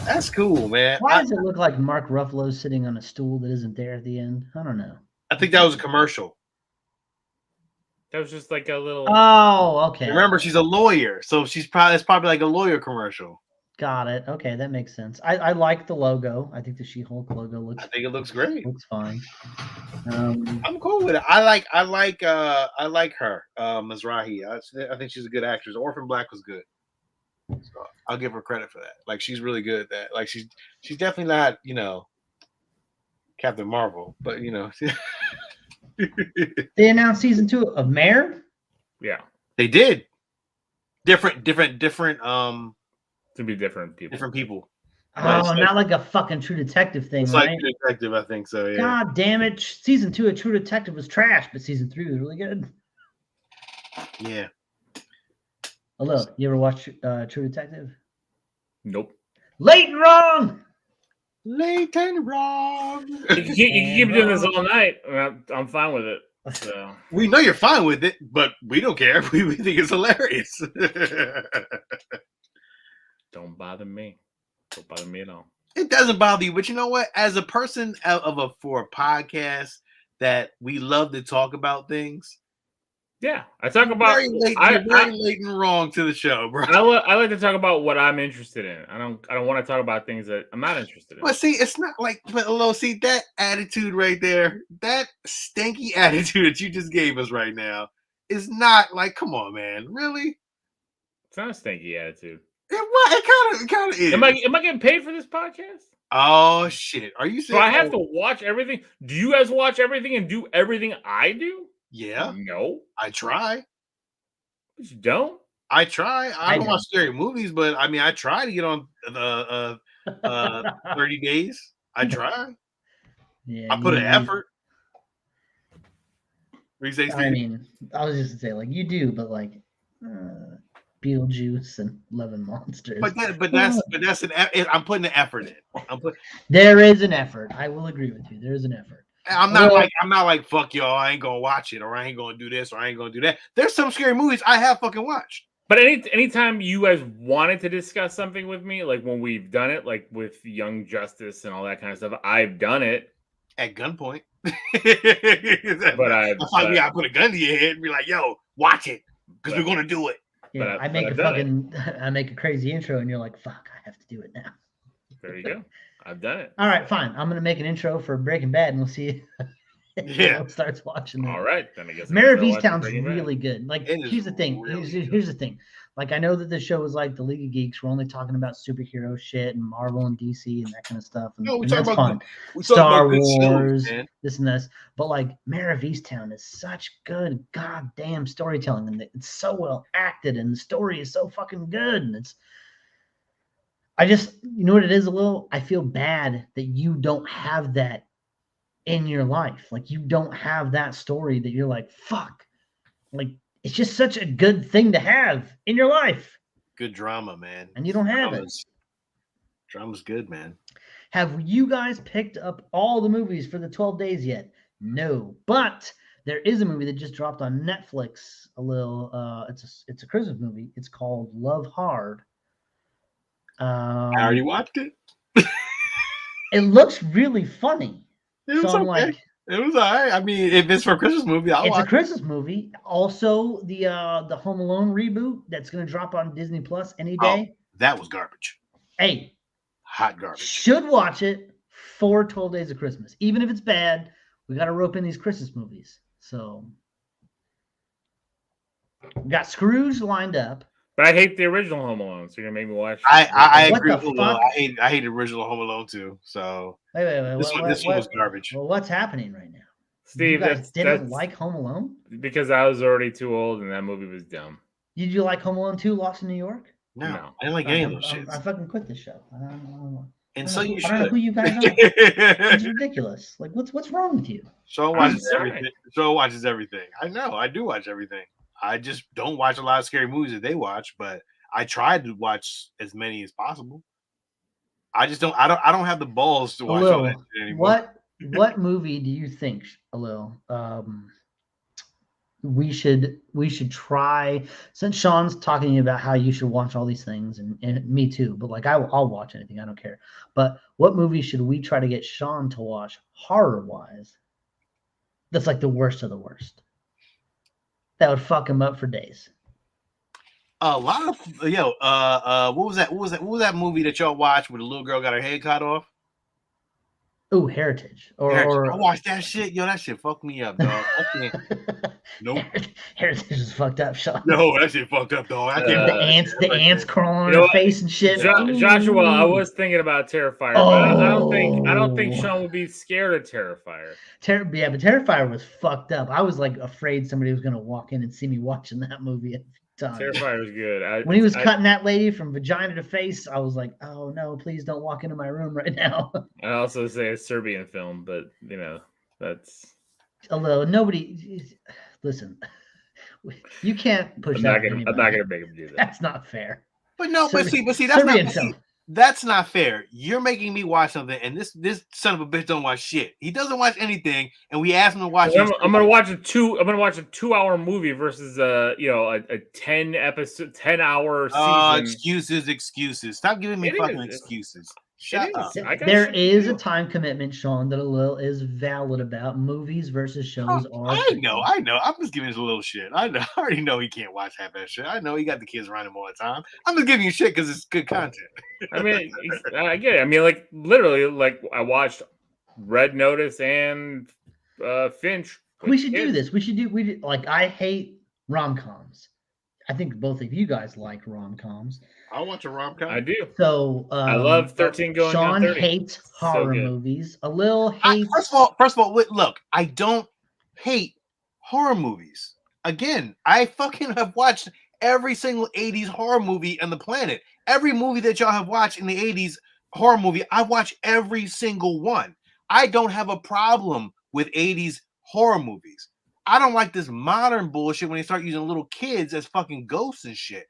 That's cool, man. Why does it look like Mark Ruffalo's sitting on a stool that isn't there at the end? I don't know. I think that was a commercial. That was just like a little. Oh, okay. Remember, she's a lawyer, so it's probably like a lawyer commercial. Got it. Okay, that makes sense. I like the logo. I think the She-Hulk logo looks. I think it looks great. Looks fine. I'm cool with it. I like her, Mizrahi. I think she's a good actress. Orphan Black was good. So I'll give her credit for that. Like, she's really good at that. Like, she's definitely not, Captain Marvel, but They announced season 2 of Mare. Yeah, they did. Different. To be different people. Different people. Oh, not like a fucking True Detective thing, It's right? like True Detective, I think so. Yeah. God damn it! Season 2 of True Detective was trash, but season 3 was really good. Yeah. Hello, you ever watch True Detective? Nope. Late and wrong. Late and wrong. You can keep doing this all night. I'm fine with it. So. We know you're fine with it, but we don't care. We think it's hilarious. Don't bother me. Don't bother me at all. It doesn't bother you, but you know what? As a person for a podcast that we love to talk about things. Yeah, I talk about very late and wrong to the show, bro. I like to talk about what I'm interested in. I don't want to talk about things that I'm not interested in. But see, it's not like, see that attitude right there, that stinky attitude that you just gave us right now is not like, come on, man, really? It's not a stinky attitude. It kind of is. Am I getting paid for this podcast? Oh shit! Are you saying? So I have to watch everything? Do you guys watch everything and do everything I do? Yeah. No. I try. But you don't? I try. I don't watch scary movies, but I mean, I try to get on the 30 days. I try. Yeah. I put an effort. What do you say, I mean, I was just to say, like, you do, but like Beetlejuice and Love and Monsters. But that's an. I'm putting the effort in. There is an effort. I will agree with you. There is an effort. I'm not like fuck y'all. I ain't gonna watch it, or I ain't gonna do this, or I ain't gonna do that. There's some scary movies I have fucking watched. But anytime you guys wanted to discuss something with me, like when we've done it, like with Young Justice and all that kind of stuff, I've done it at gunpoint. But I put a gun to your head and be like, "Yo, watch it, because we're gonna do it." Yeah, I make a crazy intro, and you're like, "Fuck, I have to do it now." There you go. I've done it. All right, fine. I'm gonna make an intro for Breaking Bad, and we'll see if starts watching it. All right, then I guess Mare of Easttown's really good. Like, here's the thing. Here's the thing. Like, I know that this show is like the League of Geeks. We're only talking about superhero shit and Marvel and DC and that kind of stuff. And, and that's fun. Star Wars, this and this. But like, Mare of Easttown is such good goddamn storytelling, and it's so well acted, and the story is so fucking good, and it's. You know what it is, I feel bad that you don't have that in your life. Like, you don't have that story that you're like, fuck. Like, it's just such a good thing to have in your life. Good drama, man. And you don't have it. Drama's good, man. Have you guys picked up all the movies for the 12 days yet? No. But there is a movie that just dropped on Netflix it's a Christmas movie. It's called Love Hard. I already watched it. It looks really funny. It was okay. It was all right. I mean, if it's for a Christmas movie, I'll watch it. It's a Christmas movie. Also, the Home Alone reboot that's going to drop on Disney Plus any day. Oh, that was garbage. Hey. Hot garbage. Should watch it for 12 Days of Christmas. Even if it's bad, we got to rope in these Christmas movies. So, we got Scrooge lined up. But I hate the original Home Alone, so you're gonna make me watch. I agree with you. I hate the original Home Alone too. So wait. This one was garbage. Well, what's happening right now? Steve, you guys didn't like Home Alone? Because I was already too old and that movie was dumb. Did you like Home Alone 2, Lost in New York? No. I didn't like any of those shits. I fucking quit this show. I don't you should. I don't know who you guys are. It's ridiculous. Like, what's wrong with you? Show watches everything. Show watches everything. I know. I do watch everything. I just don't watch a lot of scary movies that they watch, but I tried to watch as many as possible. I just don't. I don't have the balls to watch all that shit anymore. What movie do you think, Alil? we should try, since Sean's talking about how you should watch all these things, and me too, but like I'll watch anything, I don't care. But what movie should we try to get Sean to watch horror wise? That's like the worst of the worst. That would fuck him up for days. A lot of what was that movie that y'all watched where the little girl got her head cut off? Ooh, Heritage. I watched that shit. Yo, that shit fucked me up, dog. I can't. Nope. Heritage is fucked up, Sean. No, that shit fucked up, dog. I can't. The ants crawling on her face and shit. Joshua, I was thinking about Terrifier, but I don't think Sean would be scared of Terrifier. But Terrifier was fucked up. I was like afraid somebody was gonna walk in and see me watching that movie at the time. Terrifier was good. When he was cutting that lady from vagina to face, I was like, oh no, please don't walk into my room right now. I also say a Serbian film, but you know, that's although nobody listen. You can't push that. I'm not gonna make him do that. That's not fair. But no, but see, that's not fair. You're making me watch something, and this son of a bitch don't watch shit. He doesn't watch anything, and we ask him to watch. I'm gonna watch a 2-hour movie versus a 10-hour season. Excuses. Stop giving me fucking excuses. Shut up. There is a time commitment, Sean, that Alil is valid about. Movies versus shows are. I know. I'm just giving you a little shit. I already know he can't watch half that shit. I know he got the kids around him all the time. I'm just giving you shit because it's good content. I mean, I get it. I mean, like literally, like I watched Red Notice and Finch. We should do this. Like I hate rom-coms. I think both of you guys like rom-coms. I watch a rom-com. I do. So I love 13 going Sean on 30. hates horror movies. A little hates. First of all, look, I don't hate horror movies. Again, I fucking have watched every single 80s horror movie on the planet. Every movie that y'all have watched in the 80s horror movie, I watch every single one. I don't have a problem with 80s horror movies. I don't like this modern bullshit when they start using little kids as fucking ghosts and shit.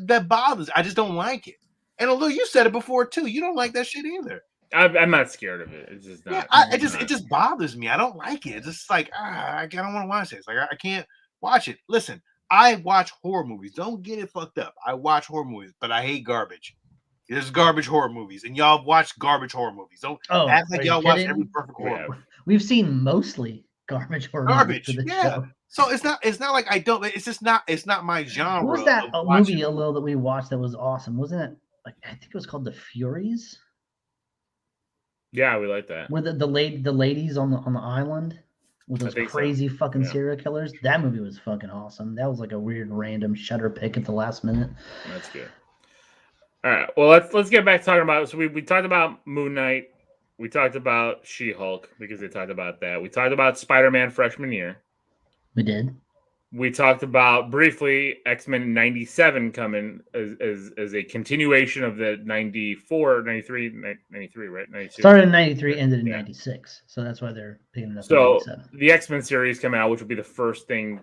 That bothers. I just don't like it. And although you said it before too, you don't like that shit either. I'm not scared of it. It's just not. Yeah, it just bothers me. I don't like it. It's just like I don't want to watch this. Like I can't watch it. Listen, I watch horror movies. Don't get it fucked up. I watch horror movies, but I hate garbage. There's garbage horror movies, and y'all watch garbage horror movies. Don't act like y'all watch every perfect horror movie. We've seen mostly garbage horror movies. Yeah. So it's not like I don't. It's just not. It's not my genre. What was that movie a little that we watched that was awesome? Wasn't it? Like I think it was called The Furies. Yeah, we like that. Where the ladies on the island with those crazy fucking serial killers. That movie was fucking awesome. That was like a weird random shutter pick at the last minute. That's good. All right. Well, let's get back to talking about. So we talked about Moon Knight. We talked about She-Hulk because they talked about that. We talked about Spider-Man freshman year. We did. We talked about briefly X-Men 97 coming as a continuation of the 94, 93, right? 92. Started in 93, ended in 96. So that's why they're picking it up. So the X-Men series coming out, which will be the first thing.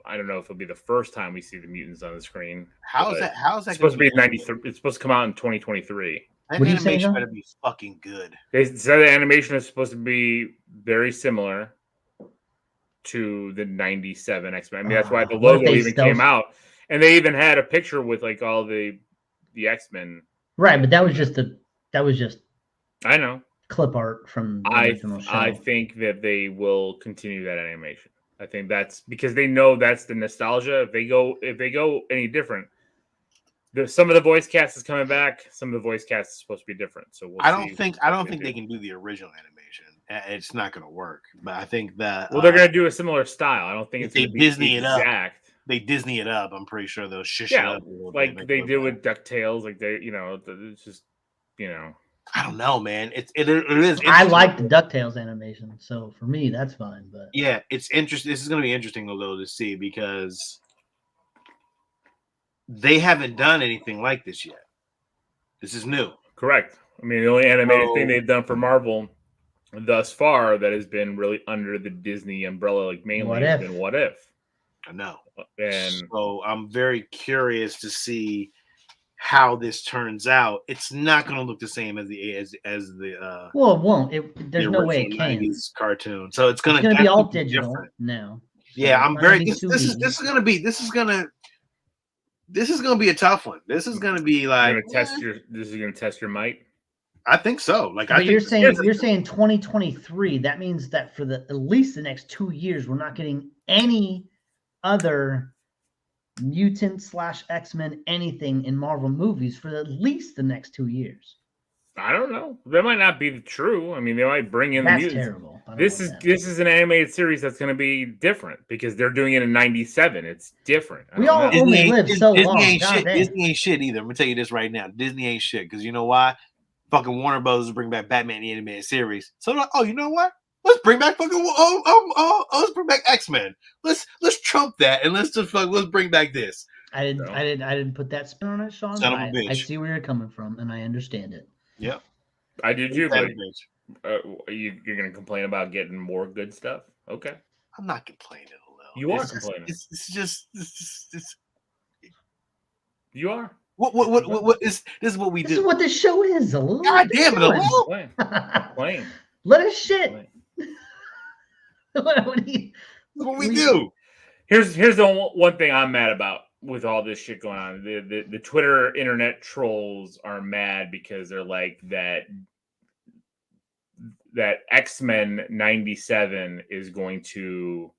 I don't know if it'll be the first time we see the mutants on the screen. How's that supposed to be 93? It's supposed to come out in 2023. That animation better be fucking good. They said the animation is supposed to be very similar to the 97 X-Men. I mean, that's why the logo even came out. And they even had a picture with like all the X-Men. Right, but that was just I know. Clip art from the original show. I think that they will continue that animation. I think that's because they know that's the nostalgia. If they go any different, some of the voice cast is coming back. Some of the voice cast is supposed to be different. So I don't think they can do the original animation. It's not going to work. But I think that they're going to do a similar style. I don't think it's they Disney it up. They Disney it up. I'm pretty sure they'll shish it up. Like they do with DuckTales. Like it's just I don't know, man. It is. I like the DuckTales animation, so for me that's fine. But yeah, it's interesting. This is going to be interesting a little to see because they haven't done anything like this yet. This is new. Correct. I mean, the only animated thing they've done for Marvel thus far that has been really under the Disney umbrella, like mainly has been What If. I know. And so I'm very curious to see how this turns out. It's not going to look the same as the well, it won't. There's no way it can. 90s cartoon. So it's going to be all digital now. Yeah, I'm It's not very. gonna be This, too this is easy. this is gonna be this is gonna be a tough one. This is gonna be like This is gonna test your might. I think so. Like, I But think you're saying 2023. That means that for at least the next 2 years, we're not getting any other mutant / X-Men anything in Marvel movies for at least the next 2 years. I don't know. That might not be true. I mean, they might bring in That's the mutants. terrible. I don't This want is that. this is an animated series that's going to be different because they're doing it in '97. It's different. We all know. only live so Disney long. ain't God shit. damn. Disney ain't shit either. I'm gonna tell you this right now. Disney ain't shit because you know why? Fucking Warner Bros. Bring back Batman the animated series. So like, oh, you know what? Let's bring back fucking let's bring back X-Men. Let's trump that and let's bring back this. I didn't put that spin on it, Sean. Son of a I bitch. see where you're coming from, and I understand it. Yep. I did too, Son but of a bitch. you're going to complain about getting more good stuff? Okay. I'm not complaining, Lil. You are It's just- complaining. It's just You are. what is this is what we This is do. what this show is. A little. God damn it, Lil. Playing. Playing. Let us shit. Playing. What do you- That's what we do. Here's the one thing I'm mad about with all this shit going on. The Twitter internet trolls are mad because they're like that X-Men 97 is going to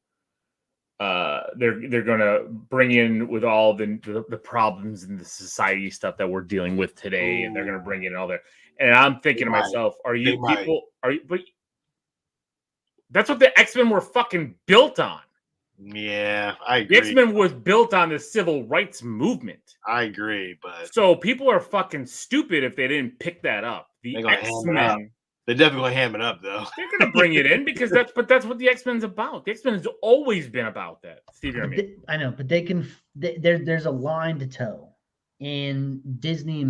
they're going to bring in with all the problems and the society stuff that we're dealing with today, and they're going to bring in all their. And I'm thinking to myself, are you people? Are you? But that's what the X-Men were fucking built on. Yeah, I The agree. X-Men was built on the civil rights movement. I agree, but So people are fucking stupid if they didn't pick that up. The They're gonna ham it up. X-Men, they're definitely gonna ham it up though. they're going to bring it in because that's what the X-Men's about. The X-Men has always been about that. Steve, you know what I mean? I know, but they can. There's a line to toe, and Disney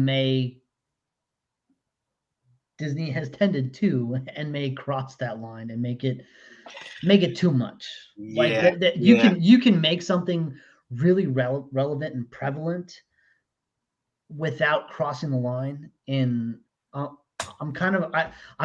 has tended to and may cross that line and make it too much. Like Yeah, that you can make something really relevant and prevalent without crossing the line. And I'm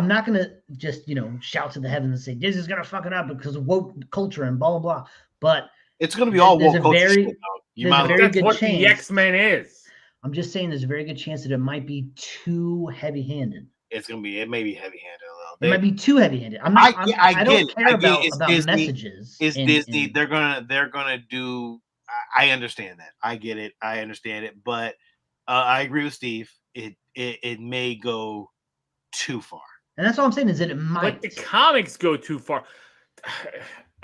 not gonna just shout to the heavens and say Disney's gonna fuck it up because of woke culture and blah blah blah. But it's gonna be all there's woke a culture very- shit, though. You there's might a as very well. That's good what chance. the X-Men is. I'm just saying there's a very good chance that it might be too heavy-handed. It may be heavy-handed It might be too heavy-handed. I don't care about Disney. messages. It's and- Disney. and- They're gonna do. I understand that. I get it. I understand it. But I agree with Steve. It may go too far. And that's all I'm saying is that it might. But the comics go too far.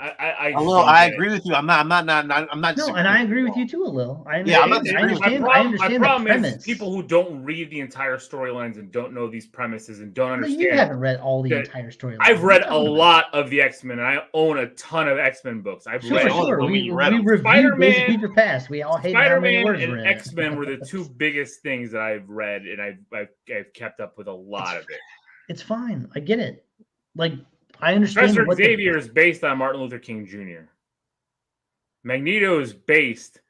I just Although don't I get it. agree with you. I'm not. No, and I agree with you too, Lil. I Yeah, I'm not understand. disagreeing. I understand my the problem premise. is people who don't read the entire storylines and don't know these premises and don't No, understand. you haven't read all the that entire story. I've read a lot of the X-Men, and I own a ton of X-Men books. I've Sure, read sure. when We you read them. reviewed Spider-Man- Days of Future Past. We all hated how many Spider-Man words and read. X-Men were the two biggest things that I've read, and I've kept up with a lot of it. It's fine. I get it. Like I understand Professor what Xavier is based on Martin Luther King Jr. Magneto is based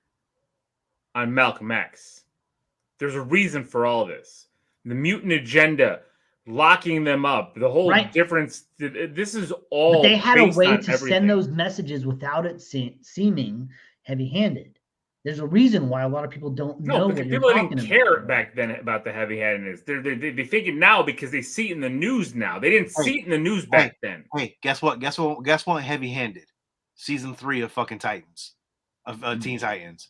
on Malcolm X. There's a reason for all this. The mutant agenda, locking them up, the whole Right. difference. This is all. But they had a based way on to everything. send those messages without it seeming heavy-handed. There's a reason why a lot of people don't know No, what because you're people talking didn't about. care back then about the heavy-handedness. They think it now because they see it in the news now. They didn't see it in the news back then. Hey, guess what? Guess what? Heavy-handed. Season 3 of fucking Titans, of Teen Titans,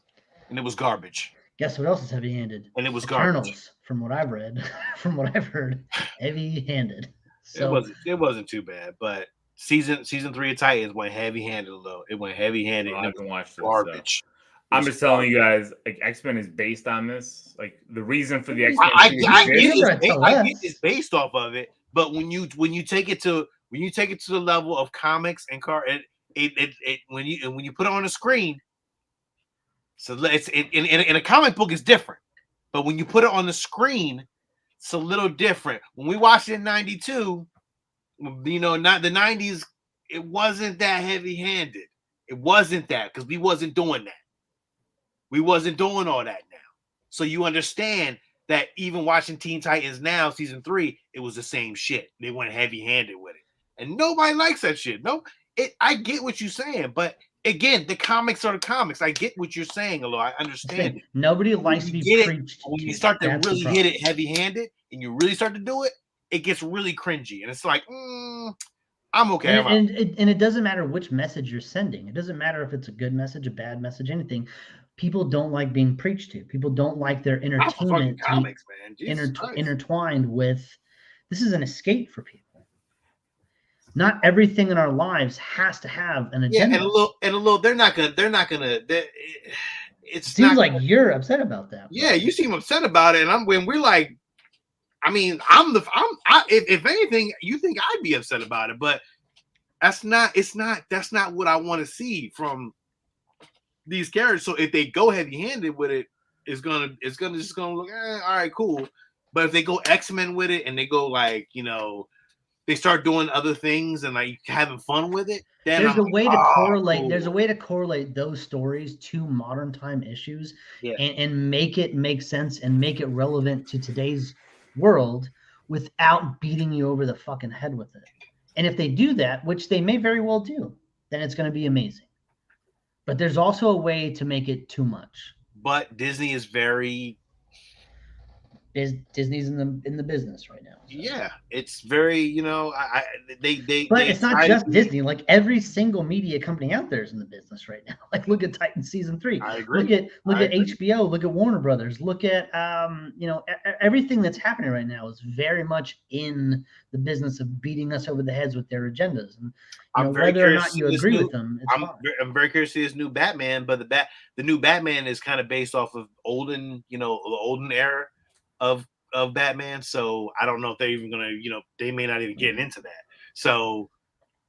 and it was garbage. Guess what else is heavy-handed? And it was Eternals, garbage. from what I've read, from what I've heard, heavy-handed. So It wasn't too bad, but season 3 of Titans went heavy-handed though. It went heavy-handed. Well, and I it was haven't watched this. garbage. I'm just telling you guys, like X-Men is based on this. Like the reason for the X-Men. I series get exists- You're gonna tell I us. get it's based off of it, but when you take it to the level of comics and when you put it on the screen, so it's in a comic book it's different, but when you put it on the screen, it's a little different. When we watched it in '92, not the '90s, it wasn't that heavy-handed. It wasn't that because we wasn't doing that. We wasn't doing all that now. So you understand that even watching Teen Titans now, season 3, it was the same shit. They went heavy-handed with it. And nobody likes that shit. No, I get what you're saying, but again, the comics are the comics. I get what you're saying, although I understand it. Nobody likes to You be get it, preached when you to. start to That's the really hit problem. it heavy-handed and you really start to do it, it gets really cringy. And it's like, I'm okay. I'm out. And it doesn't matter which message you're sending. It doesn't matter if it's a good message, a bad message, anything. People don't like being preached to. People don't like their Not for fucking entertainment to be comics, man. Jesus Christ. intertwined with. This is an escape for people. Not everything in our lives has to have an agenda. Yeah, and a little. They're not gonna. It seems like you're upset about that. Yeah, you seem upset about it, and when we're like, I mean, if anything, you think I'd be upset about it, but that's not what I want to see from these characters. So if they go heavy-handed with it, it's gonna look all right, cool. But if they go X-Men with it and they go like, they start doing other things and like having fun with it, then there's a way to correlate. Cool. There's a way to correlate those stories to modern time issues, and make it make sense and make it relevant to today's world without beating you over the fucking head with it. And if they do that, which they may very well do, then it's going to be amazing. But there's also a way to make it too much. But Disney is very. Disney's in the business right now. So. Yeah, it's very, But it's not just Disney. Like every single media company out there is in the business right now. Like look at Titan season 3. I agree. Look at HBO. Look at Warner Brothers. Look at everything that's happening right now is very much in the business of beating us over the heads with their agendas. And whether or not you agree with them, I'm very curious to see this new Batman. But the new Batman is kind of based off of the olden era of Batman, so I don't know if they're even gonna, they may not even get into that. So,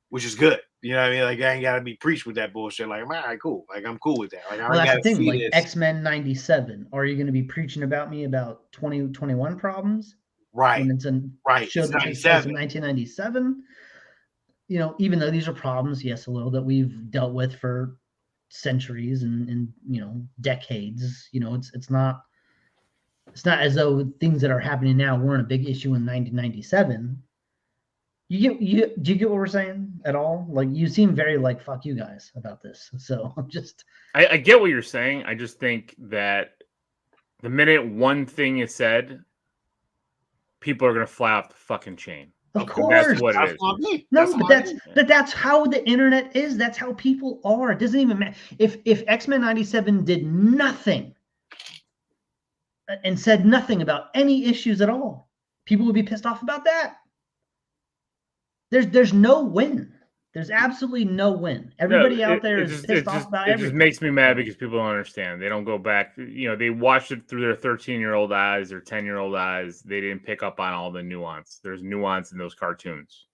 which is good, you know what I mean? Like I ain't gotta be preached with that bullshit. Like, all right, cool. Like I'm cool with that. Like, well, that's the thing. Like X-Men '97. Are you gonna be preaching about me about 2021 problems? Right. When it's in show that takes place in 1997. Even though these are problems, yes, a little that we've dealt with for centuries and decades. It's not as though things that are happening now weren't a big issue in 1997. Do you get what we're saying at all? Like you seem very like fuck you guys about this. So I'm just. I get what you're saying. I just think that the minute one thing is said, people are gonna fly off the fucking chain. Of course, that's what it is. No, but that's how the internet is. That's how people are. It doesn't even matter if X-Men '97 did nothing. And said nothing about any issues at all, people would be pissed off about that. There's no win. There's absolutely no win. Everybody out there is pissed off about everything. It just makes me mad because people don't understand. They don't go back. They watched it through their 13-year-old eyes or 10-year-old eyes. They didn't pick up on all the nuance. There's nuance in those cartoons.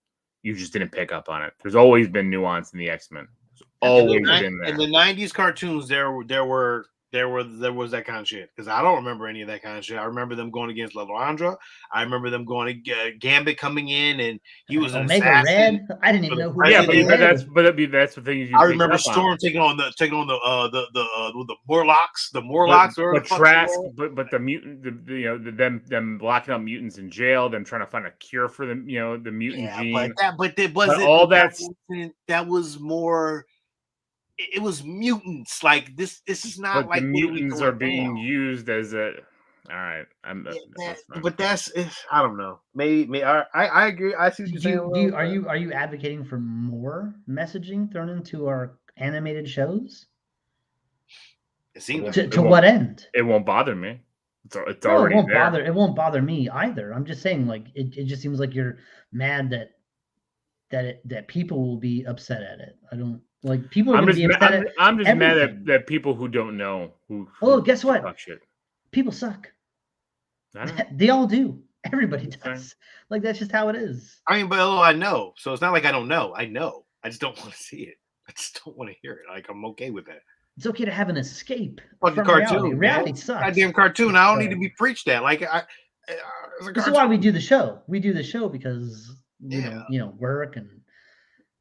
You just didn't pick up on it. There's always been nuance in the X-Men. There's always been there. In the 90s cartoons, there was that kind of shit because I don't remember any of that kind of shit. I remember them going against Lalandra. I remember them going to Gambit coming in and he was an Omega assassin. Red. I didn't even know who. Yeah, that's the thing. I remember Storm taking on the Morlocks. The Morlocks but Trask, but the mutant, them locking up mutants in jail, them trying to find a cure for the mutant gene. That was more. It was mutants. Like this is not but like the mutants are being used as a. All right, that's I don't know. Maybe I agree. I see what you're saying. Are you advocating for more messaging thrown into our animated shows? It seems to what end? It won't bother me. It's already there. It won't bother me either. I'm just saying, like it just seems like you're mad that people will be upset at it. I don't. Like people are going to be upset at I'm just mad at people who don't know guess what? Shit. People suck. They all do. Everybody does. Okay. Like that's just how it is. I mean, but I know. So it's not like I don't know. I know. I just don't want to see it. I just don't want to hear it. Like I'm okay with that. It's okay to have an escape. Fucking cartoon. Reality sucks. Goddamn cartoon. I don't need to be preached at. Like this is why we do the show. We do the show because work and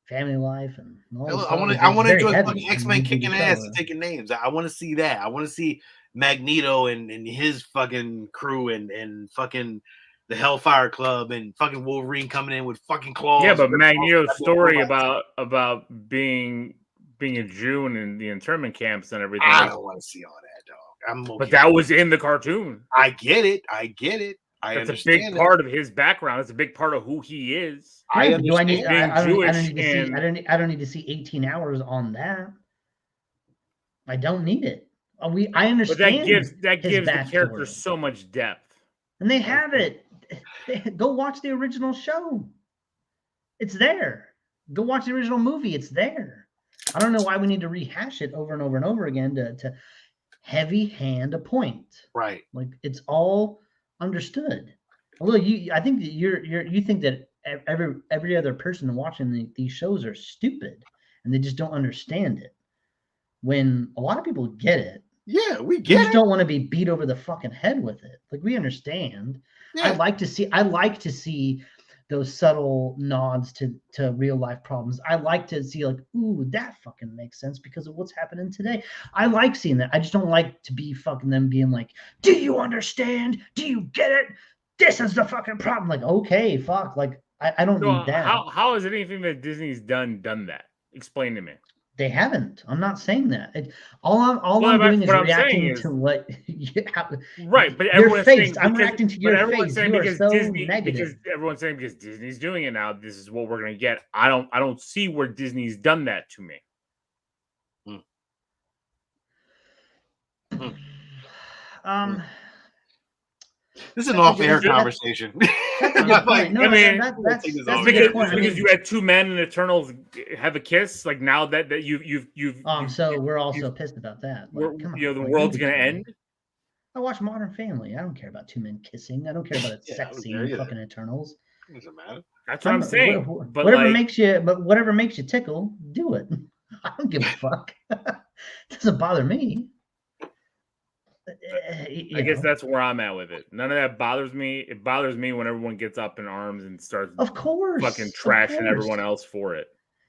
family life and all I want to enjoy fucking X-Men kicking ass and taking names. I want to see that. I want to see Magneto and his fucking crew and fucking the Hellfire Club and fucking Wolverine coming in with fucking claws. Yeah, but Magneto's story about being being a Jew and in the internment camps and everything. I don't want to see all that, dog. I'm okay. But that was in the cartoon. I get it. I That's understand a big part of his background. It's a big part of who he is. I Do I need? being I Jewish don't need to see. and- I don't need to see 18 hours on that. I don't need it. I understand. But that gives the backstory. character so much depth. And they have it. Go watch the original show. It's there. Go watch the original movie. It's there. I don't know why we need to rehash it over and over and over again to heavy hand a point. Right. Like it's all understood. Although I think that you think that every other person watching these shows are stupid and they just don't understand it. When a lot of people get it. Yeah, we You get just it. don't want to be beat over the fucking head with it. Like we understand. Yeah. I like to see those subtle nods to real life problems. I like to see like, ooh, that fucking makes sense because of what's happening today. I like seeing that. I just don't like to be fucking them being like, do you understand? Do you get it? This is the fucking problem. Like, okay, fuck. Like I don't need that. How has anything that Disney's done that? Explain to me. They haven't. I'm not saying that. All I'm doing is reacting to what right, but your everyone's face. saying I'm because, reacting to but your everyone's face. saying You are because so Disney, negative. because everyone's saying because Disney's doing it now, this is what we're gonna get. I don't see where Disney's done that to me. This is an off-air conversation. That's a good point. No, I mean, that's a because good point. I mean, you had two men in Eternals have a kiss. Like now that you've so we're also pissed about that. Like, come on, the like, world's give it gonna to me. end. I watch Modern Family. I don't care about two men kissing. I don't care about a Yeah, sex I scene don't in care fucking Eternals. Doesn't matter. That's what I'm saying. But whatever like, makes you tickle, do it. I don't give a fuck. It doesn't bother me. I guess that's where I'm at with it. None of that bothers me. It bothers me when everyone gets up in arms and starts of course fucking trashing everyone else for it.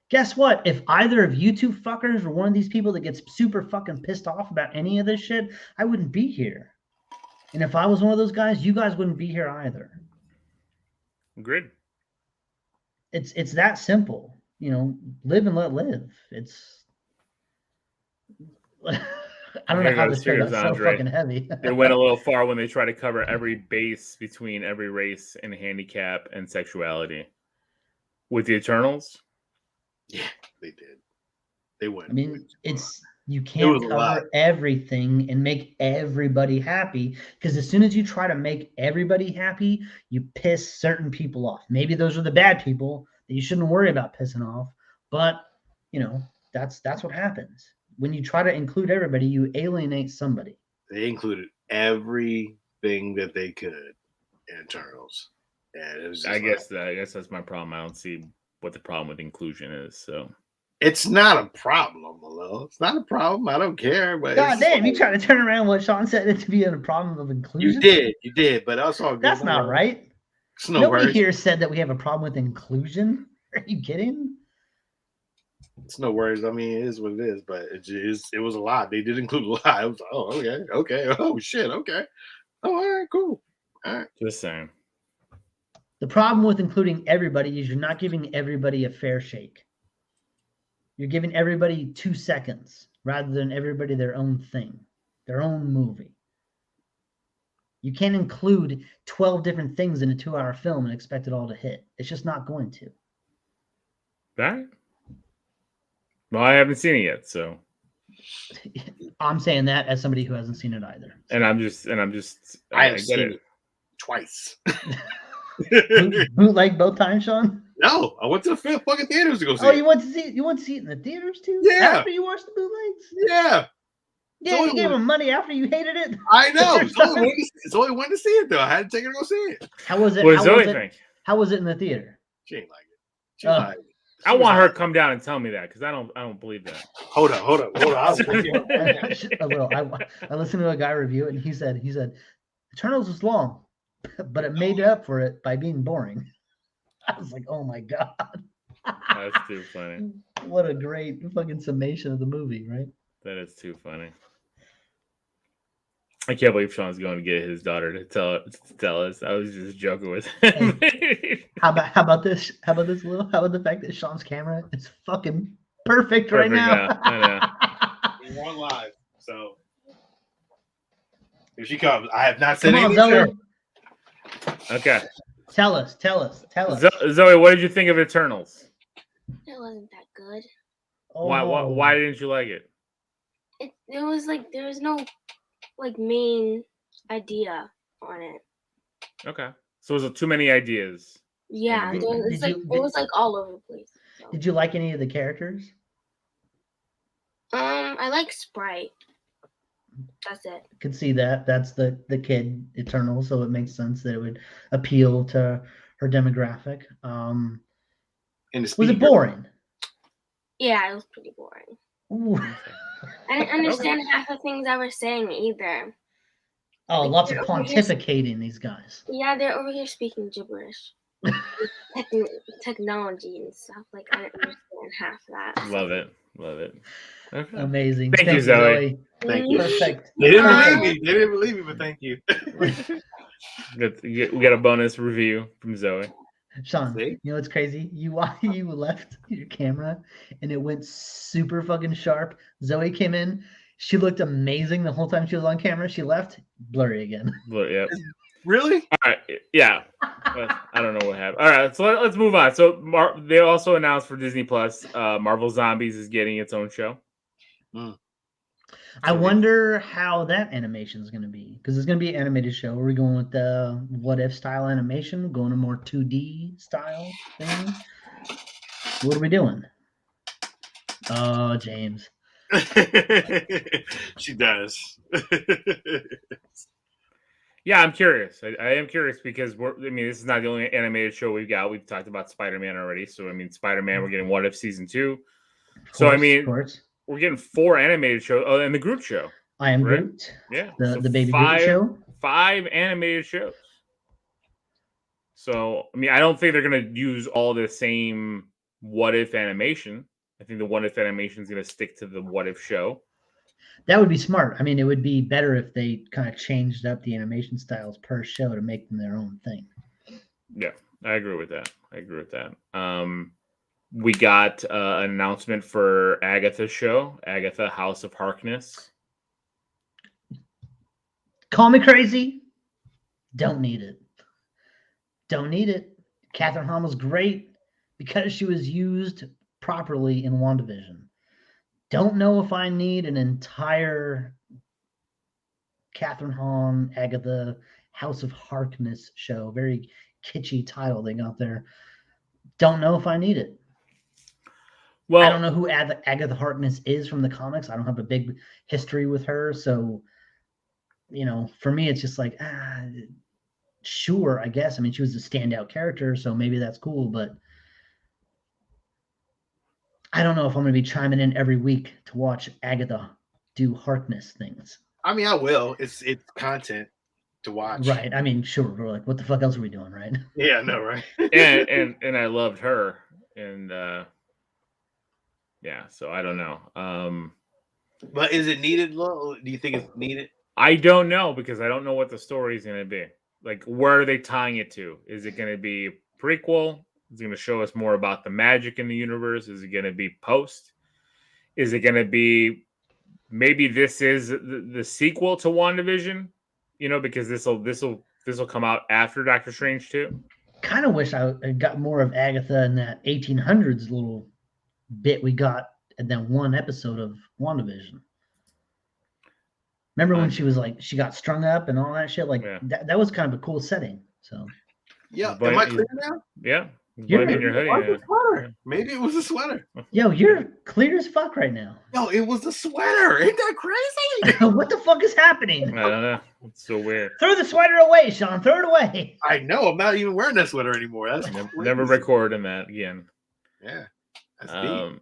Guess what? If either of you two fuckers were one of these people that gets super fucking pissed off about any of this shit, I wouldn't be here. And if I was one of those guys, you guys wouldn't be here either. Agreed. It's that simple. You know, live and let live. It's I don't know how this got so fucking heavy. They went a little far when they try to cover every base between every race and handicap and sexuality. With the Eternals? Yeah, they did. They went. I mean, you can't cover everything and make everybody happy because as soon as you try to make everybody happy, you piss certain people off. Maybe those are the bad people that you shouldn't worry about pissing off, but you know, that's what happens. When you try to include everybody, you alienate somebody. They included everything that they could in Eternals. And it was I guess that's my problem. I don't see what the problem with inclusion is. So it's not a problem, Malo. It's not a problem. I don't care. But God damn, you trying to turn around what Sean said it to be a problem of inclusion? You did, but that's all good. That's not right. Nobody here said that we have a problem with inclusion. Are you kidding? It's no worries. I mean, it is what it is, but it was a lot. They did include a lot. I was like, oh, okay. Oh, shit, okay. Oh, all right, cool. All right. Just saying. The problem with including everybody is you're not giving everybody a fair shake. You're giving everybody 2 seconds rather than everybody their own thing, their own movie. You can't include 12 different things in a 2-hour film and expect it all to hit. It's just not going to. That? Well, I haven't seen it yet, so I'm saying that as somebody who hasn't seen it either. And I'm just I have get seen it it twice. Bootleg both times, Sean? No, I went to the fucking theaters to go see Oh, it. you went to see it in the theaters too? Yeah. After you watched the bootlegs? Yeah. Yeah, you gave them money after you hated it. I know. It's only one to see it though. I had to take her to go see it. How was it? What does Zoe think? How was it in the theater? She ain't like it. She like it. I want her to come down and tell me that because I don't believe that. Hold on. I listened to a guy review it and he said Eternals was long, but it made up for it by being boring. I was like, oh my god. That's too funny. What a great fucking summation of the movie, right? That is too funny. I can't believe Sean's going to get his daughter to tell us. I was just joking with him. Hey, how about this? How about the fact that Sean's camera is fucking perfect right now. I We're on live, so here she comes. I have not Come said on, anything. to her. Zoe. Okay. Tell us. Zoe, what did you think of Eternals? It wasn't that good. Why didn't you like it? It was like there was no like main idea on it. Okay. So was it too many ideas? Yeah, Did- it did was like all over the place. So. Did you like any of the characters? I like Sprite. That's it. Could see that. That's the kid Eternal, so it makes sense that it would appeal to her demographic. And the Was speed it boring? Yeah, it was pretty boring. Ooh. I didn't understand half the things I was saying either. Oh, Like, lots of they're over here- pontificating, these guys. Yeah, they're over here speaking gibberish. Technology and stuff. Like I didn't understand half that. Love it. Okay. Amazing. Thank you, Zoe. Thank you. Perfect. They didn't believe me. They didn't believe me, but thank you. We got a bonus review from Zoe. Sean, See? you know what's crazy? You left your camera and it went super fucking sharp. Zoe came in. She looked amazing the whole time she was on camera. She left, blurry again. But, yeah. Really? All right. Yeah. But I don't know what happened. All right. So let's move on. So they also announced for Disney Plus, Marvel Zombies is getting its own show. I wonder how that animation is going to be, because it's going to be an animated show. Are we going with the what if style animation, going a more 2D style thing? What are we doing? Oh, James. She does. Yeah, I'm curious. I am curious because this is not the only animated show we've got. We've talked about Spider-Man already. So, Spider-Man, we're getting What If Season 2. So, Of course. we're getting 4 animated shows. Oh, and the Groot show. I Am Right? Groot. Yeah. The baby Groot show. 5 animated shows. So, I don't think they're going to use all the same What If animation. I think the What If animation is going to stick to the What If show. That would be smart. It would be better if they kind of changed up the animation styles per show to make them their own thing. Yeah, I agree with that. We got an announcement for Agatha's show, Agatha House of Harkness. Call me crazy. Don't need it. Catherine Hahn was great because she was used properly in WandaVision. Don't know if I need an entire Catherine Hahn, Agatha, House of Harkness show. Very kitschy title they got there. Don't know if I need it. Well, I don't know who Agatha Harkness is from the comics. I don't have a big history with her. So, for me, it's just like, sure, I guess. She was a standout character, so maybe that's cool, but I don't know if I'm going to be chiming in every week to watch Agatha do Harkness things. I will. It's content to watch. Right. Sure. We're like, what the fuck else are we doing, right? Yeah, no, right. and I loved her. And yeah, so I don't know. But is it needed, Lo? Do you think it's needed? I don't know because I don't know what the story is going to be. Like, where are they tying it to? Is it going to be a prequel? Is it going to show us more about the magic in the universe? Is it going to be post? Is it going to be maybe this is the sequel to WandaVision? Because this will come out after Doctor Strange 2. Kind of wish I got more of Agatha in that 1800s little bit we got in that one episode of WandaVision. Remember when she was like, she got strung up and all that shit? Like, Yeah. that was kind of a cool setting. So, Yeah. But Am I clear now? Yeah. You're- Blame your hoodie. What's Yeah. the sweater? Maybe it was a sweater. yo, you're clear as fuck right now. Yo, it was a sweater. Ain't that crazy? What the fuck is happening? I don't know. It's so weird. Throw the sweater away, Sean. Throw it away. I know. I'm not even wearing that sweater anymore. That's Never crazy. recording that again. Yeah. That's deep.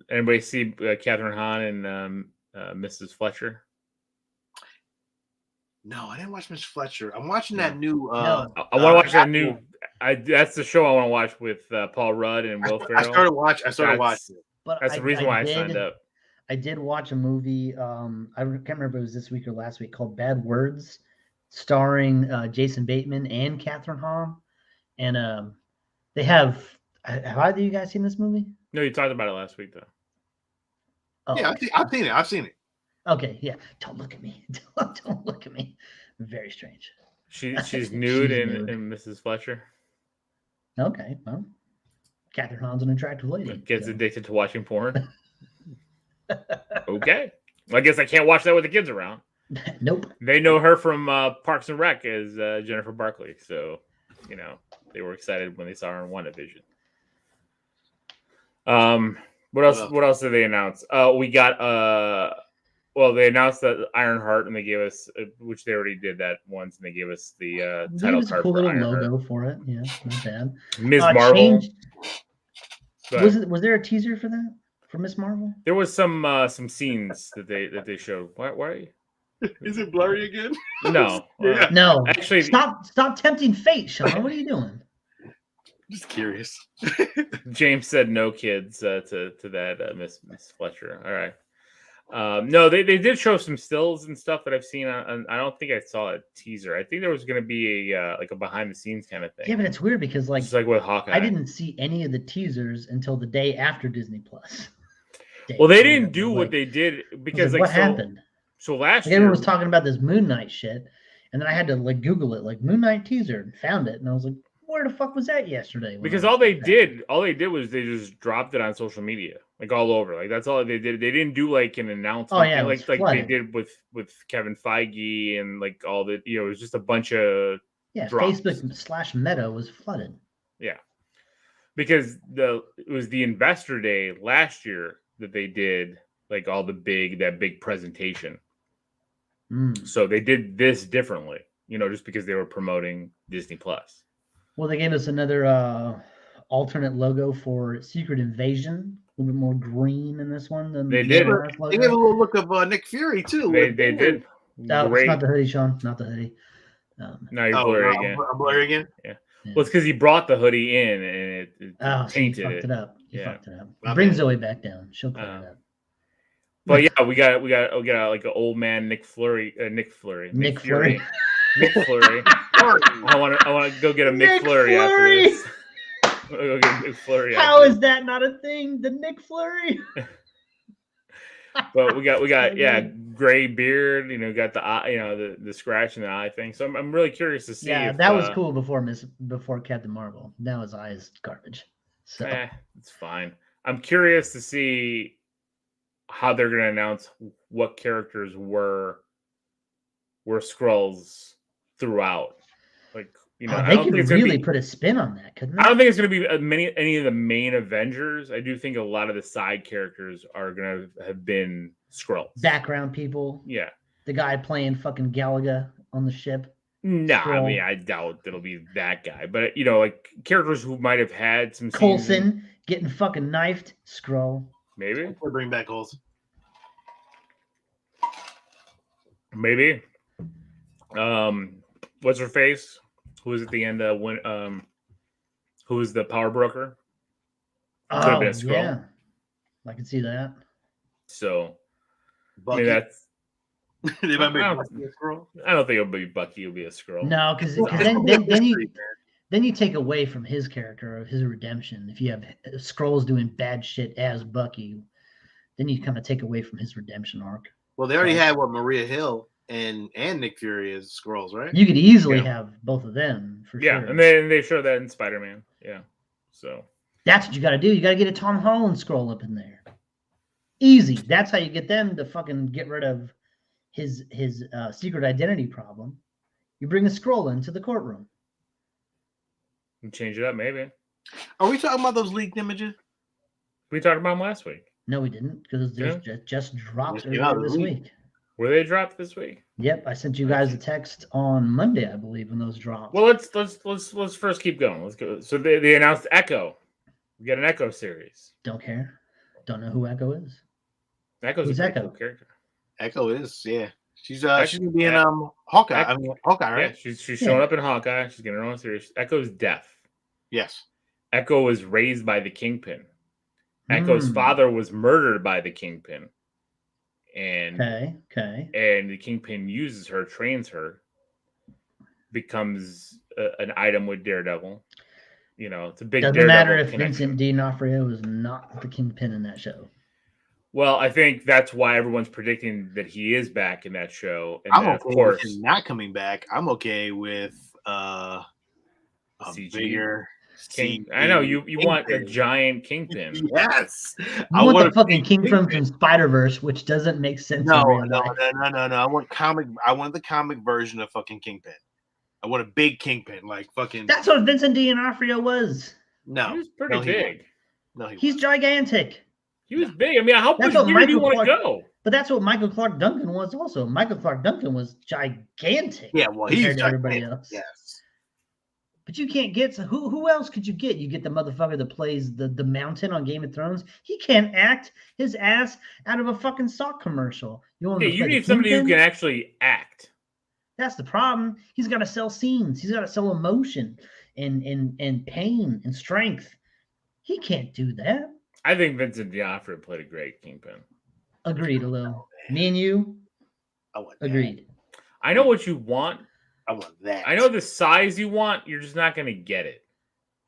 Anybody see Catherine Hahn and Mrs. Fletcher? No, I didn't watch Miss Fletcher. I'm watching that new. No. I want to watch that Apple. new. That's the show I want to watch with Paul Rudd and Will Ferrell. I started watching it. But That's the reason why I signed up. I did watch a movie. I can't remember if it was this week or last week, called Bad Words, starring Jason Bateman and Catherine Hahn. And they have either of you guys seen this movie? No, you talked about it last week though. Oh, Yeah, okay. I've seen it. Okay, yeah. Don't look at me. Don't look at me. Very strange. She's nude in nude. Mrs. Fletcher. Okay, well, Catherine Hahn's an attractive lady. Gets so. addicted to watching porn. Okay. Well, I guess I can't watch that with the kids around. Nope. They know her from Parks and Rec as Jennifer Barkley, so they were excited when they saw her in WandaVision. What else? What else did they announce? We got they announced that Ironheart, and they gave us, which they already did that once, and they gave us the title card a cool for little Ironheart. logo for it. Yeah, not bad. Ms. Marvel. Was there a teaser for that for Ms. Marvel? There was some scenes that they showed. Why? Is it blurry again? No. No. Actually, stop tempting fate, Sean. What are you doing? Just curious. James said no kids to that Miss Fletcher. All right. No, they did show some stills and stuff that I've seen. I don't think I saw a teaser. I think there was going to be a behind the scenes kind of thing. Yeah, but it's weird because just like with Hawkeye, I didn't see any of the teasers until the day after Disney Plus. Well, they didn't do what they did because what happened? So last year, everyone was talking about this Moon Knight shit, and then I had to Google it, Moon Knight teaser, and found it, and I was like, where the fuck was that yesterday? Because all they did was they just dropped it on social media, all over. That's all they did. They didn't do an announcement. Oh yeah, like they did with Kevin Feige and all the it was just a bunch of drops. Facebook /Meta was flooded. Yeah, because it was the Investor Day last year that they did all that big presentation. So they did this differently, just because they were promoting Disney Plus. Well, they gave us another alternate logo for Secret Invasion, a little bit more green in this one than they did. They gave a little look of Nick Fury too. They did. No, it's not the hoodie, Sean. Not the hoodie. Now you're blurry again. I'm blurry again. Yeah. Well, it's because he brought the hoodie in and it painted fucked it up. He yeah. fucked it up. Bring Zoe back down. She'll clean it up. But yeah, we got an old man Nick Fury. Nick Fury. I want to go get a Nick Flurry after this. Go get Nick Flurry. How is that not a thing? The Nick Flurry. But we got gray beard. Got the eye. The scratch in the eye thing. So I'm really curious to see. Yeah, that was cool before Captain Marvel. Now his eye is garbage. So it's fine. I'm curious to see how they're going to announce what characters were Skrulls throughout. they could really put a spin on that, couldn't they? I don't think it's going to be any of the main Avengers. I do think a lot of the side characters are going to have been Skrulls. Background people. Yeah. The guy playing fucking Galaga on the ship. No, I mean, I doubt it'll be that guy. But, characters who might have had some Coulson getting fucking knifed. Skrull. Maybe. We'll bring back Coulson. Maybe. What's her face? Who was at the end? Who was the power broker? Could have been a Skrull. Yeah. I can see that. So, Bucky. That's. They might make Bucky a Skrull. I don't think it'll be Bucky. It'll be a Skrull. No, because then you take away from his character of his redemption. If you have Skrulls doing bad shit as Bucky, then you kind of take away from his redemption arc. Well, they already had Maria Hill and Nick Fury as Skrulls, right? You could easily have both of them for sure. Yeah, and they show that in Spider-Man. Yeah, so that's what you got to do. You got to get a Tom Holland Skrull up in there. Easy. That's how you get them to fucking get rid of his secret identity problem. You bring a Skrull into the courtroom. And change it up, maybe. Are we talking about those leaked images? We talked about them last week. No, we didn't, because they just dropped earlier this week. Were they dropped this week? Yep, I sent you guys a text on Monday, I believe, when those dropped. Well, let's first keep going. Let's go. So they announced Echo. We got an Echo series. Don't care. Don't know who Echo is. Who's a Echo? Cool character. Echo is, yeah. She's gonna be in Hawkeye. Hawkeye, right? Yeah, she's showing up in Hawkeye. She's getting her own series. Echo's deaf. Yes. Echo was raised by the Kingpin. Echo's father was murdered by the Kingpin. And and the Kingpin uses her, trains her, becomes an item with Daredevil. It's a big. Doesn't matter if Vincent D'Onofrio is not the Kingpin in that show. Well, I think that's why everyone's predicting that he is back in that show. And I'm then, okay of course, with him not coming back. I'm okay with a CG bigger King. CG I know you want a Kingpin. giant Kingpin. Yes, You I want want the a fucking big Kingpin Kingpin. from Spider-Verse, which doesn't make sense in No, real no, life. no. I want the comic version of fucking Kingpin. I want a big Kingpin, like fucking. That's what Vincent D'Onofrio was. No, He was pretty no, he big. wasn't. No, he He's wasn't. gigantic. He was big. I mean, how That's much what bigger do you Michael want to Clark- go? But that's what Michael Clark Duncan was also. Michael Clark Duncan was gigantic. Yeah, well, compared he's to everybody gigantic, else. Yes. But you can't get who else could you get? You get the motherfucker that plays the mountain on Game of Thrones. He can't act his ass out of a fucking sock commercial. You want Yeah, him to you play the need somebody who Kingpin? can actually act. That's the problem. He's got to sell scenes. He's got to sell emotion and pain and strength. He can't do that. I think Vincent D'Onofrio played a great Kingpin. Agreed, Lil. Me and you I want that. agreed. I know what you want. I want that. I know the size you want. You're just not going to get it.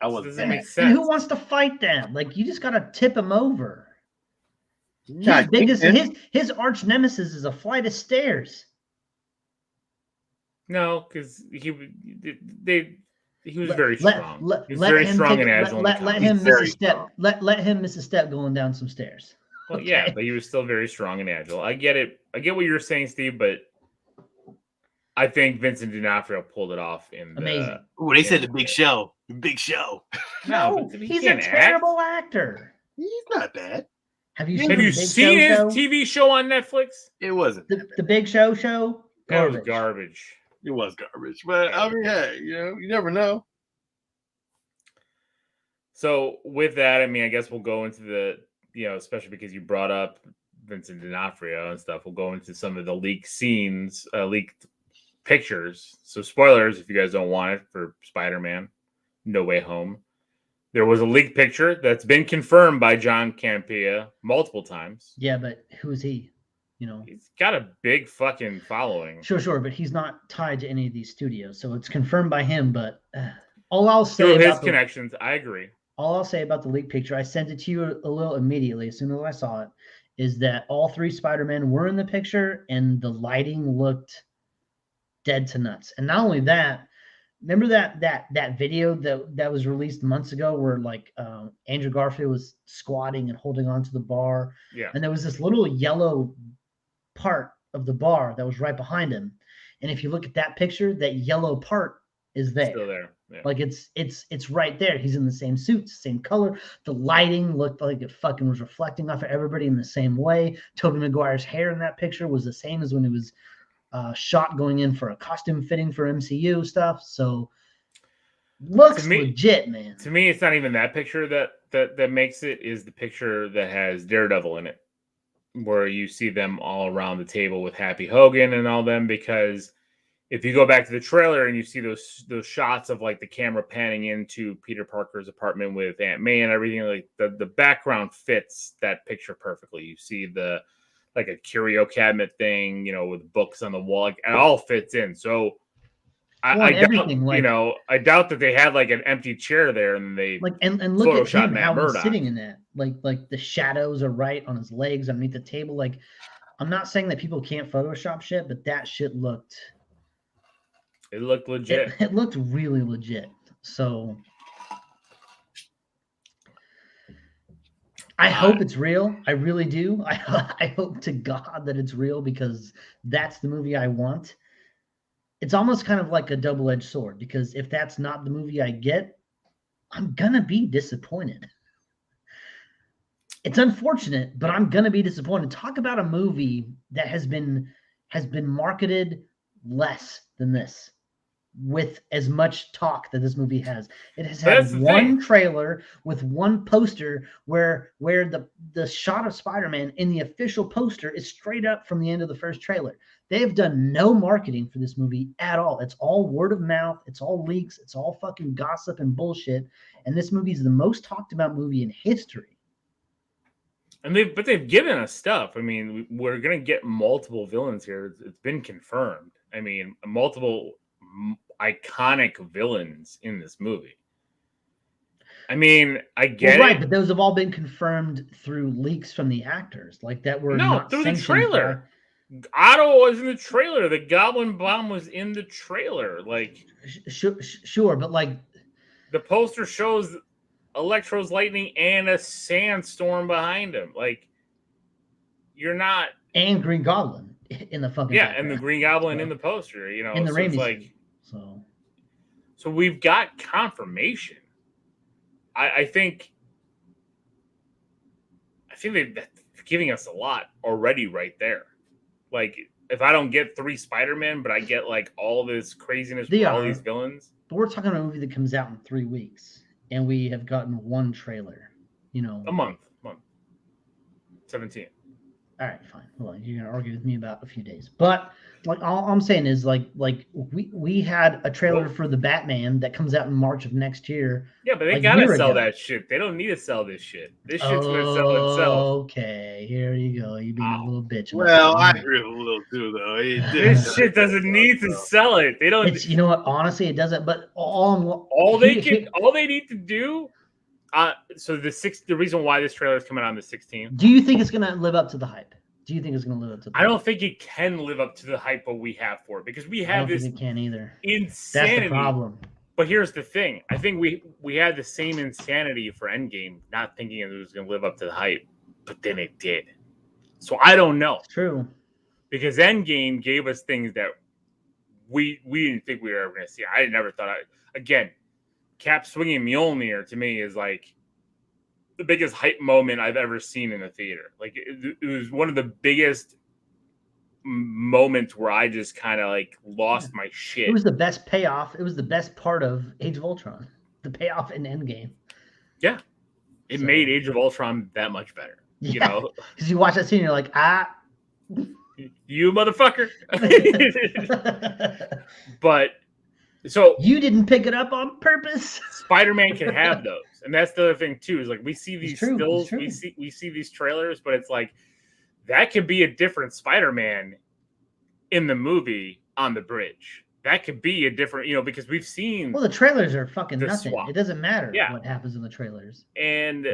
I It want doesn't that. make And sense. who wants to fight that? Like you just got to tip him over. Nah, His biggest Kingpin. his arch nemesis is a flight of stairs. No, because he was very Let- strong. let- He was let very him strong take- and agile. in the Let comics. him He's miss a very step. strong. Let him miss a step going down some stairs. Well, yeah, Okay. but he was still very strong and agile. I get it. I get what you're saying, Steve, but I think Vincent D'Onofrio pulled it off in the Amazing. Ooh, they said the big show. The big show. No, but he he's a can't act. terrible actor. He's not bad. Have you Have seen Have the you Big seen his Show? TV show on Netflix? It wasn't. The Big Show? That was Garbage. garbage. It was garbage. But I mean, hey, you never know. So with that, I mean, I guess we'll go into the, especially because you brought up Vincent D'Onofrio and stuff, we'll go into some of the leaked scenes, leaked pictures. So spoilers, if you guys don't want it, for Spider-Man No Way Home. There was a leaked picture that's been confirmed by John Campea multiple times. Yeah, but who's he? He's got a big fucking following. Sure, but he's not tied to any of these studios, so it's confirmed by him. But all I'll say Through his about connections, I agree. all I'll say about the leaked picture, I sent it to you a little immediately as soon as I saw it, is that all three Spider-Men were in the picture and the lighting looked dead to nuts. And not only that, remember that video that was released months ago where like Andrew Garfield was squatting and holding onto the bar, Yeah. and there was this little yellow part of the bar that was right behind him. And if you look at that picture, that yellow part is there. Still there. Yeah. Like it's right there. He's in the same suit, same color. The lighting looked like it fucking was reflecting off of everybody in the same way. Tobey Maguire's hair in that picture was the same as when it was shot going in for a costume fitting for MCU stuff. So looks legit, man. To me, it's not even that picture that makes it, is the picture that has Daredevil in it, where you see them all around the table with Happy Hogan and all them. Because if you go back to the trailer and you see those shots of like the camera panning into Peter Parker's apartment with Aunt May and everything, like the background fits that picture perfectly. You see like a curio cabinet thing, with books on the wall, like it all fits in. So I doubt that they had like an empty chair there and they and look at him, how Murdock. he's sitting in that. Like the shadows are right on his legs underneath the table. Like, I'm not saying that people can't Photoshop shit, but that shit looked. It looked legit. It looked really legit. So I hope it's real. I really do. I hope to God that it's real, because that's the movie I want. It's almost kind of like a double-edged sword, because if that's not the movie I get, I'm gonna be disappointed. It's unfortunate, but I'm gonna be disappointed. Talk about a movie that has been marketed less than this, with as much talk that this movie has. It has had one trailer with one poster where the shot of Spider-Man in the official poster is straight up from the end of the first trailer. They have done no marketing for this movie at all. It's all word of mouth. It's all leaks. It's all fucking gossip and bullshit. And this movie is the most talked about movie in history. And they've given us stuff. I mean, we're gonna get multiple villains here. It's been confirmed. I mean, multiple iconic villains in this movie. I mean, I get right, it. but those have all been confirmed through leaks from the actors, like that were No, not through the sanctioned trailer. Otto was in the trailer. The Goblin Bomb was in the trailer. Like, sure, but like the poster shows Electro's lightning and a sandstorm behind him. Like, you're not. And Green Goblin in the fucking and the Green Goblin in the poster. You know, in the so Raimi it's like suit, so we've got confirmation. I think they're giving us a lot already right there. Like, if I don't get 3 Spider-Man, but I get like all this craziness with all these villains. But we're talking about a movie that comes out in 3 weeks, and we have gotten 1 trailer. You know, a month. 17. All right, fine. Well, you're gonna argue with me about a few days, but like all I'm saying is like we had a trailer for the Batman that comes out in March of next year. Yeah, but they gotta sell that shit. They don't need to sell this shit. This shit's gonna sell itself. Okay, here you go. You being a little bitch. Well, I agree with a little too, though. This shit doesn't need to sell it. They don't. You know what? Honestly, it doesn't. But all they need to do. So the reason why this trailer is coming out on the 16th. Do you think it's gonna live up to the hype? Do you think it's gonna live up to the hype? I don't think it can live up to the hype what we have for it, because we have this. It can either. Insanity. That's the problem. But here's the thing. I think we had the same insanity for Endgame, not thinking it was going to live up to the hype, but then it did. So I don't know. It's true. Because Endgame gave us things that we didn't think we were ever going to see. I never thought. Again, Cap swinging Mjolnir to me is like the biggest hype moment I've ever seen in a theater. Like it was one of the biggest moments where I just kind of like lost my shit. It was the best payoff. It was the best part of Age of Ultron. The payoff in Endgame. Yeah. It made Age of Ultron that much better. Yeah. You know? Because you watch that scene, you're like, you motherfucker. But so you didn't pick it up on purpose. Spider-Man can have those. And that's the other thing too, is like we see these stills, we see these trailers, but it's like that could be a different Spider-Man in the movie on the bridge. That could be a different, because we've seen. Well, the trailers are fucking nothing. Swap. It doesn't matter what happens in the trailers. And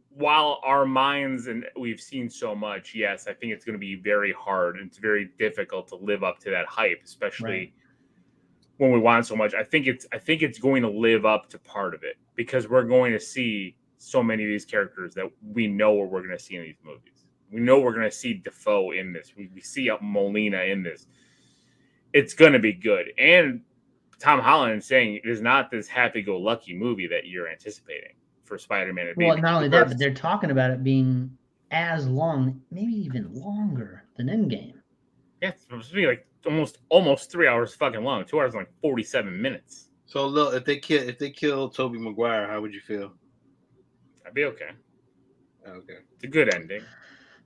while our minds, and we've seen so much, yes, I think it's going to be very hard and it's very difficult to live up to that hype, especially when we want so much. I think it's going to live up to part of it, because we're going to see so many of these characters that we know what we're going to see in these movies. We know we're going to see Defoe in this. We see Molina in this. It's going to be good. And Tom Holland saying it is not this happy-go-lucky movie that you're anticipating for Spider-Man to be. Well, not only that, but they're talking about it being as long, maybe even longer than Endgame. Yeah, it's supposed to be like almost 3 hours fucking long. 2 hours and like 47 minutes. So look, if they kill Tobey Maguire, how would you feel? I'd be okay. Okay. It's a good ending.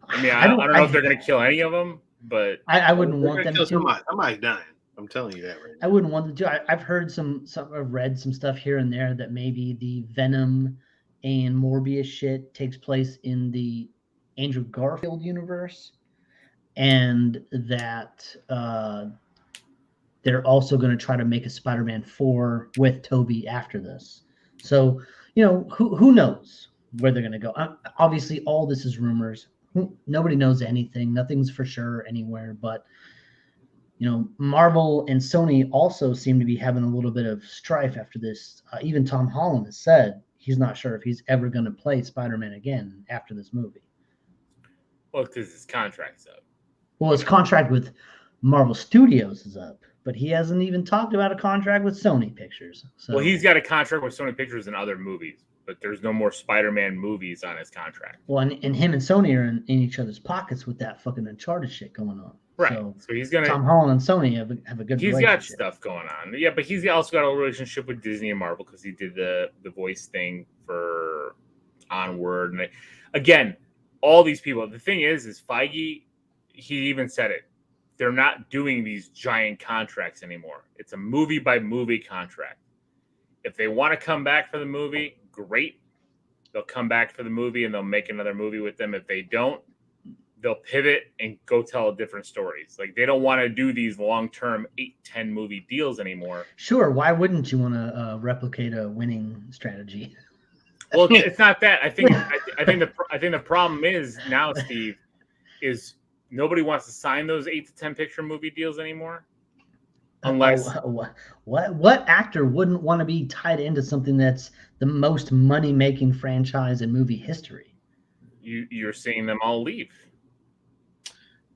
I mean, I don't know if they're going to kill any of them, but I wouldn't want them to. Somebody's dying. I'm telling you that right now. I wouldn't want them to. I've heard I've read some stuff here and there that maybe the Venom and Morbius shit takes place in the Andrew Garfield universe, and that they're also going to try to make a Spider-Man 4 with Tobey after this. So, who knows where they're going to go? Obviously, all this is rumors. Nobody knows anything. Nothing's for sure anywhere. But, Marvel and Sony also seem to be having a little bit of strife after this. Even Tom Holland has said he's not sure if he's ever going to play Spider-Man again after this movie. Well, because his contract's up. Well, his contract with Marvel Studios is up, but he hasn't even talked about a contract with Sony Pictures. So. Well, he's got a contract with Sony Pictures and other movies, but there's no more Spider-Man movies on his contract. Well, and him and Sony are in each other's pockets with that fucking Uncharted shit going on. Right. So he's gonna. Tom Holland and Sony have a good. He's got stuff going on. Yeah, but he's also got a relationship with Disney and Marvel because he did the voice thing for Onward. And again, all these people. The thing is Feige. He even said it. They're not doing these giant contracts anymore. It's a movie by movie contract. If they want to come back for the movie, great. They'll come back for the movie and they'll make another movie with them. If they don't, they'll pivot and go tell different stories. Like they don't want to do these long-term 8-10 movie deals anymore. Sure, why wouldn't you want to replicate a winning strategy? Well, it's not that. I think the problem is now, Steve, is nobody wants to sign those 8 to 10 picture movie deals anymore. Unless what actor wouldn't want to be tied into something that's the most money-making franchise in movie history? You're seeing them all leave.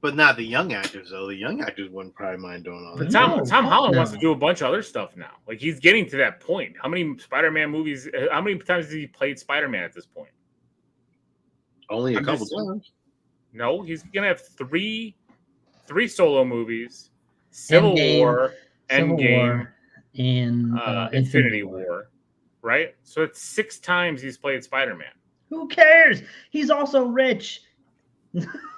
But not the young actors, though. The young actors wouldn't probably mind doing all that. But Tom Holland wants to do a bunch of other stuff now. Like he's getting to that point. How many Spider-Man movies? How many times has he played Spider-Man at this point? Only a couple times. No, he's gonna have three solo movies: Civil War, Endgame, and Infinity War. Right. So it's 6 times he's played Spider-Man. Who cares? He's also rich.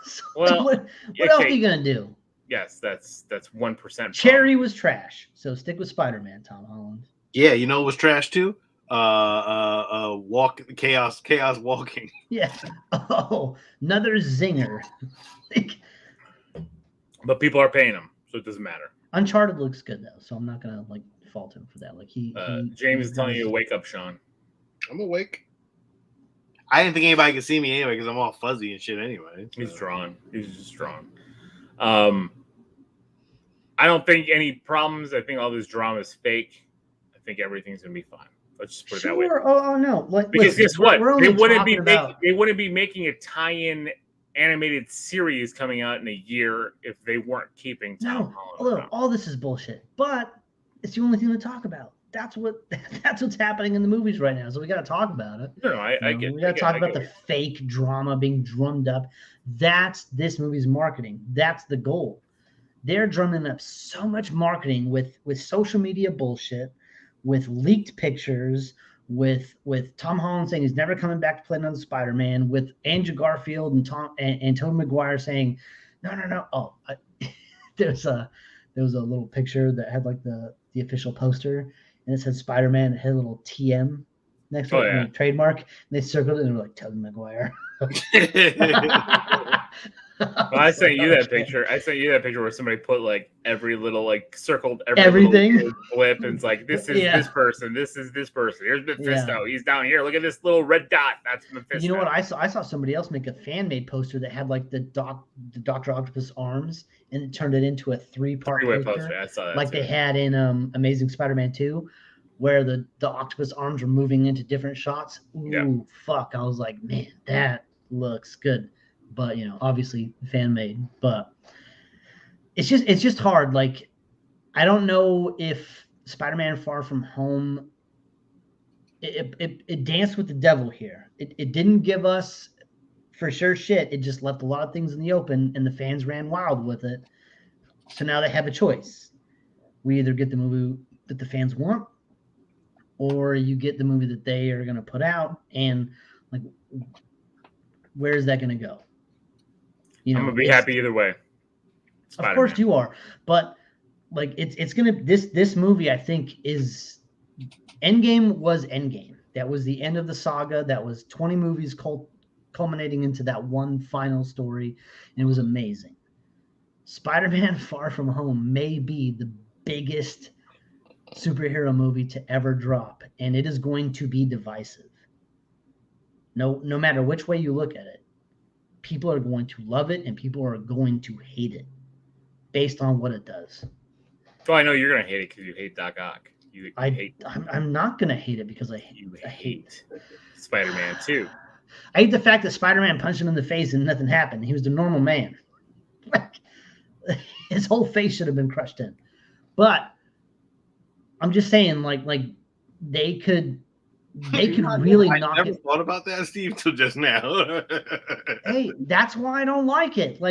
So Well, what else are you gonna do? Yes, that's 1%. Cherry was trash, so stick with Spider-Man, Tom Holland. Yeah, you know what was trash too? Chaos walking. Yeah. Oh, another zinger. But people are paying him, so it doesn't matter. Uncharted looks good though, so I'm not gonna fault him for that. Like James is telling you to wake up, Sean. I'm awake. I didn't think anybody could see me anyway because I'm all fuzzy and shit anyway. He's drawn. He's just drawn. I don't think any problems. I think all this drama is fake. I think everything's gonna be fine. Let's just put it that way. Oh no. Because guess what? They wouldn't be making a tie-in animated series coming out in a year if they weren't keeping Tom Holland. Look, all this is bullshit. But it's the only thing to talk about. That's what's happening in the movies right now. So we got to talk about it. No, I get. We got to talk about the fake drama being drummed up. That's this movie's marketing. That's the goal. They're drumming up so much marketing with social media bullshit, with leaked pictures, with Tom Holland saying he's never coming back to play another Spider-Man, with Andrew Garfield and Tobey Maguire saying, no. Oh, there was a little picture that had the official poster. And it said Spider-Man. It had a little TM next to it, trademark. And they circled it and they were like, Tobey Maguire. Well, I sent you that picture. Where somebody put every little circled everything little flip, and it's like this is this person. This is this person. Here's Mephisto. He's down here. Look at this little red dot. That's Mephisto. You know what I saw? I saw somebody else make a fan-made poster that had the Dr. Octopus arms, and it turned it into a 3-part poster. I saw that they had in Amazing Spider-Man 2, where the octopus arms were moving into different shots. Ooh, fuck! I was like, man, that looks good. But obviously fan-made. But it's just hard. I don't know if Spider-Man Far From Home it danced with the devil here. It didn't give us for sure shit. It just left a lot of things in the open, and the fans ran wild with it. So now they have a choice. We either get the movie that the fans want, or you get the movie that they are going to put out, and where is that going to go? I'm gonna be happy either way. Spider-Man. Of course you are, but it's gonna this movie I think is Endgame was Endgame. That was the end of the saga. That was 20 movies culminating into that one final story, and it was amazing. Spider-Man Far From Home may be the biggest superhero movie to ever drop, and it is going to be divisive. No matter which way you look at it. People are going to love it and people are going to hate it based on what it does. Well, I know you're going to hate it because you hate Doc Ock. I'm not going to hate it because I hate Spider-Man 2. I hate the fact that Spider-Man punched him in the face and nothing happened. He was the normal man. His whole face should have been crushed in. But I'm just saying, they could really knock it. I never thought about that, Steve, till just now. Hey, that's why I don't like it.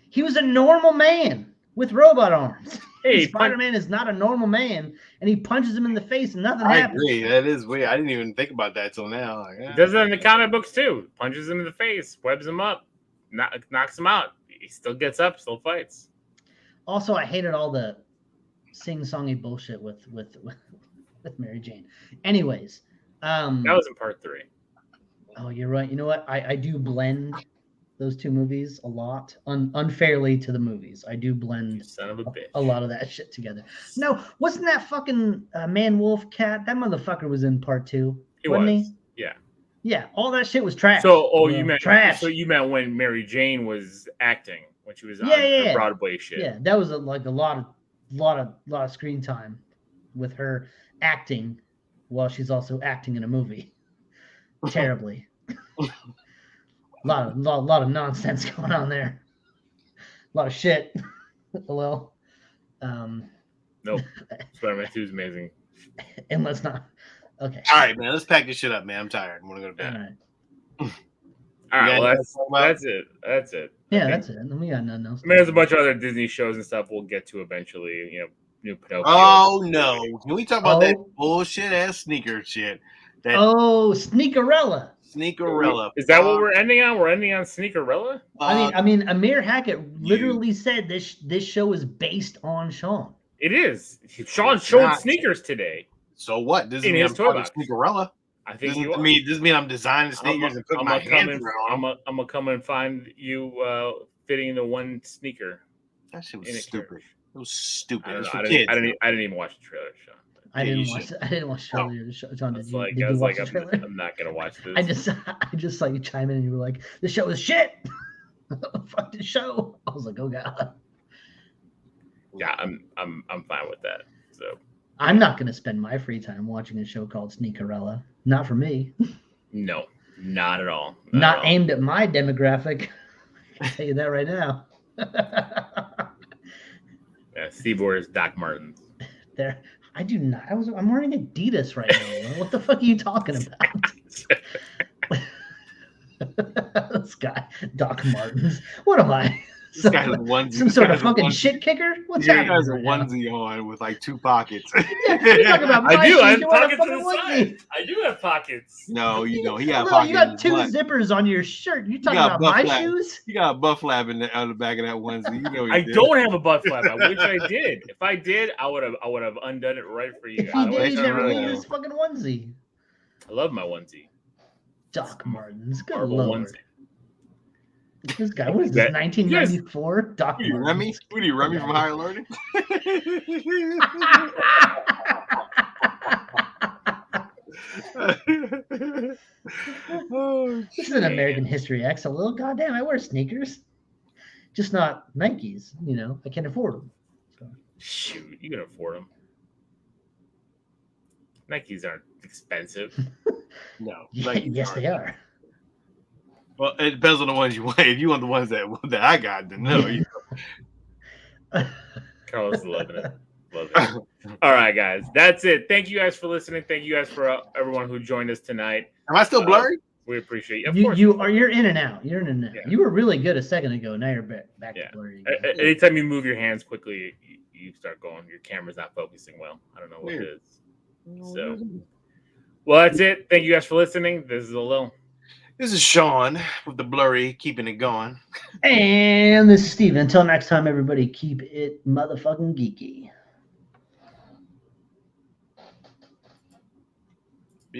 He was a normal man with robot arms. Hey, Spider-Man is not a normal man, and he punches him in the face and nothing happens. I agree. That is weird. I didn't even think about that till now. He does it in the comic books too. Punches him in the face, webs him up, knocks him out. He still gets up, still fights. Also, I hated all the sing-songy bullshit with Mary Jane. Anyways. That was in part 3. Oh, you're right. You know what? I do blend those two movies a lot, unfairly to the movies. I do You blend son of a bitch. a lot of that shit together. No, wasn't that fucking man wolf cat? That motherfucker was in part 2. He wasn't was. he? Yeah. Yeah, all that shit was trash. So, Well, you meant trash. So you meant when Mary Jane was acting when she was on Yeah, the yeah. Broadway shit. Yeah, that was like a lot of screen time with her acting while she's also acting in a movie. Terribly. lot of nonsense going on there. A lot of shit. Well, Nope. Spider-Man 2 is amazing. and let's not. Okay. All right, man. Let's pack this shit up, man. I'm tired. I'm gonna go to All bed. right. All right, Yeah, well, that's that's it. That's it. Yeah, that's it. We got nothing else. I mean, there's a bunch of other Disney shows and stuff we'll get to eventually. You know, new Pinocchio. Oh no! Can we talk about that Oh. bullshit ass sneaker shit? That Oh, Sneakerella. Sneakerella. Is that what we're ending on? We're ending on Sneakerella? I mean, Amir Hackett literally said this show is based on Sean. It is. Sean showed not. sneakers today. So what? Doesn't In mean his I'm toy part of box. Sneakerella. I think Doesn't you are. mean I'm designing sneakers and putting my hands around them. I'm gonna come and find you fitting the one sneaker. That shit was in a stupid. carriage. It was stupid. I It don't was know. for I kids. didn't even watch the trailer, Sean. I Yeah, didn't you watch. should. I didn't watch No. the show. John, did you, Like, did I you was watch like, the trailer? I'm not gonna watch this. I just saw you chime in and you were like, "The show is shit." Fuck the show. I was like, "Oh god." Yeah, I'm fine with that. So I'm not gonna spend my free time watching a show called Sneakerella. Not for me. no, not at all. Not at all. aimed at my demographic. I'll tell you that right now. Yeah, Steve wears Doc Martens. There, I do not. I'm wearing Adidas right now. What the fuck are you talking about? This guy, Doc Martens. What am I? This guy's a onesie. Some sort of fucking shit kicker? What's Yeah, he happening? has a right now? onesie on with like 2 pockets. Yeah, you're talking about my I do. shoes, I have you wear a pockets to fucking the onesie. side. I do have pockets. No, you don't. He got Look, pockets. you got in 2 his butt. zippers on your shirt. You talking got about my butt flap. shoes? You got a butt flap on the back of that onesie. You know I you did. don't have a butt flap. I wish I did. If I did, I would have undone it right for you If guys. he did, he's never know. leave his fucking onesie. I love my onesie. Doc Martens. Good Marble lord. onesie. This guy, what is this, That- 1994? Doc Who are you, Remy? Martens. Who are you, Remy from Higher Learning? Oh, This is an American History X. A little goddamn, I wear sneakers. Just not Nikes, you know. I can't afford them. Shoot, you can afford them. Nikes aren't expensive. no. Yes, they are. Well, it depends on the ones you want. If you want the ones that I got, then no. Carlos is loving it. Love it. All right, guys. That's it. Thank you guys for listening. Thank you guys for everyone who joined us tonight. Am I still blurry? We appreciate you. Of course. You're in and out. You're in and out. Yeah. You were really good a second ago. Now you're back Yeah. to blurry. Anytime you move your hands quickly, you start going. Your camera's not focusing well. I don't know what it is. So, well, that's it. Thank you guys for listening. This is Lil. This is Sean with the blurry, keeping it going. And this is Steven. Until next time, everybody, keep it motherfucking geeky.